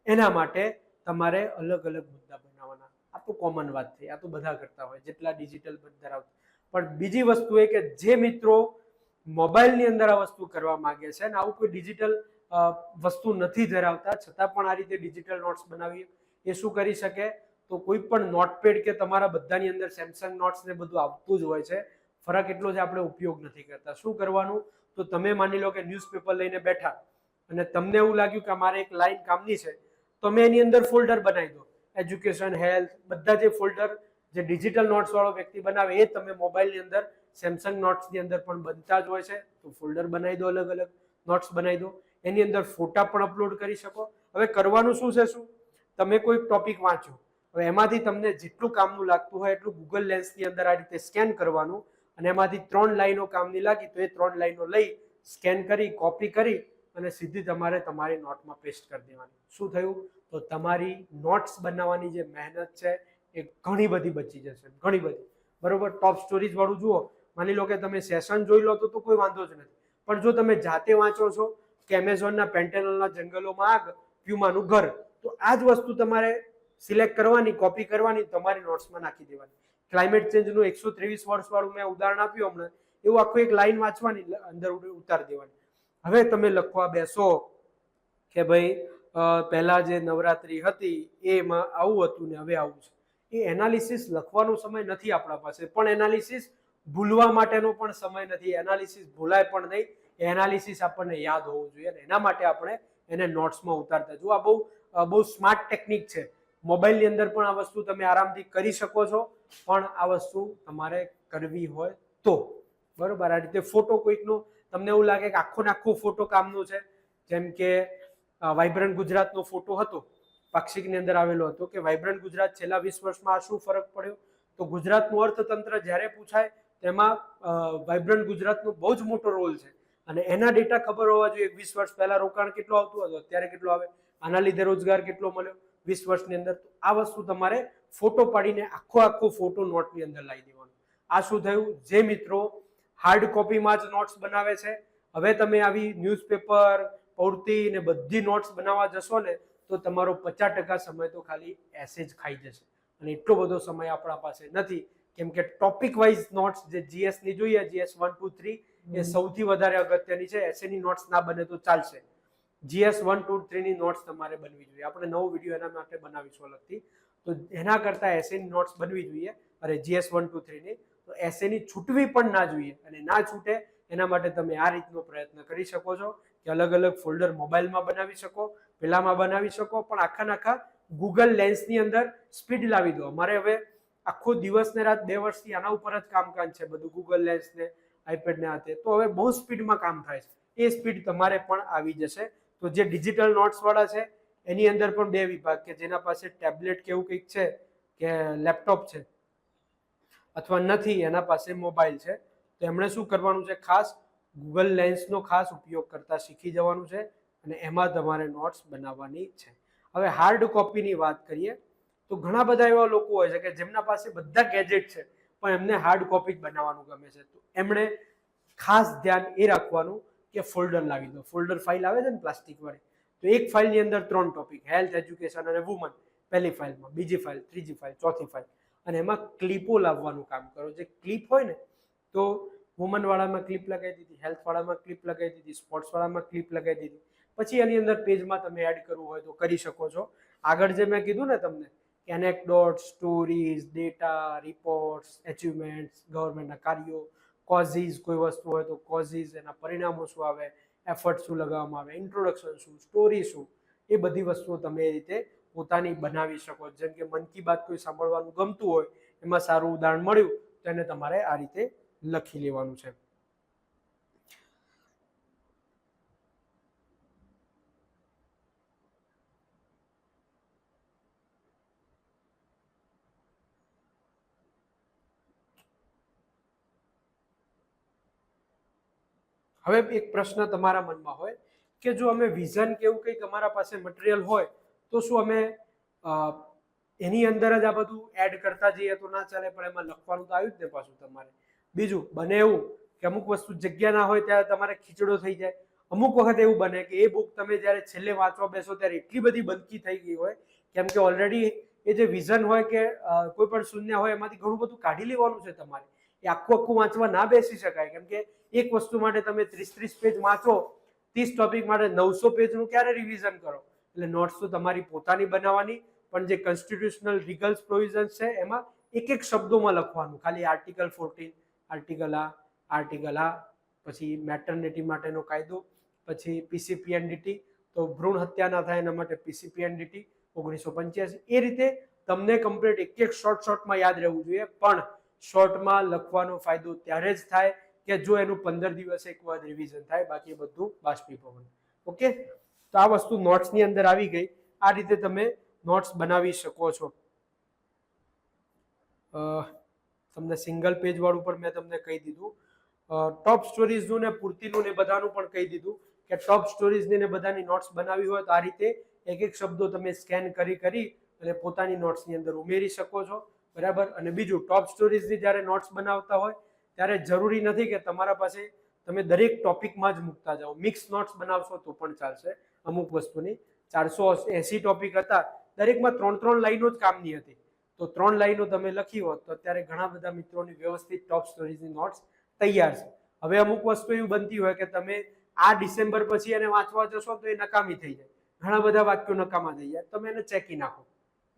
એના માટે તમારે અલગ અલગ મુદ્દા બનાવવાના. આ તો કોમન વાત થઈ, આ તો બધા કરતા હોય જેટલા ડિજિટલ ધરાવતા. પણ બીજી વસ્તુ એ કે જે મિત્રો મોબાઈલની અંદર આ વસ્તુ કરવા માંગે છે અને આવું કોઈ ડિજિટલ વસ્તુ નથી ધરાવતા છતાં પણ આ રીતે ડિજિટલ નોટ્સ બનાવી, એ શું કરી શકે? તો કોઈ પણ નોટપેડ કે તમારા બધાની અંદર સેમસંગ નોટ્સ ને બધું આવતું જ હોય છે. ફરક એટલો જ આપણે ઉપયોગ નથી કરતા. શું કરવાનું? તો તમે માની લો કે ન્યૂઝપેપર લઈને બેઠા અને તમને એવું લાગ્યું કે મારે એક લાઈન કામની છે, તો મેં એની અંદર ફોલ્ડર બનાવી દો, એજ્યુકેશન, હેલ્થ, બધા જે ફોલ્ડર જે ડિજિટલ નોટ્સ વાળો વ્યક્તિ બનાવે એ તમે મોબાઈલની અંદર સેમસંગ નોટ્સની અંદર પણ બનતા જ હોય છે. તો ફોલ્ડર બનાવી દો, અલગ અલગ નોટ્સ બનાવી દો, એની અંદર ફોટા પણ અપલોડ કરી શકો. હવે કરવાનું શું છે? શું તમે કોઈ ટોપિક વાંચો, હવે એમાંથી તમને જેટલું કામનું લાગતું હોય એટલું ગૂગલ લેન્સની અંદર આ રીતે સ્કેન કરવાનું અને એમાંથી 3 લાઈનો કામની લાગી તો એ 3 લાઈનો લઈ સ્કેન કરી કોપી કરી અને સીધી તમારે તમારી નોટમાં પેસ્ટ કરી દેવાની. શું થયું? તો તમારી નોટ્સ બનાવવાની જે મહેનત છે એ ઘણી બધી બચી જશે, ઘણી બધી. બરોબર? ટોપ સ્ટોરીઝ વાળું જુઓ, માની લો કે તમે સેશન જોઈ લો તો કોઈ વાંધો જ નથી, પણ જો તમે જાતે વાંચો છો કે એમેઝોનના પેન્ટેનલના જંગલોમાં આગ, પ્યુમાનું ઘર, તો આ જ વસ્તુ તમારે સિલેક્ટ કરવાની, કોપી કરવાની, તમારી નોટ્સમાં નાખી દેવાની. ક્લાઇમેટ ચેન્જનું 123 વર્ષ વાળું મેં ઉદાહરણ આપ્યું હમણાં, એવું આખું એક લાઈન વાંચવાની, અંદર ઉતારી દેવાની. હવે તમે લખવા બેસો કે ભાઈ પહેલા જે નવરાત્રી હતી એમાં આવું હતું ને હવે આવું છે, એ એનાલિસિસ લખવાનો સમય નથી આપણા પાસે, પણ એનાલિસિસ ભૂલવા માટેનો પણ સમય નથી. એનાલિસિસ ભૂલાય પણ નહીં, એનાલિસિસ આપણને યાદ હોવું જોઈએ, એના માટે આપણે એને નોટ્સમાં ઉતારતા. જો આ બહુ સ્માર્ટ ટેકનિક છે. મોબાઈલની અંદર પણ આ વસ્તુ તમે આરામથી કરી શકો છો, પણ આ વસ્તુ તમારે કરવી હોય તો. બરોબર? આ રીતે ફોટો કોઈકનો તમને એવું લાગે કે આખો ને આખો ફોટો કામનો છે, જેમ કે વાઇબ્રન્ટ ગુજરાતનો ફોટો હતો, પાક્ષિકની અંદર આવેલો હતો કે વાઇબ્રન્ટ ગુજરાત છેલ્લા 20 વર્ષમાં આ શું ફરક પડ્યો? તો ગુજરાતનું અર્થતંત્ર જ્યારે પૂછાય તેમાં વાઇબ્રન્ટ ગુજરાતનો બહુ જ મોટો રોલ છે અને એના ડેટા ખબર હોવા જોઈએ. 20 વર્ષ પહેલા રોકાણ કેટલું આવતું હતું, અત્યારે કેટલું આવે, આના લીધે રોજગાર કેટલો મળ્યો 20 વર્ષની અંદર. આ વસ્તુ તમારે ફોટો પાડીને આખો ફોટો નોટની અંદર લાવી દેવાનો. આ શું થયું? જે મિત્રો હાર્ડ કોપીમાં જ નોટ્સ બનાવે છે, હવે તમે આવી ન્યૂઝપેપર, પૂર્તિ ને બધી નોટ્સ બનાવવા જશો ને તો તમારો 50% સમય તો ખાલી એસે જ ખાઈ જશે. અને એટલો બધો સમય આપણા પાસે નથી, કેમ કે ટોપિક વાઇઝ નોટ્સ જે જીએસ ની જોઈએ, જીએસ 1, 2, 3 એ સૌથી વધારે અગત્યની છે. એસએની નોટ્સ ના બને તો ચાલશે, જીએસ 1, 2, 3 ની નોટ્સ તમારે બનવી જોઈએ. આપણે નવો વિડીયો એના માટે બનાવીશું અલગથી. તો એના કરતા એસએની નોટ્સ બનવી જોઈએ અને જીએસ 1, 2, 3 ની. તો એસએની છૂટવી પણ ના જોઈએ, અને ના છૂટે એના માટે તમે આ રીતનો પ્રયત્ન કરી શકો છો કે અલગ અલગ ફોલ્ડર મોબાઈલમાં બનાવી શકો, પેલામાં બનાવી શકો, પણ આખા ગૂગલ લેન્સની અંદર સ્પીડ લાવી દો. અમારે હવે આખો દિવસ ને રાત 2 વર્ષથી આના ઉપર જ કામકાજ છે બધું, ગૂગલ લેન્સ ને આઈપેડ ને હાથે. તો હવે બહુ સ્પીડમાં કામ થાય છે, એ સ્પીડ તમારે પણ આવી જશે. તો જે ડિજિટલ નોટ્સ વાળા છે એની અંદર પણ 2 વિભાગ, કે જેના પાસે ટેબ્લેટ કે એવું કંઈક છે કે લેપટોપ છે અથવા નથી, એના પાસે મોબાઈલ છે, તો એમણે શું કરવાનું છે? ખાસ ગૂગલ લેન્સનો ખાસ ઉપયોગ કરતા શીખી જવાનું છે અને એમાં તમારે નોટ્સ બનાવવાની છે. હવે હાર્ડ કોપીની વાત કરીએ તો ઘણા બધા એવા લોકો હોય છે કે જેમના પાસે બધા ગેજેટ છે પણ એમને હાર્ડ કોપી જ બનાવવાનું ગમે છે. તો એમણે ખાસ ધ્યાન એ રાખવાનું કે ફોલ્ડર લાવી દો. ફોલ્ડર ફાઇલ આવે છે ને પ્લાસ્ટિક વાળી, તો એક ફાઇલની અંદર 3 ટોપિક, હેલ્થ, એજ્યુકેશન અને વુમન પહેલી ફાઇલમાં, બીજી ફાઇલ, ત્રીજી ફાઇલ, ચોથી ફાઇલ, અને એમાં ક્લિપો લાવવાનું કામ કરો. જે ક્લિપ હોય ને, તો વુમન વાળામાં ક્લિપ લગાવી દીધી, હેલ્થ વાળામાં ક્લિપ લગાવી દીધી, સ્પોર્ટ્સ વાળામાં ક્લિપ લગાવી દીધી. પછી એની અંદર પેજમાં તમે એડ કરવું હોય તો કરી શકો છો. આગળ જે મેં કીધું ને તમને, એનેક્ડોટ, સ્ટોરીઝ, ડેટા, રિપોર્ટ્સ, અચીવમેન્ટ્સ, ગવર્મેન્ટના કાર્યો, કોઝીસ, કોઈ વસ્તુ હોય તો કોઝીસ, એના પરિણામો શું આવે, એફર્ટ શું લગાવવામાં આવે, ઇન્ટ્રોડક્શન શું, સ્ટોરી શું, એ બધી વસ્તુઓ તમે એ રીતે પોતાની બનાવી શકો. જેમ કે મન કી બાત કોઈ સાંભળવાનું ગમતું હોય, એમાં સારું ઉદાહરણ મળ્યું તો એને તમારે આ રીતે લખી લેવાનું છે. હવે એક પ્રશ્ન તમારા મનમાં હોય કે જો અમે વિઝન કે એવું કંઈક અમારા પાસે મટીરિયલ હોય તો શું અમે એની અંદર જ આ બધું એડ કરતા જઈએ તો ના ચાલે? પણ એમાં લખવાનું તો આવ્યું જ ને પાછું તમારે. બીજું બને એવું કે અમુક વસ્તુ જગ્યા ના હોય ત્યારે તમારે ખીચડો થઈ જાય. અમુક વખત એવું બને કે એ બુક તમે જ્યારે છેલ્લે વાંચવા બેસો ત્યારે એટલી બધી બનકી થઈ ગઈ હોય, કેમ કે ઓલરેડી એ જે વિઝન હોય કે કોઈ પણ શૂન્ય હોય એમાંથી ઘણું બધું કાઢી લેવાનું છે તમારે. એ આખું વાંચવા ના બેસી શકાય, કેમ કે એક વસ્તુ માટે તમે 30 પેજ વાંચો, 30 ટોપિક માટે 900 પેજનું ક્યારે રિવિઝન કરો? એટલે નોટ્સ તો તમારી પોતાની બનાવવાની, પણ જે કોન્સ્ટિટ્યુશનલ લીગલ્સ પ્રોવિઝન્સ છે એમાં એક એક શબ્દોમાં લખવાનું. ખાલી આર્ટિકલ 14, આર્ટિકલ આ, પછી મેટર્નિટી માટેનો કાયદો, પછી પીસીપીએનડીટી, તો ભ્રૂણ હત્યા ના થાય એના માટે પીસીપીએનડીટી 1985. એ રીતે તમને કમ્પ્લીટ એક એક શોર્ટમાં યાદ રહેવું જોઈએ. પણ શોર્ટમાં લખવાનો ફાયદો ત્યારે જ થાય કે જો એનું 15 દિવસે એક વાર રિવિઝન થાય, બાકી બધું બાષ્પીભવન. ઓકે, તો આ વસ્તુ નોટ્સની અંદર આવી ગઈ. આ રીતે તમે નોટ્સ બનાવી શકો છો. તમને સિંગલ પેજ વાળું પણ મેં તમને કહી દીધું. ટોપ સ્ટોરીઝનું ને પૂર્તિનું ને બધાનું પણ કહી દીધું કે ટોપ સ્ટોરીઝની ને બધાની નોટ્સ બનાવી હોય તો આ રીતે એક એક શબ્દો તમે સ્કેન કરી અને પોતાની નોટ્સની અંદર ઉમેરી શકો છો. બરાબર. અને બીજું, ટોપ સ્ટોરીઝની જ્યારે નોટ્સ બનાવતા હોય ત્યારે જરૂરી નથી કે તમારા પાસે તમે દરેક ટોપિકમાં જ મૂકતા જાઓ. મિક્સ નોટ્સ બનાવશો તો પણ ચાલશે. અમુક વસ્તુની 480 ટોપિક હતા, દરેકમાં 3-3 લાઈનો જ કામની હતી. તો 3 લાઈનો તમે લખી હોત તો અત્યારે ઘણા બધા મિત્રોની વ્યવસ્થિત ટોપ સ્ટોરીઝની નોટ્સ તૈયાર છે. હવે અમુક વસ્તુ એવી બનતી હોય કે તમે આ ડિસેમ્બર પછી એને વાંચવા જશો તો એ નકામી થઈ જાય, ઘણા બધા વાક્યો નકામા થઈ જાય, તમે એને ચેકી નાખો.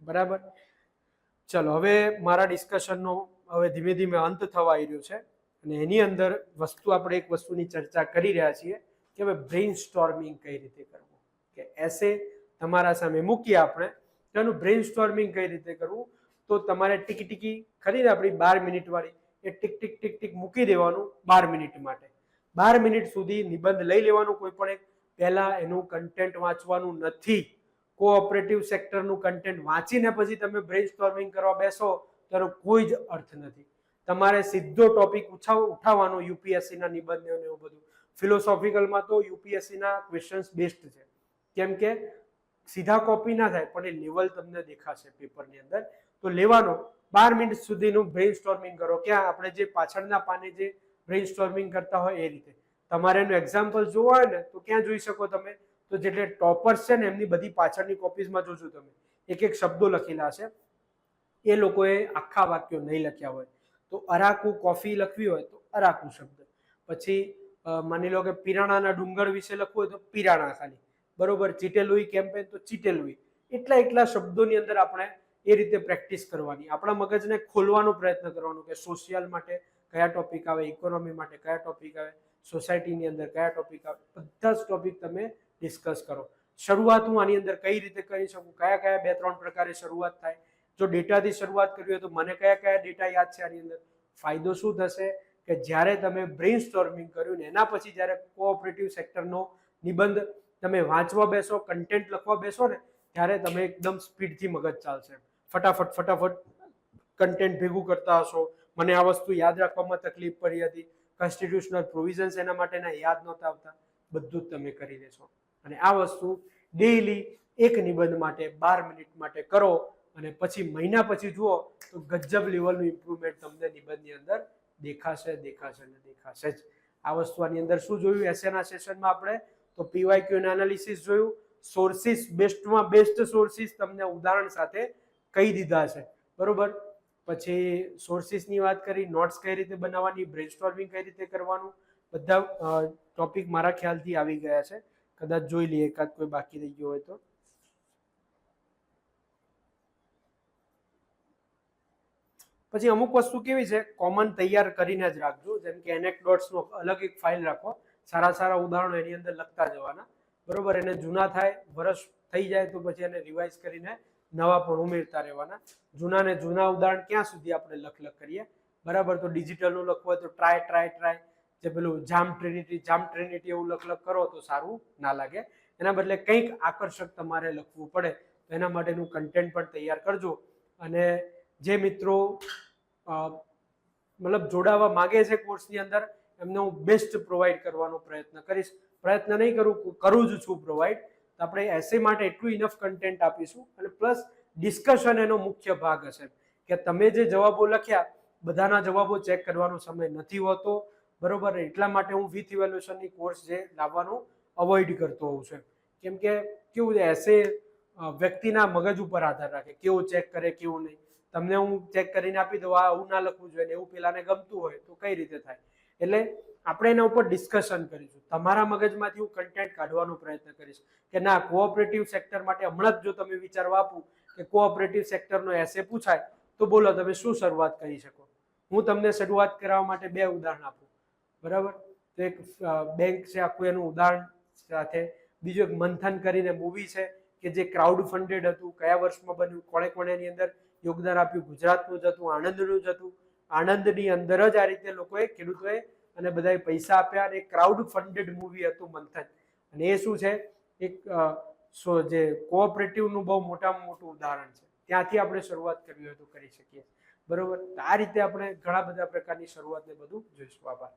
બરાબર. ચલો, હવે મારા ડિસ્કશનનો હવે ધીમે ધીમે અંત થવા આવી રહ્યો છે અને એની અંદર આપણે એક વસ્તુની ચર્ચા કરી રહ્યા છીએ કે હવે બ્રેઇન સ્ટોર્મિંગ કઈ રીતે કરવું. કે એસે તમારા સામે મૂકીએ આપણે, તેનું બ્રેઇન સ્ટોર્મિંગ કઈ રીતે કરવું. તો તમારે ટીકી ખરી ને આપણી 12 મિનિટ વાળી, એ ટીક મૂકી દેવાનું 12 મિનિટ માટે. 12 મિનિટ સુધી નિબંધ લઈ લેવાનું કોઈ પણ એક. પહેલા એનું કન્ટેન્ટ વાંચવાનું નથી. કોઓપરેટિવ સેક્ટરનું કન્ટેન્ટ વાંચીને પછી તમે બ્રેઇન સ્ટોર્મિંગ કરવા બેસો તેનો કોઈ જ અર્થ નથી. તમારે સીધો ટોપિક ઉઠાવવાનો યુપીએસસીના નિબંધ ને એવું બધું. ફિલોસોફિકલમાં તો યુપીએસસીના ક્વેશ્ચન્સ બેસ્ટ છે, કેમ કે સીધા કોપી ના થાય પણ એ લેવલ તમને દેખાશે પેપરની અંદર. તો લેવાનો 12 મિનિટ સુધીનું બ્રેઇન સ્ટોર્મિંગ કરો. ક્યાં આપણે જે પાછળના પાને જે બ્રેઇન સ્ટોર્મિંગ કરતા હોય એ રીતે. તમારે એનું એક્ઝામ્પલ જોવા હોય ને તો ક્યાં જોઈ શકો તમે? તો જેટલે ટોપર્સ છે ને એમની બધી પાછળની કોપીઝમાં જોજો તમે, એક એક શબ્દો લખેલા છે. એ લોકોએ આખા વાક્યો નહીં લખ્યા હોય. તો અરાકુ કોફી લખવી હોય તો અરાકુ શબ્દ, પછી માની લો કે પિરાણાના ડુંગર વિશે લખવું હોય તો પિરાણા ખાલી. બરોબર. ચીટેલુઈ કેમ્પેન તો ચીટેલુઈ. એટલા શબ્દોની અંદર આપણે એ રીતે પ્રેક્ટિસ કરવાની. આપણા મગજને ખોલવાનો પ્રયત્ન કરવાનો કે સોશિયલ માટે કયા ટોપિક આવે, ઇકોનોમી માટે કયા ટોપિક આવે, સોસાયટીની અંદર કયા ટોપિક આવે, બધા જ ટોપિક તમે ડિસ્કસ કરો. શરૂઆત હું આની અંદર કઈ રીતે કરી શકું, કયા 2-3 પ્રકારે શરૂઆત થાય. જો ડેટાથી શરૂઆત કરવી હોય તો મને કયા ડેટા યાદ છે આની અંદર. ફાયદો શું થશે કે જ્યારે તમે બ્રેઇન સ્ટોર્મિંગ કર્યું ને એના પછી જ્યારે કોઓપરેટિવ સેક્ટરનો નિબંધ તમે વાંચવા બેસો, કન્ટેન્ટ લખવા બેસો ને, ત્યારે તમે એકદમ સ્પીડથી મગજ ચાલશે. ફટાફટ કન્ટેન્ટ ભેગું કરતા હશો. મને આ વસ્તુ યાદ રાખવામાં તકલીફ પડી હતી, કોન્સ્ટિટ્યુશનલ પ્રોવિઝન્સ એના માટેના યાદ નહોતા આવતા, બધું જ તમે કરી લેશો. અને આ વસ્તુ ડેઈલી એક નિબંધ માટે 12 મિનિટ માટે કરો અને પછી મહિના પછી જુઓ તો ગજબ લેવલનું ઇમ્પ્રુવમેન્ટ તમને નિબંધની અંદર દેખાશે જ. આ વસ્તુ આની અંદર શું જોયું એસેના સેશનમાં આપણે? તો પીવાયક્યુ એનાલિસિસ જોયું. સોર્સિસ, બેસ્ટમાં બેસ્ટ સોર્સિસ તમને ઉદાહરણ સાથે કહી દીધા છે. બરોબર. પછી સોર્સિસની વાત કરી, નોટ્સ કઈ રીતે બનાવવાની, બ્રેઇનસ્ટોર્મિંગ કઈ રીતે કરવાનું, બધા ટોપિક મારા ખ્યાલથી આવી ગયા છે. કદાચ જોઈ લઈએ એકાદ કોઈ બાકી રહી ગયો હોય તો. પછી અમુક વસ્તુ કેવી છે, કોમન તૈયાર કરીને જ રાખજો. જેમ કે એનેક્ડોટ્સનો અલગ એક ફાઇલ રાખો, સારા ઉદાહરણો એની અંદર લખતા જવાના. બરોબર. એને જૂના થાય, વર્ષ થઈ જાય તો પછી એને રિવાઇઝ કરીને નવા પણ ઉમેરતા રહેવાના. જૂના ઉદાહરણ ક્યાં સુધી આપણે લખ કરીએ. બરાબર. તો ડિજિટલનું લખવું હોય તો ટ્રાય, જે પેલું જામ ટ્રિનિટી એવું લખ કરો તો સારું ના લાગે. એના બદલે કંઈક આકર્ષક તમારે લખવું પડે તો એના માટેનું કન્ટેન્ટ પણ તૈયાર કરજો. અને જે મિત્રો મતલબ જોડાવા માગે છે કોર્સની અંદર, એમને હું બેસ્ટ પ્રોવાઈડ કરવાનો પ્રયત્ન કરીશ. પ્રયત્ન નહીં કરું જ છું પ્રોવાઈડ. તો આપણે એસે માટે એટલું ઇનફ કન્ટેન્ટ આપીશું અને પ્લસ ડિસ્કશન એનો મુખ્ય ભાગ હશે કે તમે જે જવાબો લખ્યા બધાના જવાબો ચેક કરવાનો સમય નથી હોતો. બરોબર. એટલા માટે હું વિથ ઇવેલ્યુએશનની કોર્સ જે લાવવાનું અવોઇડ કરતો હોઉં છું. કેમ કે કેવું છે, એસે વ્યક્તિના મગજ ઉપર આધાર રાખે, કેવું ચેક કરે કેવું નહીં. તમને હું ચેક કરીને આપી દઉં આ આવું ના લખવું જોઈએ, એવું પેલાને ગમતું હોય તો કઈ રીતે થાય. એટલે આપણે એના ઉપર ડિસ્કશન કરીશું. તમારા મગજમાંથી હું કન્ટેન્ટ કાઢવાનો પ્રયત્ન કરીશ કે ના, કોઓપરેટિવ સેક્ટર માટે હમણાં જ જો તમે વિચારવા આપું કે કોઓપરેટિવ સેક્ટરનો એસે પૂછાય તો બોલો તમે શું શરૂઆત કરી શકો. હું તમને શરૂઆત કરવા માટે 2 ઉદાહરણ આપું, બરાબર. તો એક બેંક છે, આખું એનું ઉદાહરણ સાથે. બીજું એક મંથન કરીને મૂવી છે કે જે ક્રાઉડ ફંડેડ હતું, કયા વર્ષમાં બન્યું, કોણે કોણે એની અંદર યોગદાન આપ્યું. ગુજરાતનું જ હતું, આણંદનું જ હતું. આણંદની અંદર જ આ રીતે લોકોએ, ખેડૂતોએ અને બધાએ પૈસા આપ્યા અને ક્રાઉડ ફંડેડ મૂવી હતું મંથન. અને એ શું છે, એક જે કોઓપરેટિવનું બહુ મોટામાં મોટું ઉદાહરણ છે. ત્યાંથી આપણે શરૂઆત કરવી હોય તો કરી શકીએ, બરોબર. આ રીતે આપણે ઘણા બધા પ્રકારની શરૂઆતને બધું જોઈશું. આભાર.